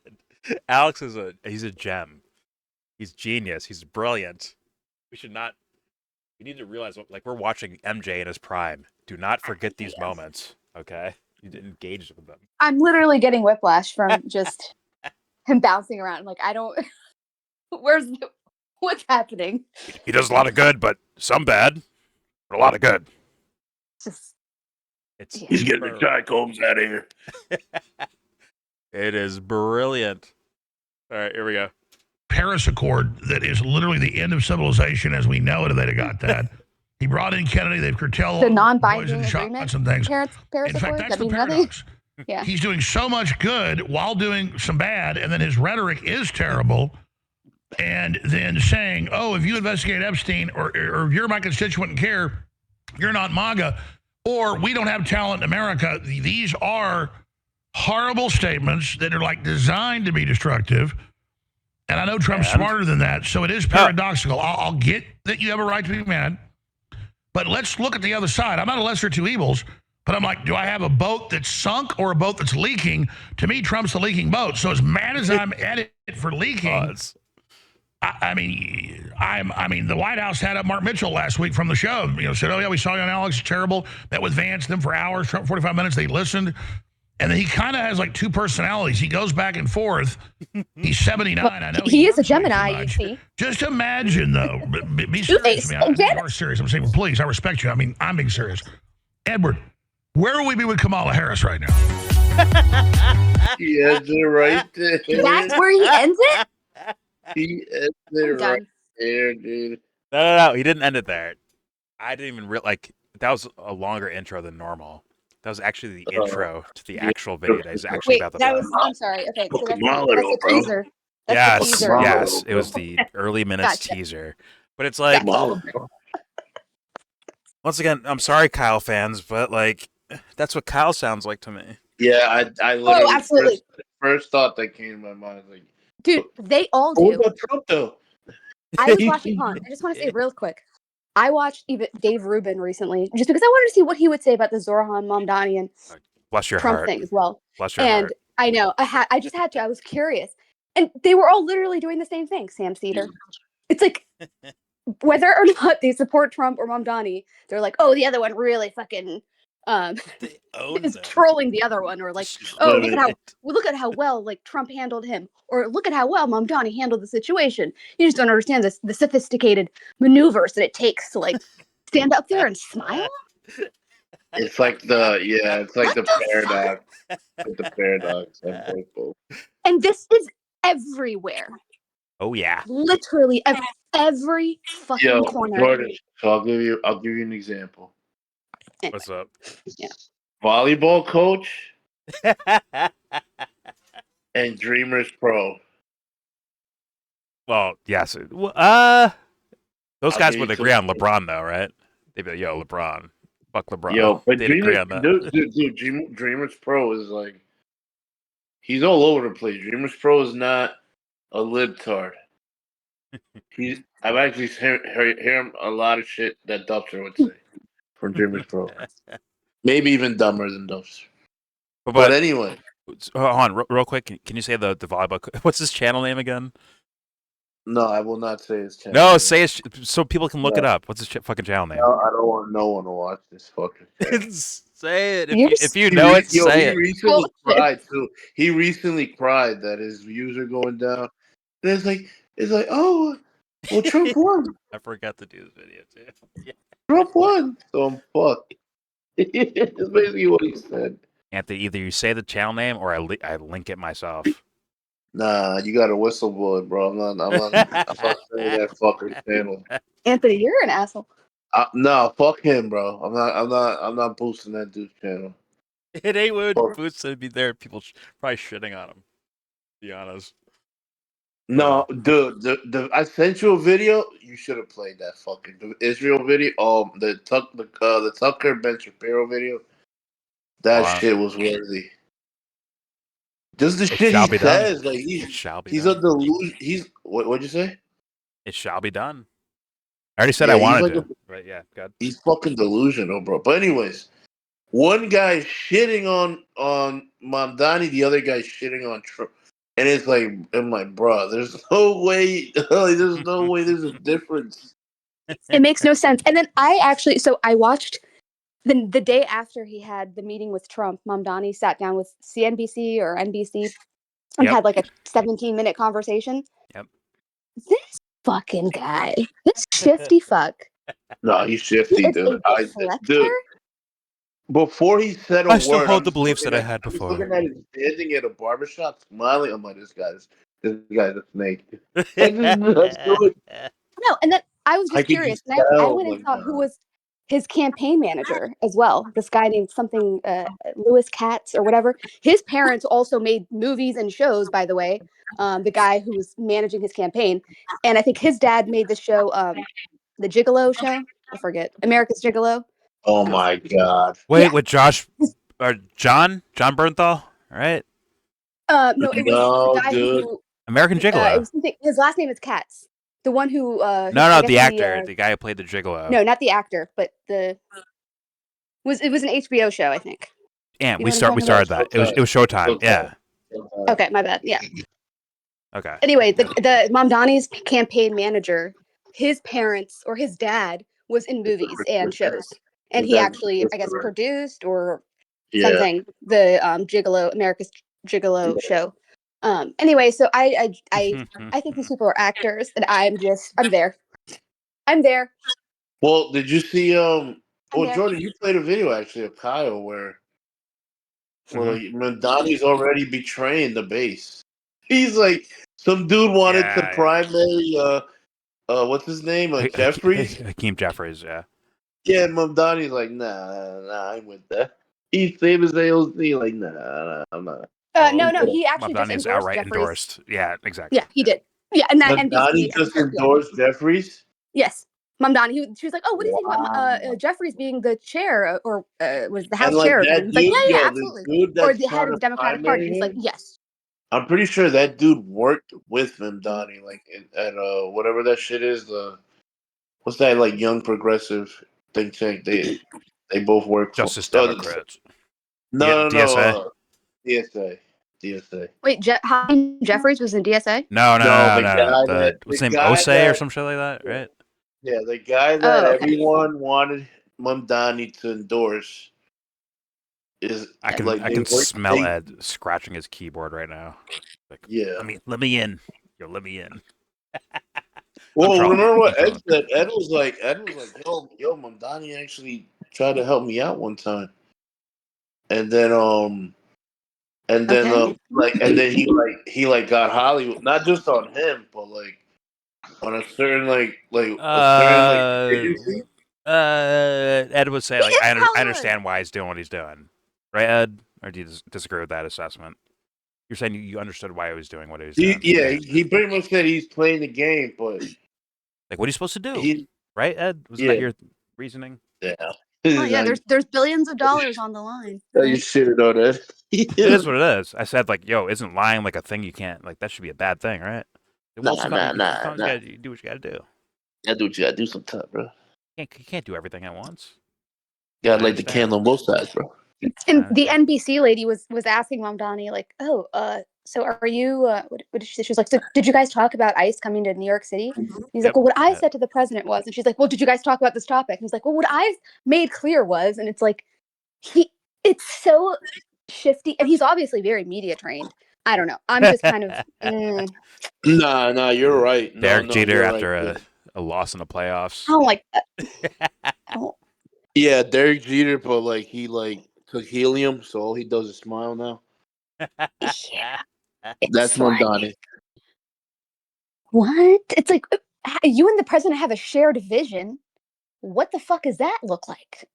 Alex he's a gem. He's genius. He's brilliant. We need to realize we're watching MJ in his prime. Do not forget these moments, okay? You didn't engage with them. I'm literally getting whiplash from just him bouncing around. Like, I don't. What's happening? He does a lot of good, but some bad. But a lot of good. He's getting the trichomes out of here. It is brilliant. All right, here we go. Paris Accord that is literally the end of civilization as we know it, if they'd have got that. He brought in Kennedy. They've curtailed The non-binding poison agreement. shots and things. Paris In fact, Accord? that's That the means nothing? paradox. Yeah. He's doing so much good while doing some bad, and then his rhetoric is terrible. And then saying, "Oh, if you investigate Epstein, or you're my constituent and care, you're not MAGA, or we don't have talent in America." These are horrible statements that are designed to be destructive. And I know Trump's smarter than that, so it is paradoxical. I'll get that you have a right to be mad, but let's look at the other side. I'm not a lesser of two evils, but I'm like, do I have a boat that's sunk or a boat that's leaking? To me, Trump's the leaking boat. So as mad as I'm at it for leaking, I mean, the White House had up Mark Mitchell last week from the show. Said, "Oh yeah, we saw you on Alex. It's terrible." Met with Vance, them for hours, Trump 45 minutes. They listened. And then he kind of has two personalities. He goes back and forth. He's 79. Well, I know he is a Gemini, you see. Just imagine, though. Be serious with me. You are serious. I'm saying, well, please, I respect you. I mean, I'm being serious. Edward, where would we be with Kamala Harris right now? He ends it right there. That's where he ends it? He ends it right there, dude. No. He didn't end it there. I didn't even that was a longer intro than normal. That was actually the intro to the actual video that is actually about the film. I'm sorry. Okay, so that's the teaser. That's the teaser. Yes, it was the early minutes teaser. But it's like, once again, I'm sorry, Kyle fans, but that's what Kyle sounds like to me. Yeah, I literally absolutely. First thought that came to my mind, dude, they all do. What about Trump though? I was watching. I just want to say real quick. I watched even Dave Rubin recently, just because I wanted to see what he would say about the Zoran Mamdani and Bless your Trump heart. thing as well. Bless your heart. I know I just had to. I was curious, and they were all literally doing the same thing. Sam Cedar. It's like whether or not they support Trump or Mamdani, they're like, "Oh, the other one really fucking is trolling the other one," or like, "Oh, look at how well Trump handled him," or "Look at how well Mamdani handled the situation." You just don't understand the sophisticated maneuvers that it takes to stand up there and smile. It's like the paradox. The paradox. And this is everywhere. Oh yeah. Literally every fucking corner. Jordan, so I'll give you an example. What's up? Yeah. Volleyball coach and Dreamers Pro. Well, yes. Those guys would agree on LeBron, though, right? They'd be like, "Yo, LeBron." Fuck LeBron. Yo, but They'd agree on that. dude, Dreamers Pro is like, he's all over the place. Dreamers Pro is not a libtard. I've actually heard him a lot of shit that Dubster would say from Dreamers Pro. Maybe even dumber than Dubster. But anyway. Hold on, real quick. Can you say the volleyball? What's his channel name again? No, I will not say his channel. No, name. say it so people can look it up. What's his fucking channel name? No, I don't want no one to watch this fucking channel. Say it. If you know it, say it. He recently cried too. He recently cried that his views are going down. And it's like, oh, well, Trump won. I forgot to do this video too. Yeah. Trump won. So I'm fucked. That's basically what he said. Anthony, either you say the channel name or I link it myself. Nah, you got a whistleblower, bro. I'm not saying that fucking channel. Anthony, you're an asshole. No, fuck him, bro. I'm not boosting that dude's channel. It ain't would boost to be there. People probably shitting on him. To be honest. No, dude, I sent you a video. You should have played that fucking Israel video. The Tucker Ben Shapiro video. That shit was worthy. Just the shit he says, like he's a delusion. What'd you say? It shall be done. I already said I wanted to. Right? Yeah, good. He's fucking delusional, bro. But anyways, one guy shitting on Mamdani, the other guy shitting on Trump. And it's like, I'm like, bro, there's no way. There's no way there's a difference. It makes no sense. And then I watched the day after he had the meeting with Trump, Mamdani sat down with CNBC or NBC and had like a 17-minute conversation. Yep. This fucking guy, this shifty fuck. No, he's shifty, dude. Dude. Before he said a word, I still hold the beliefs that I had before. Looking at him standing at a barbershop, smiling. I'm like, this guy's a snake. No, and then I was just curious, and I went and saw who was his campaign manager as well. This guy named something Louis Katz or whatever. His parents also made movies and shows, by the way. The guy who was managing his campaign, and I think his dad made the show, the Gigolo show. I forget, America's Gigolo. Oh my god! Wait, with Josh or John Bernthal, right? No, it was the guy who American Gigolo. His last name is Katz. The one who no, the actor, the guy who played the Gigolo. No, not the actor, but it was an HBO show, I think. Yeah, we started that. It was Showtime. Yeah. Okay, my bad. Yeah. Okay. Anyway, the Mamdani's campaign manager, his parents or his dad was in movies and shows, and he actually, I guess, produced or something the America's Gigolo show. Anyway, so I think these people are actors, and I'm there. Well, did you see Jordan, you played a video actually of Kyle where Mamdani's already betraying the base. He's like, some dude wanted to primary what's his name? Jeffries? Hakeem Jeffries, yeah. Yeah, Mamdani's like, nah, I'm with that. He's same as AOC, like, nah, I'm not. No, he actually Mamdani just is outright Jeffries. endorsed. Yeah, exactly. Yeah, he did. Yeah, and that Mamdani just endorsed Jeffries? Yes. Mamdani, she was like, oh, what do you think about Jeffries being the chair or was the House chair? He's like, yeah, absolutely. Or the head of the Democratic Party. He's like, yes. I'm pretty sure that dude worked with Mamdani, like at whatever that shit is. What's that like young progressive think tank? They both work. Justice Democrats. No, DSA. DSA. Wait, Jeffries was in DSA? No. What's his name? Osei or some shit like that, right? Yeah, the guy that everyone wanted Mamdani to endorse is. I can smell Ed scratching his keyboard right now. Like, yeah, let me in. Yo, let me in. Well, remember what Ed said? Ed was like, yo, Mamdani actually tried to help me out one time, and then he got Hollywood, not just on him, but like on a certain agency. Ed would say, like, I understand why he's doing what he's doing, right, Ed? Or do you disagree with that assessment? You're saying you understood why he was doing what he was doing. Yeah, he pretty much said he's playing the game, but like, what are you supposed to do? Right, Ed? Was that your reasoning? Yeah. Oh yeah, there's billions of dollars on the line. You shitted on that. It is what it is. I said like, yo, isn't lying like a thing you can't like? That should be a bad thing, right? Nah. You gotta do what you gotta do. You gotta do what you gotta do sometimes, bro. You can't do everything at once. You gotta light the candle on both sides, bro. And the NBC lady was asking Mamdani like, "Oh, so are you? What did she say?" She was like, "So did you guys talk about ICE coming to New York City?" He's like, "Well, what I said to the president was," and she's like, "Well, did you guys talk about this topic?" And he's like, "Well, what I made clear was," and it's like, it's so shifty, and he's obviously very media trained. I don't know. I'm just kind of. Nah, you're right. Derek Jeter right, after a loss in the playoffs. I don't like that. Yeah, Derek Jeter, but like he took helium, so all he does is smile now. Yeah, that's Mamdani. What? It's like you and the president have a shared vision. What the fuck does that look like?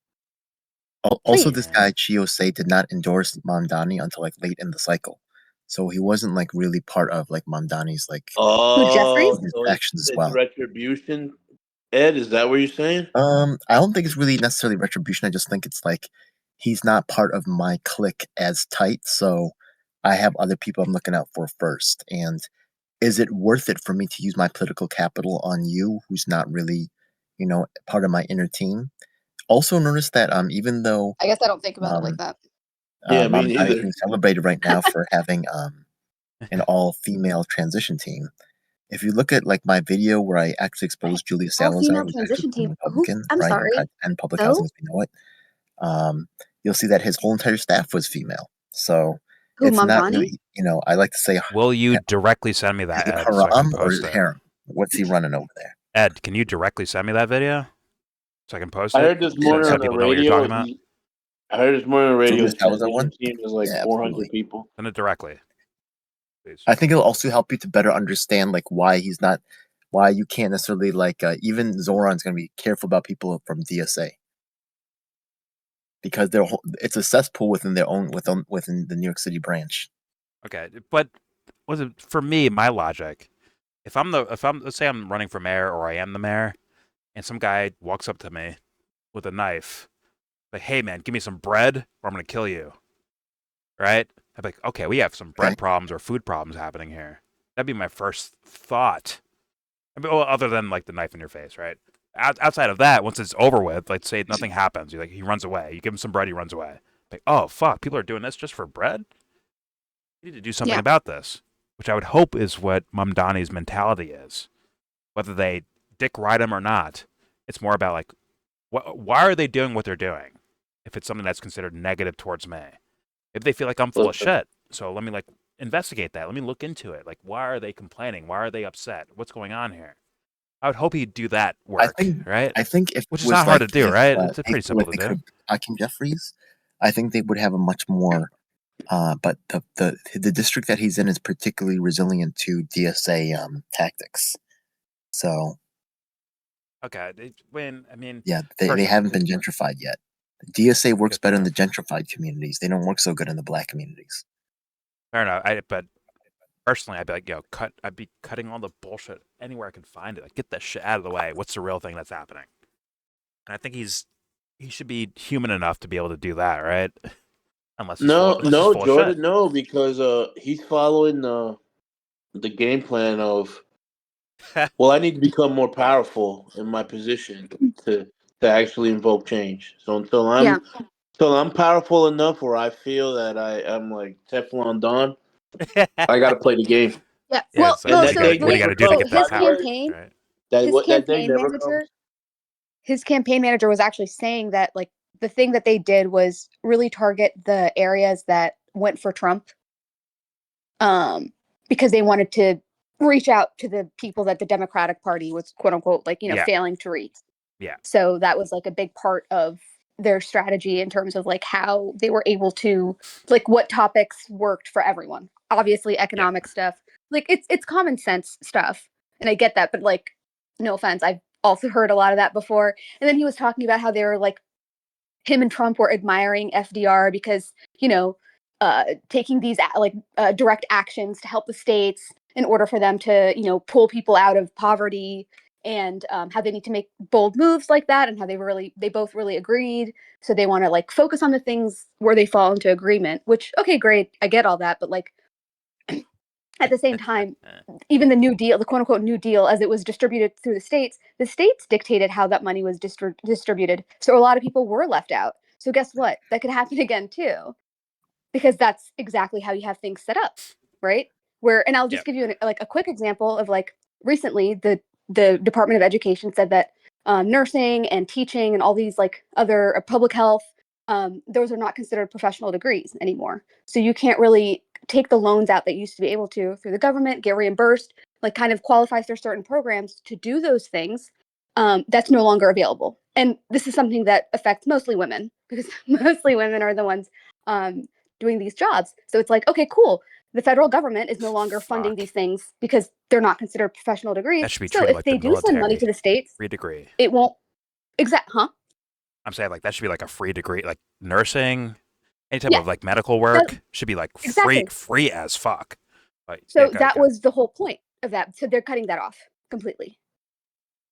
Also, this guy Chiosei did not endorse Mamdani until like late in the cycle, so he wasn't like really part of like Mamdani's like so actions as well. Retribution, Ed, is that what you're saying? I don't think it's really necessarily retribution. I just think it's like he's not part of my clique as tight, so I have other people I'm looking out for first. And is it worth it for me to use my political capital on you, who's not really, part of my inner team? Also, notice that even though I guess I don't think about it like that. Me neither. is being celebrated right now for having an all-female transition team. If you look at like my video where I actually exposed Julia Salazar, who's actually a Republican, I'm right? sorry. And public housing as we know it. You'll see that his whole entire staff was female. So it's not really, I like to say. Will you directly send me that, Ed, Haram so I can post or it? harem? What's he running over there? Ed, can you directly send me that video so I can post it? I heard this morning on the radio. I heard this morning on the radio. The team is like 400 people. Send it directly. Please. I think it'll also help you to better understand like why you can't necessarily like even Zoran's going to be careful about people from DSA because it's a cesspool within their own within the New York City branch. Okay, but for me, my logic, if let's say I'm running for mayor or I am the mayor, and some guy walks up to me with a knife, like, "Hey man, give me some bread or I'm gonna kill you," right? I'd be like, okay, we have some bread problems or food problems happening here. That'd be my first thought. Other than like the knife in your face, right? Outside of that, once it's over with, like say nothing happens, he runs away. You give him some bread, he runs away. Like, oh fuck, people are doing this just for bread? We need to do something about this, which I would hope is what Mamdani's mentality is. Whether they dick ride him or not, it's more about like, why are they doing what they're doing? If it's something that's considered negative towards me. If they feel like I'm full of shit, so let me like investigate that. Let me look into it. Like, why are they complaining? Why are they upset? What's going on here? I would hope he'd do that work, right? I think if which is not hard to do, right? It's pretty simple to do. Hakeem Jeffries, I think they would have a much more. But the district that he's in is particularly resilient to DSA tactics. So. Okay, they haven't been gentrified yet. DSA works better in the gentrified communities. They don't work so good in the black communities. Fair enough. But personally, I'd be like, I'd be cutting all the bullshit anywhere I can find it. Like, get that shit out of the way. What's the real thing that's happening? And I think he should be human enough to be able to do that, right? Unless Jordan, no, because he's following the game plan of. Well, I need to become more powerful in my position to actually invoke change. So until I'm powerful enough where I feel that I'm like Teflon Don, I got to play the game. Yeah. Well, what do you got to do to get that power? His campaign manager was actually saying that like the thing that they did was really target the areas that went for Trump, because they wanted to reach out to the people that the Democratic Party was quote unquote like failing to reach. Yeah. So that was like a big part of their strategy in terms of like how they were able to like what topics worked for everyone. Obviously economic stuff. Like it's common sense stuff. And I get that, but like no offense, I've also heard a lot of that before. And then he was talking about how they were like him and Trump were admiring FDR because, taking these direct actions to help the states in order for them to, pull people out of poverty and how they need to make bold moves like that, and how they both really agreed. So they want to like focus on the things where they fall into agreement. Which, okay, great, I get all that, but like at the same time, even the New Deal, the quote unquote New Deal, as it was distributed through the states dictated how that money was distributed. So a lot of people were left out. So guess what? That could happen again too, because that's exactly how you have things set up, right? Where, and I'll just give you a quick example of like recently the Department of Education said that nursing and teaching and all these like other public health, those are not considered professional degrees anymore. So you can't really take the loans out that you used to be able to through the government, get reimbursed, like kind of qualifies for certain programs to do those things. That's no longer available. And this is something that affects mostly women, because mostly women are the ones doing these jobs. So it's like, okay, cool. The federal government is no longer funding these things because they're not considered professional degrees. That should be So treated if like they the do send money military. to the states, Free degree. it won't. Huh? I'm saying like that should be like a free degree, like nursing, any type of like medical work should be like free as fuck. Like, so that was the whole point of that. So they're cutting that off completely.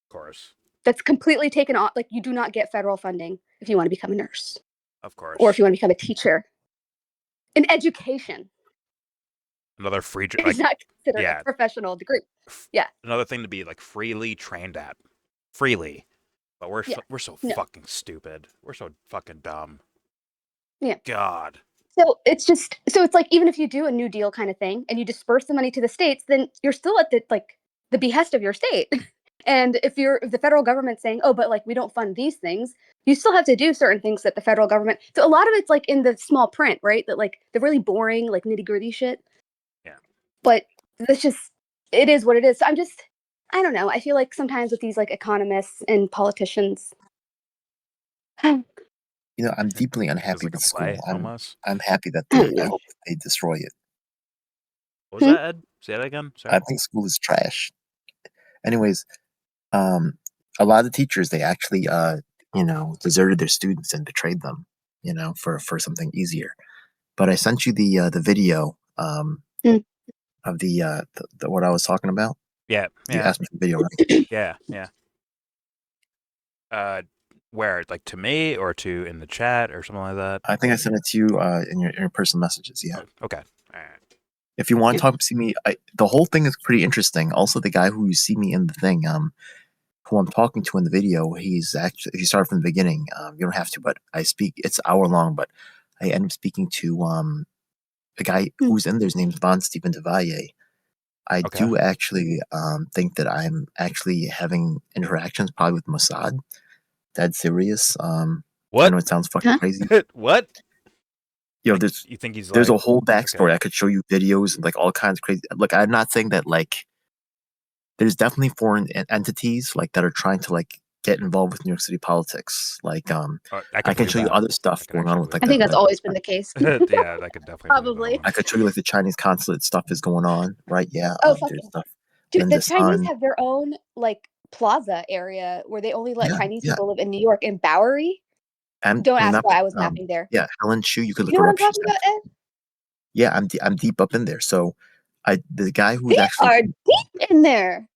Of course. That's completely taken off. Like you do not get federal funding if you want to become a nurse. Of course. Or if you want to become a teacher. In education. Another free It's not considered a professional degree. Yeah. Another thing to be like freely trained at. Freely. But we're so fucking stupid. We're so fucking dumb. Yeah. God. So it's like even if you do a New Deal kind of thing and you disperse the money to the states, then you're still at the behest of your state. And if the federal government's saying, oh, but like we don't fund these things, you still have to do certain things that the federal government. So a lot of it's like in the small print, right? That like the really boring, like nitty-gritty shit. Yeah. But it is what it is. So I don't know. I feel like sometimes with these like economists and politicians. You know, I'm deeply unhappy with school. I'm happy that I hope they destroy it. What was that, Ed? Say that again. Sorry. I think school is trash. Anyways, a lot of teachers, they actually, deserted their students and betrayed them, for something easier. But I sent you the video of the what I was talking about. Yeah. You asked me for the video, right? Yeah. Where? Like to me or to in the chat or something like that? I think I sent it to you in your personal messages. Yeah. Okay. All right. If you want to see me, the whole thing is pretty interesting. Also, the guy who you see me in the thing, who I'm talking to in the video, he's actually, if you start from the beginning, you don't have to, but I speak, it's hour long, but I end up speaking to a guy who's in there. His name's Von Stephen DeValle. I do actually think that I'm actually having interactions probably with Mossad. Dead serious. What? I know it sounds fucking crazy. What? You know, you think he's there's a whole backstory. I could show you videos and like all kinds of crazy. Look, I'm not saying that like there's definitely foreign entities like that are trying to like get involved with New York City politics. Like I can show you other stuff going on with like. I think that's always been the case. Yeah, that could definitely probably. I could show you like the Chinese consulate stuff is going on, right? Yeah. Oh, fuck there's stuff. Dude, the Chinese have their own like plaza area where they only let Chinese people live in New York in Bowery. Don't ask why I was mapping there. Yeah, Helen Chu, you could look you know her what up. I'm talking about, Ed? Yeah, I'm deep up in there. So, the guy who's they actually are deep in there.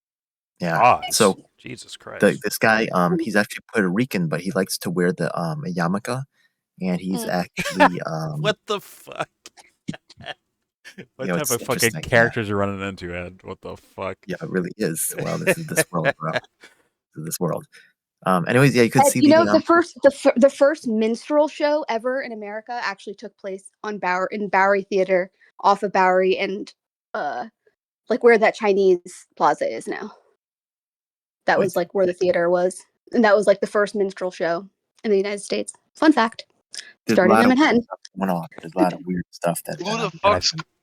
Yeah. God. So Jesus Christ. This guy, he's actually Puerto Rican, but he likes to wear the a yarmulke, and he's actually What the fuck? What type of fucking interesting, characters are running into, Ed? What the fuck? Yeah, it really is. Well, this is this world, bro. This is this world. Anyways, yeah, you could Ed, see you know the first minstrel show ever in America actually took place on Bowery Theater off of Bowery and like where that Chinese plaza is now. That was like where the theater was, and that was like the first minstrel show in the United States. Fun fact. Started in Manhattan. There's a lot of weird stuff that.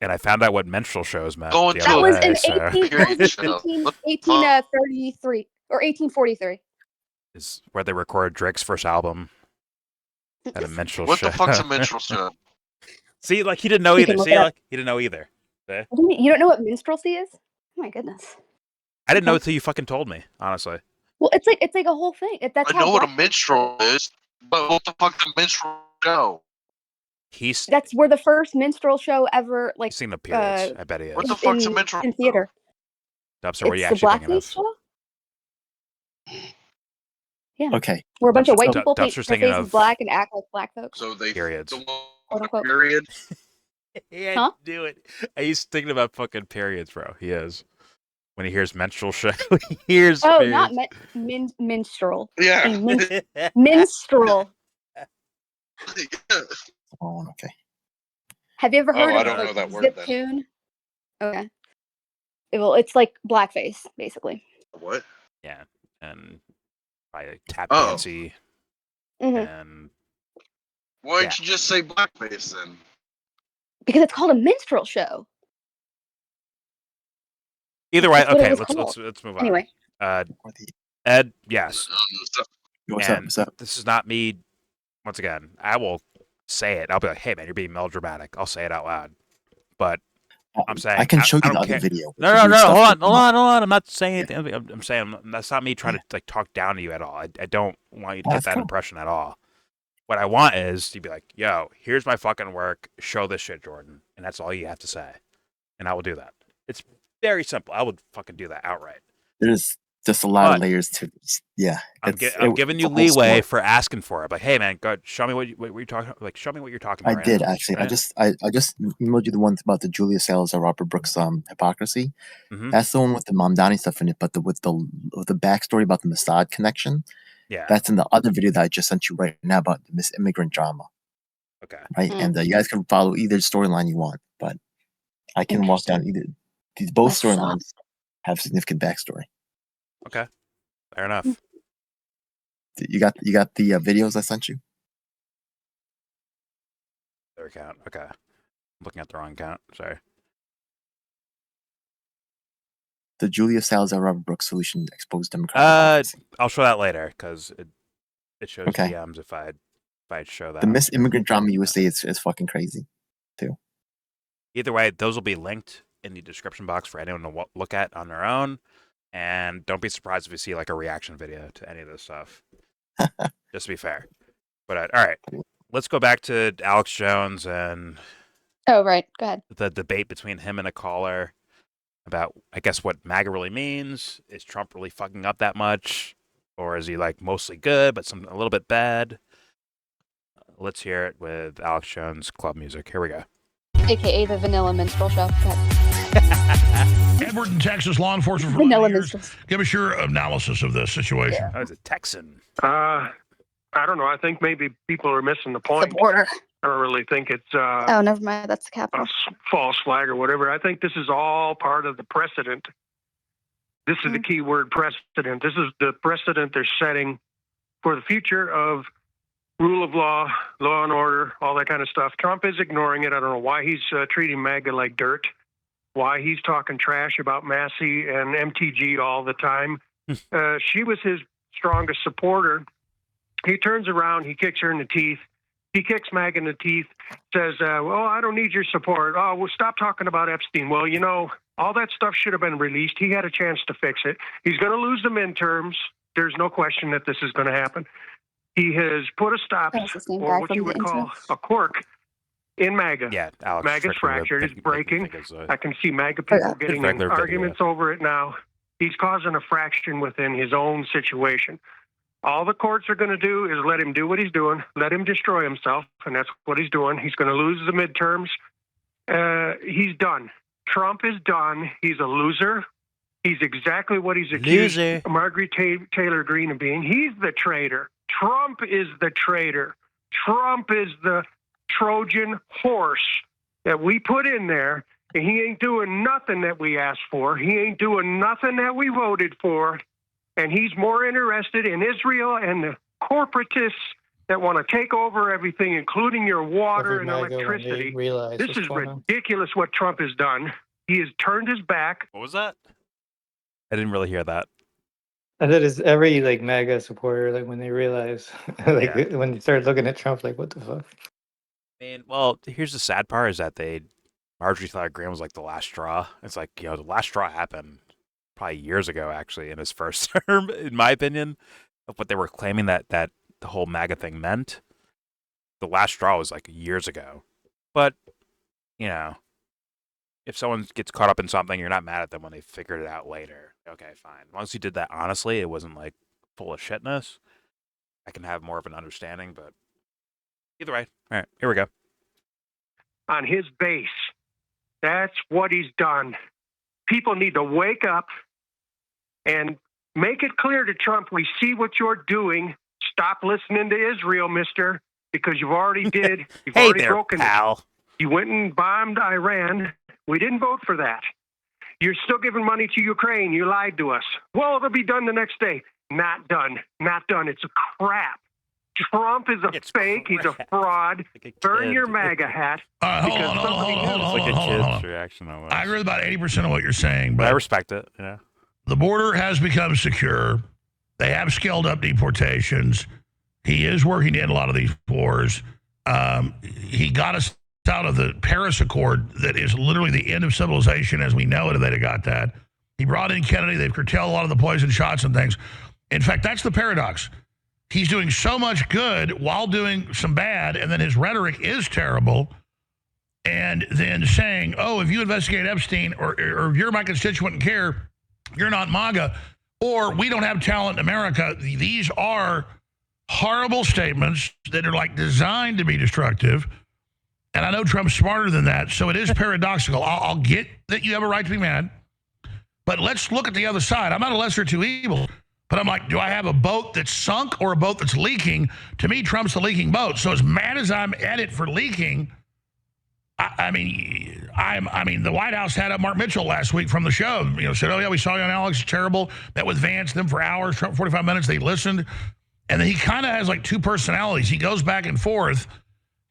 And I found out what menstrual shows meant. That was in 1833 or 1843. Is where they recorded Drake's first album. At a menstrual what show. What the fuck's a menstrual show? See, like he didn't know either. See, like he didn't know either. See? You don't know what minstrelsy is? Oh my goodness. I didn't know it until you fucking told me. Honestly. Well, it's like a whole thing. I know what a minstrel is, but what the fuck's a minstrel show? That's where the first minstrel show ever like. He's seen the periods. I bet he is. What the fuck's a minstrel in theater? So what are you It's the actually thinking blackface of? show. Yeah. Okay. We're a bunch of white Dumpster's people paint their thinking faces of black and act like black folks. So they periods. Quote unquote. period. Yeah, Huh? do it. He's thinking about fucking periods, bro. He is. When he hears menstrual show, he hears Oh, periods. not minstrel. Yeah. A minstrel. Oh, okay. Have you ever heard I of don't a know that word zip then. tune? Okay. It's like blackface, basically. What? Yeah, and by tap Oh. dancey, Mhm. and Why Yeah. don't you just say blackface then? Because it's called a minstrel show. either way. That's what it Okay, was let's called. move on. Anyway. Ed, yes, What's up? and What's up? this is not me. Once again, I will say it. I'll be like, "Hey, man, you're being melodramatic." I'll say it out loud, but I'm saying I can show I you the don't other care. video. No, hold on. I'm not saying anything. I'm saying that's not me trying to like talk down to you at all. I don't want you to get that impression at all. What I want is to be like, "Yo, here's my fucking work. Show this shit, Jordan," and that's all you have to say, and I will do that. It's very simple. I would fucking do that outright. There's just a lot of layers to this. Yeah. I'm giving you leeway for asking for it. Like, hey, man, go show me what you're talking. Like, show me what you're talking about. I did actually. Right? I just emailed you the one about the Julia Salazar Robert Brooks hypocrisy. Mm-hmm. That's the one with the Mamdani stuff in it, but with the backstory about the Mossad connection. Yeah. That's in the other video that I just sent you right now about the Miss Immigrant drama. Okay. Right, and you guys can follow either storyline you want, but I can walk down either. Both storylines have significant backstory. Okay. Fair enough. You got the videos I sent you? Their account. Okay. I'm looking at the wrong account. Sorry. The Julia Salazar Robert Brooks solution exposed Democratic. I'll show that later because it shows Okay. DMs if I'd show that. The Miss Immigrant Drama USA is fucking crazy, too. Either way, those will be linked in the description box for anyone to look at on their own. And don't be surprised if you see like a reaction video to any of this stuff. Just to be fair. But all right, let's go back to Alex Jones and Oh, right. Go ahead. the debate between him and a caller about, I guess, what MAGA really means. Is Trump really fucking up that much? Or is he like mostly good, but a little bit bad? Let's hear it with Alex Jones club music. Here we go. AKA the Vanilla Minstrel Show. Edward in Texas, law enforcement for Vanilla 11 years. Minstrels. Give us your analysis of this situation. Oh, it's a Texan. I don't know. I think maybe people are missing the point. The border. I don't really think it's Oh, never mind. That's the capital. a false flag or whatever. I think this is all part of the precedent. This is the key word, precedent. This is the precedent they're setting for the future of rule of law, law and order, all that kind of stuff. Trump is ignoring it. I don't know why he's treating MAGA like dirt, why he's talking trash about Massey and MTG all the time. She was his strongest supporter. He turns around, he kicks her in the teeth. He kicks MAGA in the teeth, says, well, I don't need your support. Oh, well, stop talking about Epstein. Well, you know, all that stuff should have been released. He had a chance to fix it. He's going to lose the midterms. There's no question that this is going to happen. He has put a stop, or what you would call a cork, in MAGA. Yeah, Alex. MAGA's fractured. It's breaking. I can see MAGA people getting in arguments over it now. He's causing a fraction within his own situation. All the courts are going to do is let him do what he's doing, let him destroy himself, and that's what he's doing. He's going to lose the midterms. He's done. Trump is done. He's a loser. He's exactly what he's accused Margaret Taylor Greene of being. He's the traitor. Trump is the traitor. Trump is the Trojan horse that we put in there, and he ain't doing nothing that we asked for. He ain't doing nothing that we voted for, and he's more interested in Israel and the corporatists that want to take over everything, including your water and electricity. This is ridiculous what Trump has done. He has turned his back. What was that? I didn't really hear that. And that is every like MAGA supporter, like when they realize, when they start looking at Trump, like, what the fuck? I mean, well, here's the sad part is that Marjorie Taylor Greene was like the last straw. It's like, the last straw happened probably years ago, actually, in his first term, in my opinion, of what they were claiming that the whole MAGA thing meant. The last straw was like years ago. But, if someone gets caught up in something, you're not mad at them when they figured it out later. Okay, fine. Once you did that honestly, it wasn't like full of shitness, I can have more of an understanding. But either way, all right, here we go. On his base, that's what he's done. People need to wake up and make it clear to Trump, we see what you're doing. Stop listening to Israel, mister, because you've already did. You've Hey already there, broken pal. it. You went and bombed Iran. We didn't vote for that. You're still giving money to Ukraine. You lied to us. Well, it'll be done the next day. Not done. Not done. It's a crap. Trump is a fake. He's a fraud. Burn your MAGA hat. Hold on. Reaction I agree with about 80% of what you're saying, but I respect it. Yeah. The border has become secure. They have scaled up deportations. He is working to end a lot of these wars. He got us out of the Paris Accord that is literally the end of civilization as we know it if they'd have got that. He brought in Kennedy. They've curtailed a lot of the poison shots and things. In fact, that's the paradox. He's doing so much good while doing some bad, and then his rhetoric is terrible. And then saying, oh, if you investigate Epstein or if you're my constituent and care, you're not MAGA, or we don't have talent in America. These are horrible statements that are like designed to be destructive. And I know Trump's smarter than that, so it is paradoxical. I'll get that you have a right to be mad, but let's look at the other side. I'm not a lesser of two evils, but I'm like, do I have a boat that's sunk or a boat that's leaking? To me, Trump's the leaking boat. So as mad as I'm at it for leaking, I mean, the White House had up Mark Mitchell last week from the show. You know, said, "Oh yeah, we saw you on Alex. It's terrible." Met with Vance, them for hours. Trump 45 minutes. They listened, and then he kind of has like two personalities. He goes back and forth.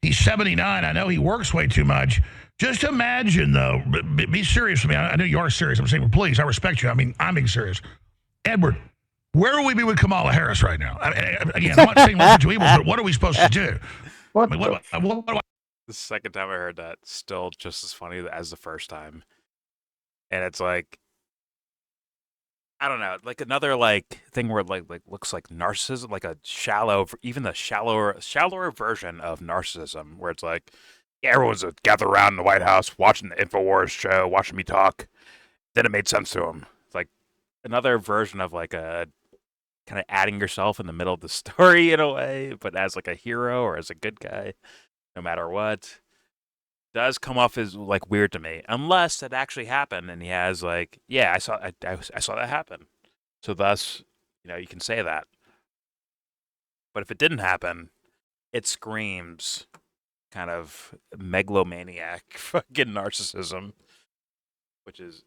He's 79. I know he works way too much. Just imagine, though. Be serious with me. I know you are serious. I'm saying, well, please, I respect you. I mean, I'm being serious. Edward, where would we be with Kamala Harris right now? I mean, again, I'm not saying lesser to evil, but what are we supposed to do? What do I The second time I heard that, still just as funny as the first time. And it's like, I don't know, like another like thing where like looks like narcissism, like a shallow, even the shallower version of narcissism, where it's like, yeah, everyone's gathered around in the White House watching the Infowars show, watching me talk. Then it made sense to them. It's like another version of like a kind of adding yourself in the middle of the story in a way, but as like a hero or as a good guy. No matter what, does come off as like weird to me, unless it actually happened and he has like, yeah, I saw that happen. So thus, you know, you can say that. But if it didn't happen, it screams kind of megalomaniac fucking narcissism, which is,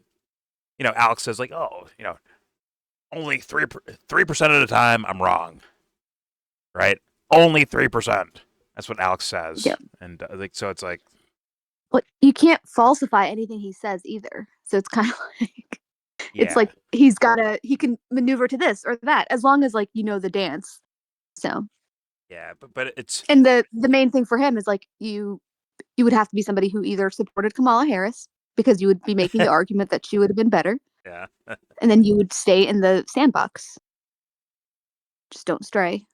you know, Alex says like, oh, you know, only 3% of the time I'm wrong, right? Only 3%. That's what Alex says. Yep. And like, so it's like, but you can't falsify anything he says either. So it's kind of like, it's like he can maneuver to this or that as long as like, you know, the dance. So. Yeah, but it's. And the main thing for him is like, you would have to be somebody who either supported Kamala Harris because you would be making the argument that she would have been better. Yeah. And then you would stay in the sandbox. Just don't stray.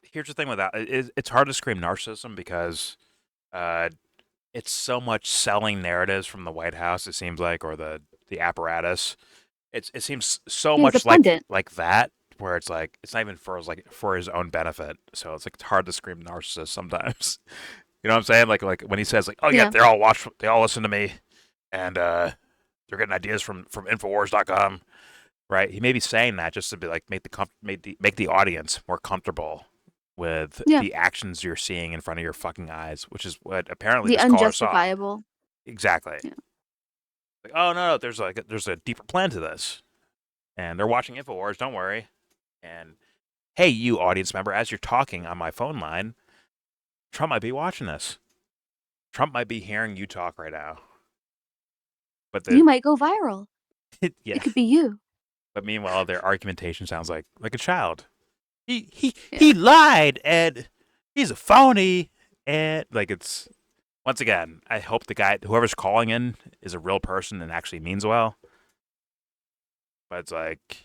Here's the thing with that. It's hard to scream narcissism because it's so much selling narratives from the White House, it seems like, or the apparatus. It seems so much like that, where it's like it's not even for his own benefit. So it's like it's hard to scream narcissist sometimes. You know what I'm saying? Like when he says like, oh yeah, they all listen to me, and they're getting ideas from Infowars.com, right? He may be saying that just to be like make the audience more comfortable with the actions you're seeing in front of your fucking eyes, which is what apparently the this caller unjustifiable. Saw. Exactly. Yeah. Like, oh no, there's a deeper plan to this, and they're watching Infowars. Don't worry. And hey, you audience member, as you're talking on my phone line, Trump might be watching this. Trump might be hearing you talk right now. But you might go viral. Yeah. It could be you. But meanwhile, their argumentation sounds like a child. He lied and he's a phony and like it's once again, I hope the guy whoever's calling in is a real person and actually means well. But it's like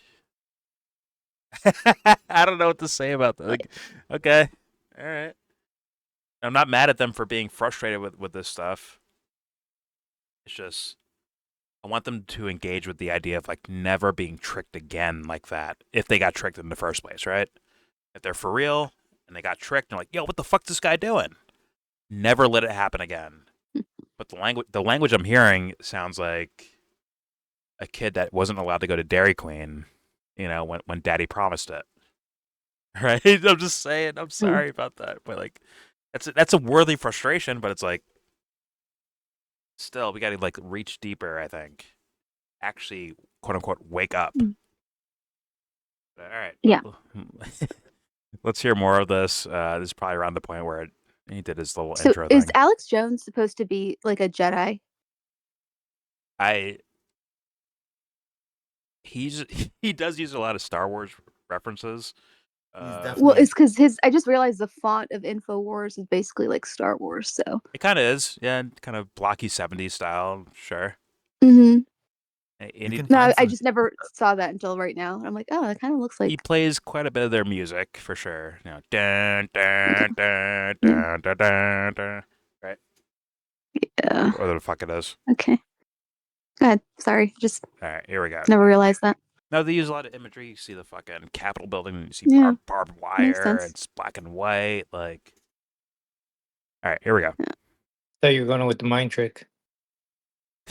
I don't know what to say about that. Like, okay. All right. I'm not mad at them for being frustrated with this stuff. It's just I want them to engage with the idea of like never being tricked again like that if they got tricked in the first place, right? If they're for real and they got tricked and like, yo, what the fuck's this guy doing? Never let it happen again. But the language I'm hearing sounds like a kid that wasn't allowed to go to Dairy Queen, you know, when Daddy promised it. Right? I'm just saying. I'm sorry about that, but like, that's a worthy frustration. But it's like, still, we got to like reach deeper. I think, actually, quote unquote, wake up. All right. Yeah. Let's hear more of this. This is probably around the point where he did his little So intro is thing. Alex Jones supposed to be like a Jedi? He does use a lot of Star Wars references. Well, it's because I just realized the font of Infowars is basically like Star Wars, so. It kind of is, yeah, kind of blocky 70s style, sure. Mm-hmm. No, I just never saw that until right now. I'm like, oh, it kind of looks like. He plays quite a bit of their music for sure. You know, dun, dun, dun, dun, dun, dun, dun, right? Yeah. Whatever the fuck it is. Okay. Go ahead. Sorry, just. All right, here we go. Never realized that. No, they use a lot of imagery. You see the fucking Capitol building, and you see barbed wire, it's black and white. Like, all right, here we go. I thought you were going with the mind trick.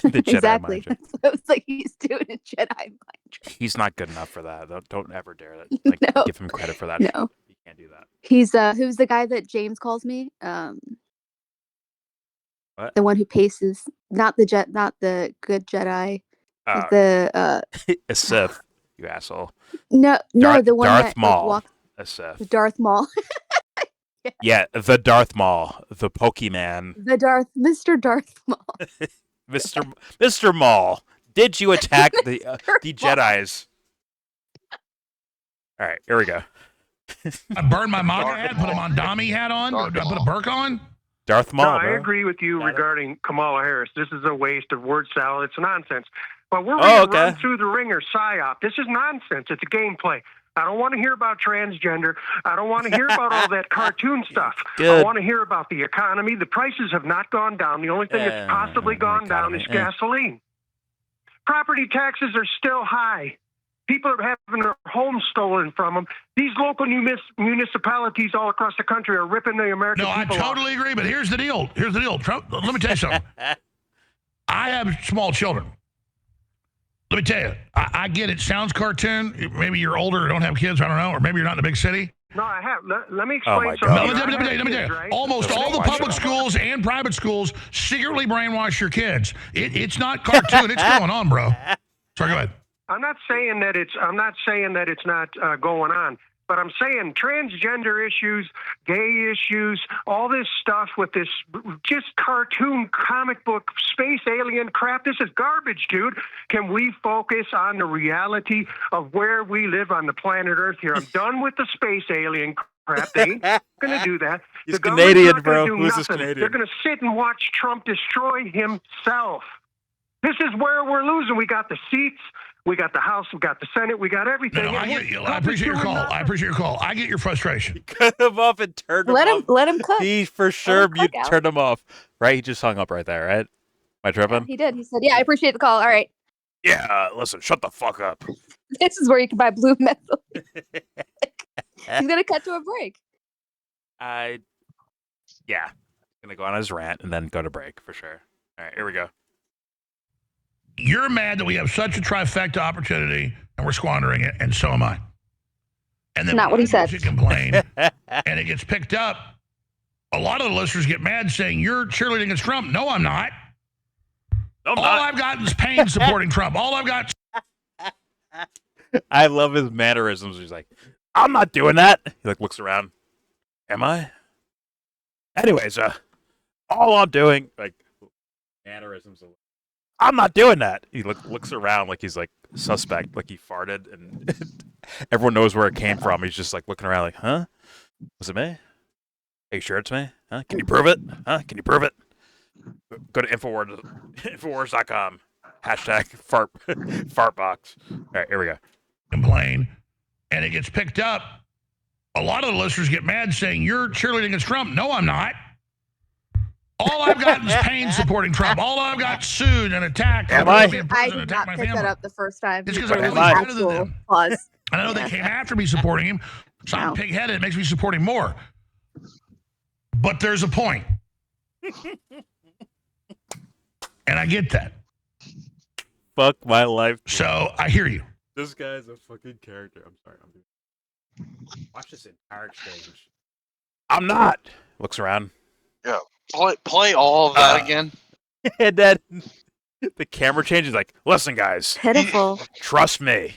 The Jedi exactly. mind trick. It was like he's doing a Jedi mind trick. He's not good enough for that. Don't ever dare like No. give him credit for that. No, you can't do that. He's who's the guy that James calls me? What? The one who paces, not the good Jedi. A Sith, you asshole. No, the one Darth that Maul. like, A Sith. Darth Maul. Yeah, the Darth Maul, the Pokemon. Mr. Darth Maul. Mr. Maul, did you attack the Jedis? All right, here we go. I burned my MAGA hat, put a Mondami hat on. Do I put a Burke on? Darth Maul. No, I agree with you regarding Kamala Harris. This is a waste of word salad. It's nonsense. But we're going to run through the ringer psyop. This is nonsense. It's a gameplay. I don't want to hear about transgender. I don't want to hear about all that cartoon stuff. Good. I want to hear about the economy. The prices have not gone down. The only thing that's possibly gone down is gasoline. Property taxes are still high. People are having their homes stolen from them. These local municipalities all across the country are ripping the American people off. No, I totally agree, but here's the deal. Trump, let me tell you something. I have small children. Let me tell you, I get it. Sounds cartoon. Maybe you're older or don't have kids. I don't know. Or maybe you're not in a big city. No, I have. Let me explain something. Let me tell you. Right? Almost all the public schools and private schools secretly brainwash your kids. It's not cartoon. It's going on, bro. Sorry, go ahead. I'm not saying that it's not going on. But I'm saying transgender issues, gay issues, all this stuff with this just cartoon comic book space alien crap, this is garbage, dude. Can we focus on the reality of where we live on the planet Earth here? I'm done with the space alien crap. They ain't going to do that. He's Canadian, bro. Who's this Canadian? They're going to sit and watch Trump destroy himself. This is where we're losing. We got the seats. We got the House, we got the Senate, we got everything. No, I appreciate your call. I appreciate your call. I get your frustration. Cut him off and turn him off. Let him cook. He for sure turned him off. Right? He just hung up right there, right? Am I tripping? Yeah, he did. He said, yeah, I appreciate the call. All right. Yeah, listen, shut the fuck up. This is where you can buy blue metal. He's going to cut to a break. Yeah. Going to go on his rant and then go to break for sure. All right, here we go. You're mad that we have such a trifecta opportunity and we're squandering it, and so am I. And then not what he said. You complain, and it gets picked up. A lot of the listeners get mad saying, you're cheerleading against Trump. No, I'm not. All I've got is pain supporting Trump. All I've got. I love his mannerisms. He's like, I'm not doing that. He like looks around. Am I? Anyways, all I'm doing, like, mannerisms. I'm not doing that. He looks around like he's like suspect, like he farted, and everyone knows where it came from. He's just like looking around like, huh? Was it me? Are you sure it's me? Huh? Can you prove it? Huh? Can you prove it? Go to Infowars.com. Hashtag fartbox. All right, here we go. Complain, and it gets picked up. A lot of the listeners get mad saying, you're cheerleading against Trump. No, I'm not. All I've gotten is pain supporting Trump. All I've got sued and attacked. Am I? I did not pick that up the first time. It's because But I know am he's I? better than them. Pause. And I know they came after me supporting him, so I'm pig-headed. It makes me support him more. But there's a point. And I get that. Fuck my life. So I hear you. This guy's a fucking character. I'm sorry. Watch this entire exchange. I'm not. Looks around. Yeah. Play all of that again. And then the camera changes. Like, listen, guys. Pitiful. Trust me.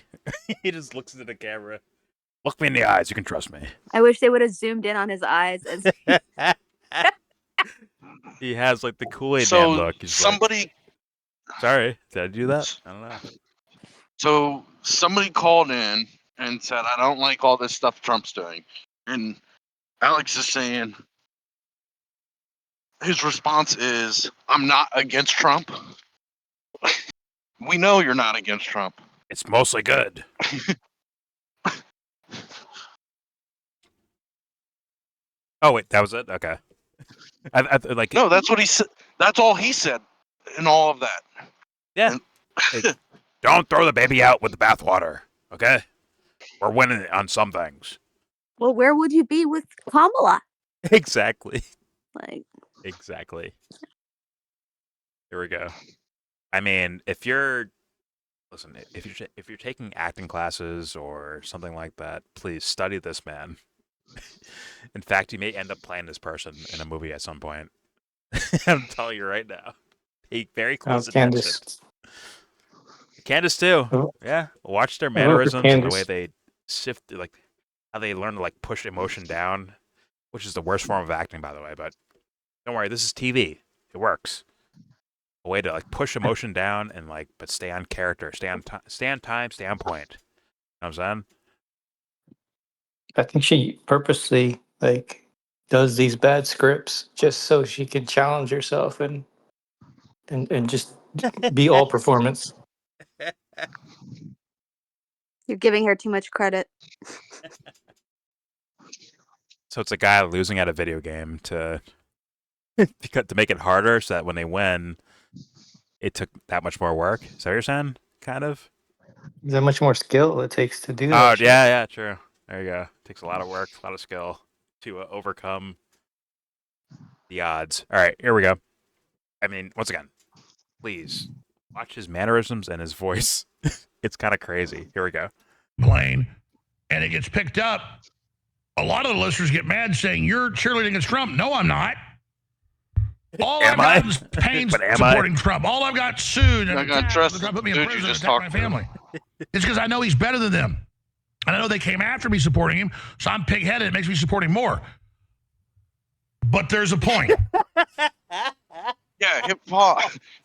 He just looks into the camera. Look me in the eyes. You can trust me. I wish they would have zoomed in on his eyes. As He has like the Kool-Aid man look. He's somebody. Like, sorry, did I do that? I don't know. So somebody called in and said, "I don't like all this stuff Trump's doing," and Alex is saying his response is, "I'm not against Trump." We know you're not against Trump. It's mostly good. Oh wait, that was it. Okay. I like. No, that's what he said. That's all he said in all of that. Yeah. Hey, don't throw the baby out with the bathwater. Okay. We're winning on some things. well, where would you be with Kamala? Exactly. Like, Exactly. Here we go. I mean, if you're taking acting classes or something like that, please study this man. In fact, you may end up playing this person in a movie at some point. I'm telling you right now. Pay very close attention. Candace too. Oh. Yeah, watch their I vote for mannerisms and the way Candace. they sift, like how they learn to like push emotion down, which is the worst form of acting, by the way. But don't worry, this is TV. It works. A way to like push emotion down and like, but stay on character, stay on time, stay on point. You know what I'm saying? I think she purposely like does these bad scripts just so she can challenge herself and just be all performance. you're giving her too much credit. So it's a guy losing at a video game to make it harder, so that when they win, it took that much more work. Is that what you're saying? Kind of. There's that much more skill it takes to do Oh that. shit. yeah, true. There you go. Takes a lot of work, a lot of skill to overcome the odds. All right, here we go. I mean, once again, please watch his mannerisms and his voice. It's kind of crazy. Here we go. Plane, and it gets picked up. A lot of the listeners get mad saying, "You're cheerleading against Trump." No, I'm not. All I've got is pain supporting Trump. All I've got sued and I got trust. they're gonna put me in Dude, you prison and just attack my talked to him. family. It's because I know he's better than them. And I know they came after me supporting him, so I'm pig-headed. It makes me support him more. But there's a point. Yeah,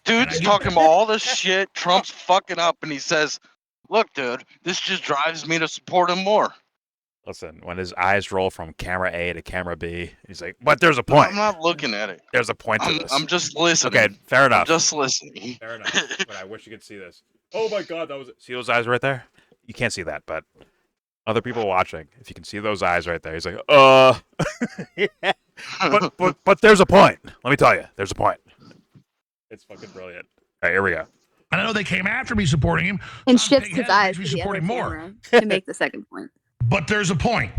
dude's talking about all this shit. Trump's fucking up, and he says, "Look, dude, this just drives me to support him more." Listen, when his eyes roll from camera A to camera B, he's like, "But there's a point. I'm not looking at it. There's a point to this." I'm just listening. Okay, fair enough. I'm just listening. Fair enough. But I wish you could see this. Oh my God, that was it. See those eyes right there? You can't see that, but other people watching, if you can see those eyes right there, he's like, yeah. But there's a point. Let me tell you, there's a point. It's fucking brilliant. All right, here we go. And I know they came after me supporting him, And so I'm shifts his pig-headed. It eyes makes to me the support other him more. camera to make the second point. But there's a point.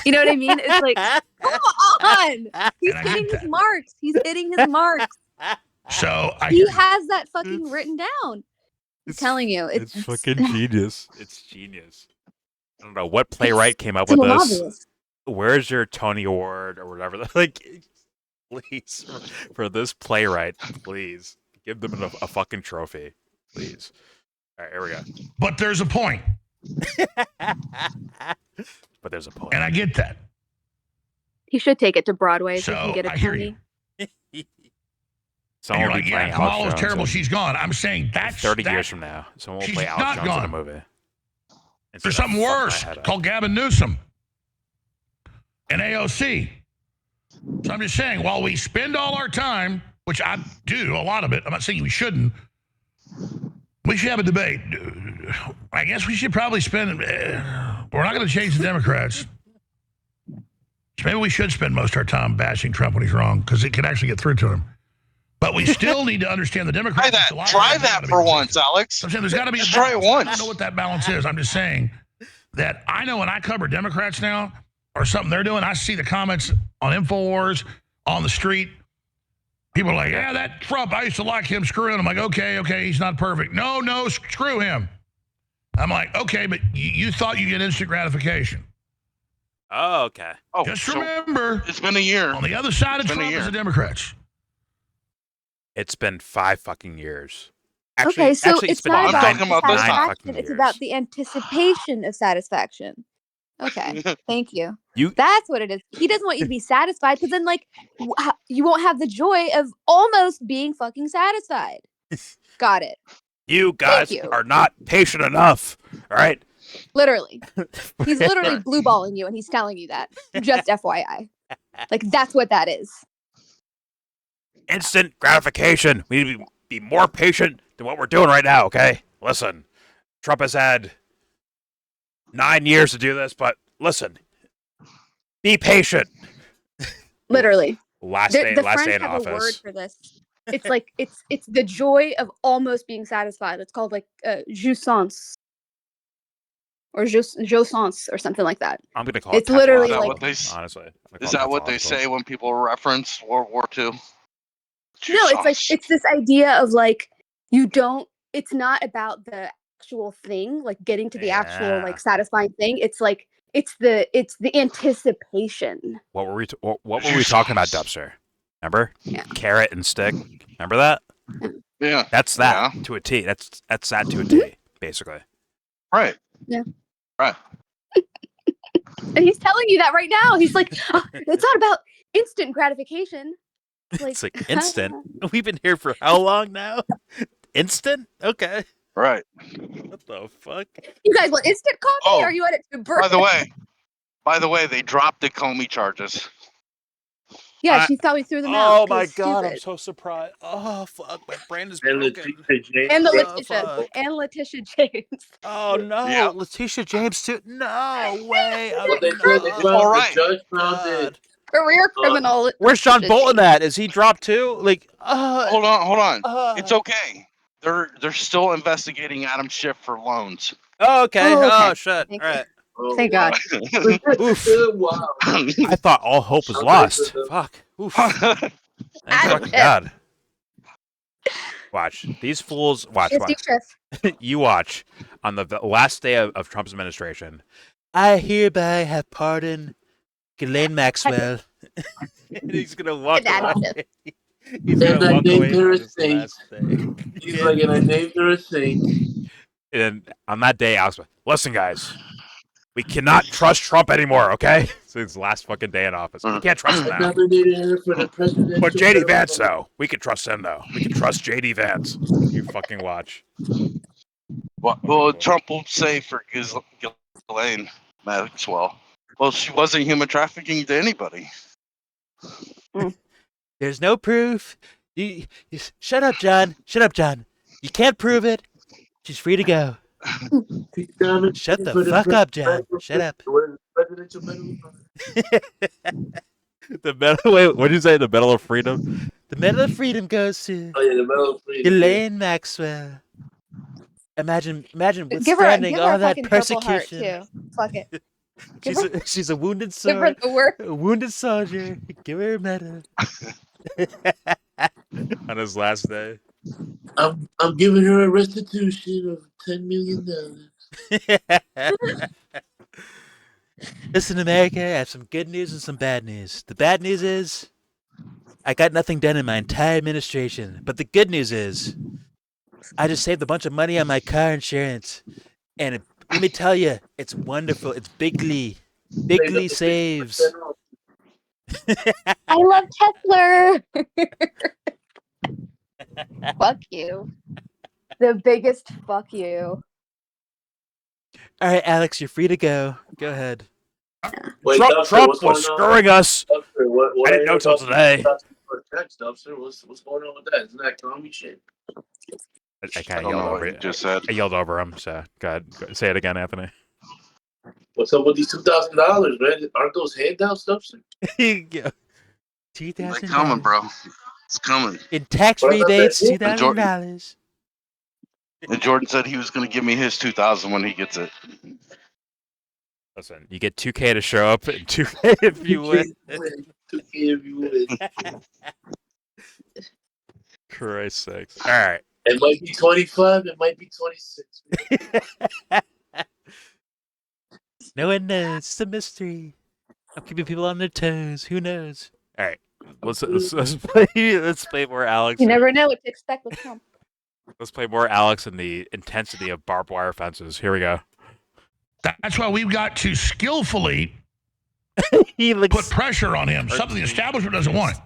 You know what I mean? It's like, come on. He's And I hitting get his marks. He's hitting his marks. So I He hear has that fucking written down. I'm telling you. It's fucking genius. It's genius. I don't know what playwright came up It's with too this. obvious. Where's your Tony Award or whatever? Like, please, for this playwright, please give them a fucking trophy, please. All right, here we go. But there's a point. But there's a point. And I get that. He should take it to Broadway so he So can get a I hear Tony. you. Someone And will you're be like, playing yeah, Alex Kamala's Jones terrible. in She's gone. I'm saying that's 30 years from now. Someone will she's play Alex not Jones gone. in a movie. There's something worse called Gavin Newsom and AOC. So I'm just saying, while we spend all our time, which I do, a lot of it, I'm not saying we shouldn't, we should have a debate. I guess we should probably spend, we're not going to change the Democrats. So maybe we should spend most of our time bashing Trump when he's wrong, because it can actually get through to him. But we still need to understand the Democrats. Try that for once, Alex. I'm saying there's got to be a Just try it balance. once. I don't know what that balance is. I'm just saying that I know when I cover Democrats now or something they're doing, I see the comments on Infowars, on the street. People are like, yeah, that Trump, I used to like him, screw him. I'm like, okay, he's not perfect. No, screw him. I'm like, okay, but you thought you get instant gratification. Oh, okay. Oh, just remember, it's been a year. On the other side of Trump is the Democrats. It's been 5 fucking years. Okay, so it's been not about nine satisfaction. fucking It's years. about the anticipation of satisfaction. Okay, thank you. You. That's what it is. He doesn't want you to be satisfied because then, like, you won't have the joy of almost being fucking satisfied. Got it. You guys are not patient enough. All right. Literally, he's literally blue balling you, and he's telling you that. Just FYI, like that's what that is. Instant gratification. We need to be more patient than what we're doing right now. Okay. Listen, Trump has had 9 years to do this, but listen, be patient. Literally. Last day in French have office. a word for this. It's like it's the joy of almost being satisfied. It's called like jouissance or jouissance or something like that. I'm gonna call it. It's literally Is that like what they, honestly. Is that what they say when people reference World War II? No, it's like it's this idea of like you don't. It's not about the actual thing, like getting to the actual like satisfying thing. It's like it's the anticipation. What were we talking about, Dubster? Remember? Yeah. Carrot and stick. Remember that? Yeah. That's that to a T. That's that to a T, basically. Right. Yeah. Right. And he's telling you that right now. He's like, oh, it's not about instant gratification. Like, it's like instant. We've been here for how long now? Instant? Okay. Right. What the fuck? You guys want instant coffee? Oh, Or are you at it to burn? By the way, they dropped the Comey charges. Yeah, she thought we threw them out. Oh my god, I'm so surprised. Oh fuck, my brain is broken. And Letitia James. Oh no, Letitia James too. No way. All right. The judge found it. Career criminal. Where's John Bolton at? Is he dropped too? Like, hold on. It's okay. They're still investigating Adam Schiff for loans. Oh, okay. Oh, Oh shit. All right. Thank God. Oof. Wow. I thought all hope was lost. Fuck. Oof. Thank fucking God. Watch. These fools. Watch. You watch. On the last day of Trump's administration, I hereby have pardoned Ghislaine Maxwell. And he's going to walk away. He's going to walk away from this last day. He's like, and I named her a saint. And on that day, I was like, listen, guys. We cannot trust Trump anymore, okay? So it's the last fucking day in office. We can't trust him now. But J.D. Vance, though. We can trust him, though. We can trust J.D. Vance. You fucking watch. Well, Trump will say for Ghislaine Maxwell, well, she wasn't human trafficking to anybody. There's no proof. Shut up, John. Shut up, John. You can't prove it. She's free to go. Shut the fuck up, John. Shut up. The medal. Wait, what did you say? The Medal of Freedom. The Medal of Freedom goes to the Medal of Freedom. Elaine Maxwell. Imagine withstanding all that persecution. Heart too. Fuck it. She's a wounded soldier. Give her the work. A wounded soldier. Give her a medal. On his last day. I'm giving her a restitution of $10 million. Listen, America, I have some good news and some bad news. The bad news is I got nothing done in my entire administration. But the good news is I just saved a bunch of money on my car insurance. And let me tell you, it's wonderful. It's bigly saves. I love Kessler. Fuck you. The biggest fuck you. All right, Alex, you're free to go. Go ahead. Wait, Trump was screwing us. I didn't know till today. What's going on with that? Isn't that Comey shit? I kind of yelled over it. Just said. I yelled over him. So go ahead, say it again, Anthony. What's up with these $2,000, man? Aren't those handout stuff? $2,000. They're coming, bro. It's coming. In tax rebates, $2,000. And Jordan said he was going to give me his 2,000 when he gets it. Listen, you get 2K to show up and 2K if you win. 2K if you win. Christ sakes. All right. It might be 25. It might be 26. No one knows. It's a mystery. I'm keeping people on their toes. Who knows? All right. Let's play more Alex. You never know what to expect with Trump. Let's play more Alex and the intensity of barbed wire fences. Here we go. That's why we've got to skillfully put pressure on him. Something the establishment doesn't want.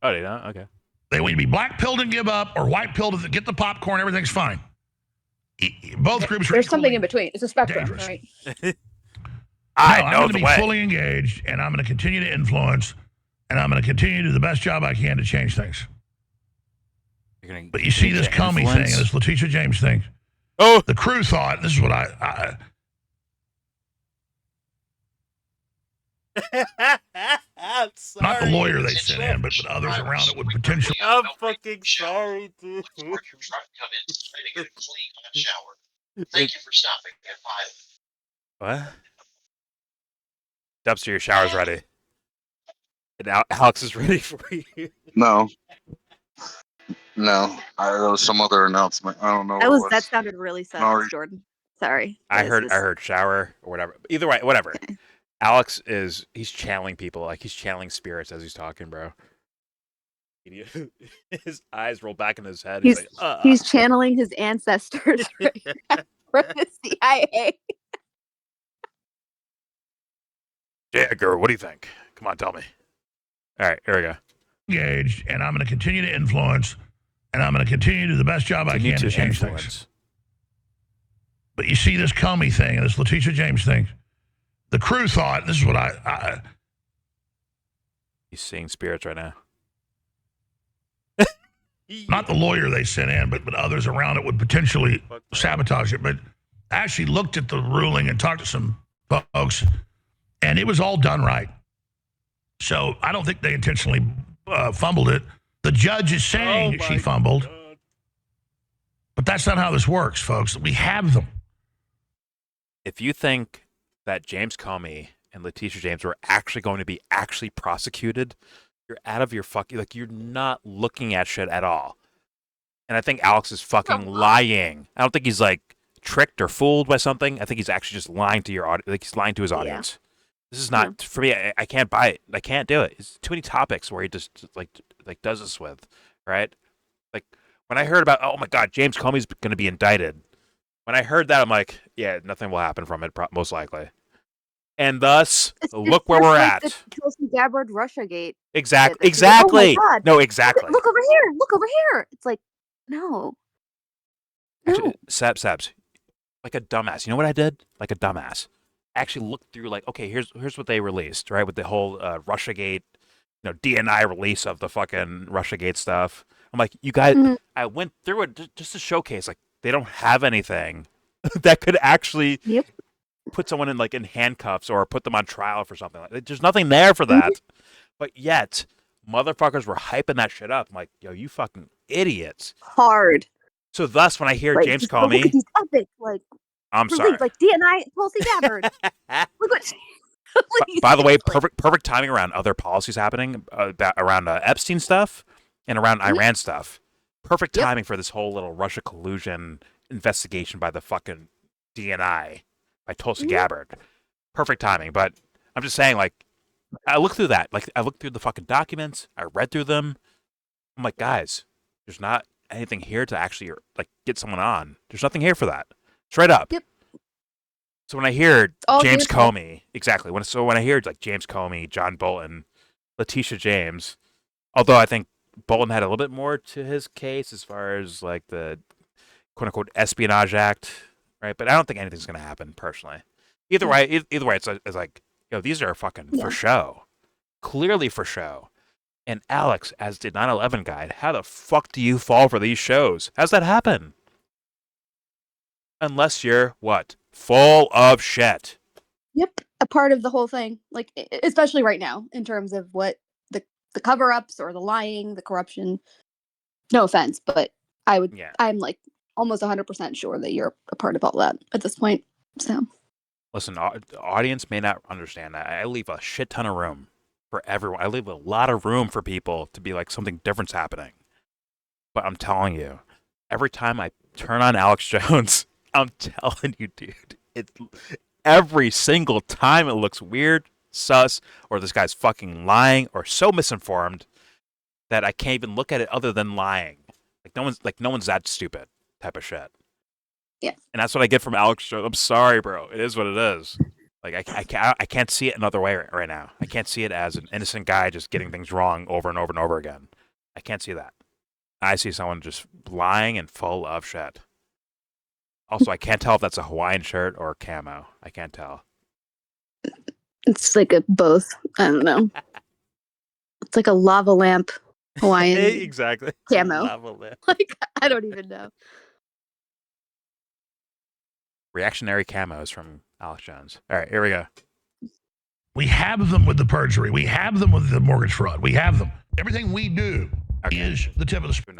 Oh, they don't? Okay. They want you to be black-pilled and give up, or white-pilled and get the popcorn. Everything's fine. Both groups are. There's something in between. It's a spectrum, dangerous. right? I'm going to be fully engaged, and I'm going to continue to influence, and I'm going to continue to do the best job I can to change things. But you see this Comey thing and this Letitia James thing. Oh, the crew thought this is what I I'm sorry. not the lawyer they sent in, but others around it would potentially. I'm fucking sorry, dude. Your truck come in, trying to get a clean hot shower. Thank you for stopping at 5. What? Dubster, your shower's ready. And Alex is ready for you. No. There was some other announcement. I don't know. That sounded really sad, Jordan. Sorry. I heard shower or whatever. Either way, whatever. Alex he's channeling people, like he's channeling spirits as he's talking, bro. His eyes roll back in his head. He's channeling his ancestors from the CIA. Jagger, what do you think? Come on, tell me. All right, here we go. Engaged, and I'm going to continue to influence, and I'm going to continue to do the best job I can to change things. But you see this Comey thing and this Letitia James thing. The crew thought this is what He's seeing spirits right now. Not the lawyer they sent in, but others around it would potentially sabotage it. But I actually looked at the ruling and talked to some folks, and it was all done right. So I don't think they intentionally fumbled it. The judge is saying she fumbled. But that's not how this works, folks. We have them. If you think that James Comey and Letitia James were actually going to be actually prosecuted, you're out of your you're not looking at shit at all. And I think Alex is fucking lying. I don't think he's like tricked or fooled by something. I think he's actually just lying to your audience. Like he's lying to his audience. This is not for me. I can't buy it. I can't do it. It's too many topics where he just like does this with, right? Like when I heard about, oh my God, James Comey's going to be indicted. When I heard that, I'm like, yeah, nothing will happen from it, most likely. And thus, look where we're at. The Tulsi Gabbard Russiagate. Exactly. Oh no, exactly. Look over here. Look over here. It's like, no. Actually, Sebs, like a dumbass. You know what I did? Like a dumbass. I actually looked through, like, okay, here's what they released, right? With the whole Russiagate, DNI release of the fucking Russiagate stuff. I'm like, you guys, I went through it just to showcase, like, they don't have anything that could actually put someone in handcuffs or put them on trial for something. Like, there's nothing there for that. But yet, motherfuckers were hyping that shit up. I'm like, yo, you fucking idiots. Hard. So thus, when I hear James Comey, look at these epic, I'm sorry, like DNI, Tulsi Gabbard. Look what. By the way, perfect timing around other policies happening around Epstein stuff and around Iran stuff. Perfect timing for this whole little Russia collusion investigation by the fucking DNI by Tulsi Gabbard. Perfect timing. But I'm just saying, like, I looked through that. Like, I looked through the fucking documents. I read through them. I'm like, guys, there's not anything here to actually get someone on. There's nothing here for that. Straight up. Yep. So when I hear James Comey, exactly. When I hear James Comey, John Bolton, Letitia James, although I think Bolton had a little bit more to his case as far as the quote unquote Espionage Act, right? But I don't think anything's going to happen personally. Either way, it's like, yo, these are fucking for show, clearly for show. And Alex, as the 9/11 guide, how the fuck do you fall for these shows? How's that happen? Unless you're what? Full of shit. Yep, a part of the whole thing, especially right now in terms of what the the cover-ups or the lying, the corruption. No offense, but I'm like almost 100% sure that you're a part of all that at this point. So, listen, the audience may not understand that. I leave a shit ton of room for everyone. I leave a lot of room for people to be like something different's happening. But I'm telling you, every time I turn on Alex Jones, I'm telling you, dude, every single time it looks weird, sus, or this guy's fucking lying or so misinformed that I can't even look at it other than lying. Like no one's that stupid type of shit. Yeah. And that's what I get from Alex Jones. I'm sorry, bro. It is what it is. Like I can't see it another way right now. I can't see it as an innocent guy just getting things wrong over and over and over again. I can't see that. I see someone just lying and full of shit. Also, I can't tell if that's a Hawaiian shirt or camo. I can't tell. it's like a both. I don't know. It's like a lava lamp Hawaiian exactly. camo. Lava lamp. Like, I don't even know. Reactionary camos from Alex Jones. All right, here we go. We have them with the perjury. We have them with the mortgage fraud. We have them. Everything we do is the tip of the spear.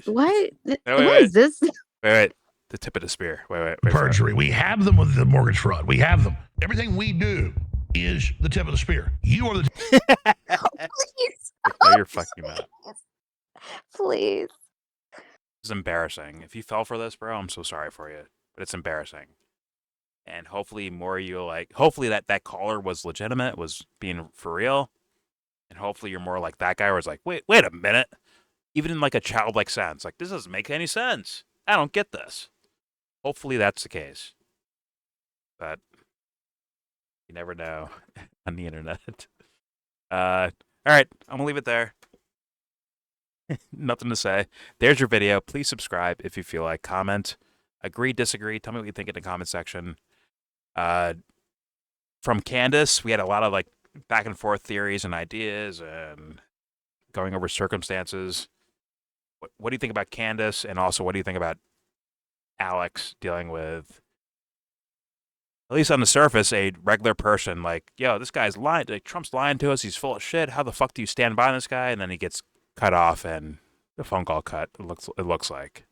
What? Wait, what is this? Wait. The tip of the spear. Wait. Perjury. We have them with the mortgage fraud. We have them. Everything we do is the tip of the spear. You are the Please. No, you're fucking mad. Please. It's embarrassing. If you fell for this, bro, I'm so sorry for you. But it's embarrassing. And hopefully hopefully that caller was legitimate, was being for real. And hopefully you're more like that guy where it's like, wait a minute. Even in like a childlike sense. Like, this doesn't make any sense. I don't get this. Hopefully that's the case. But you never know on the internet. All right, I'm going to leave it there. Nothing to say. There's your video. Please subscribe if you feel like. Comment. Agree, disagree. Tell me what you think in the comment section. From Candace, we had a lot of like back and forth theories and ideas and going over circumstances. What do you think about Candace? And also, what do you think about Alex dealing with, at least on the surface, a regular person? Like, yo, this guy's lying. Like, Trump's lying to us. He's full of shit. How the fuck do you stand by this guy? And then he gets cut off and the phone call cut. It looks like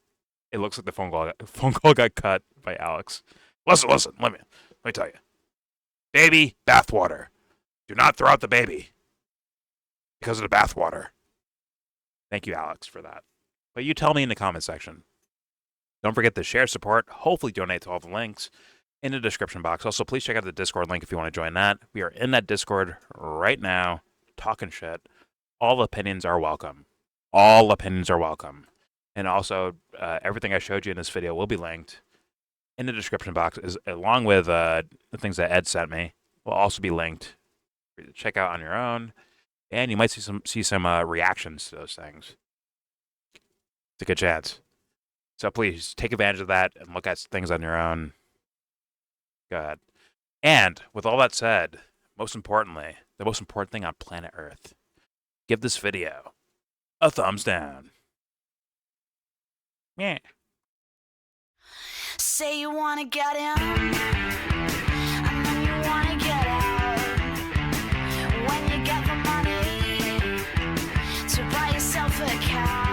the phone call got cut by Alex. Listen. Let me tell you. Baby, bathwater. Do not throw out the baby because of the bathwater. Thank you, Alex, for that. But you tell me in the comment section. Don't forget to share, support, hopefully donate to all the links in the description box. Also, please check out the Discord link if you want to join that. We are in that Discord right now, talking shit. All opinions are welcome. All opinions are welcome. And also, everything I showed you in this video will be linked in the description box, along with the things that Ed sent me. Will also be linked for you to check out on your own. And you might see some reactions to those things. It's a good chance. So please take advantage of that and look at things on your own. Go ahead. And with all that said, most importantly, the most important thing on planet Earth, give this video a thumbs down. Yeah. Say you wanna get in, and then you wanna get out. When you get the money to buy yourself a car.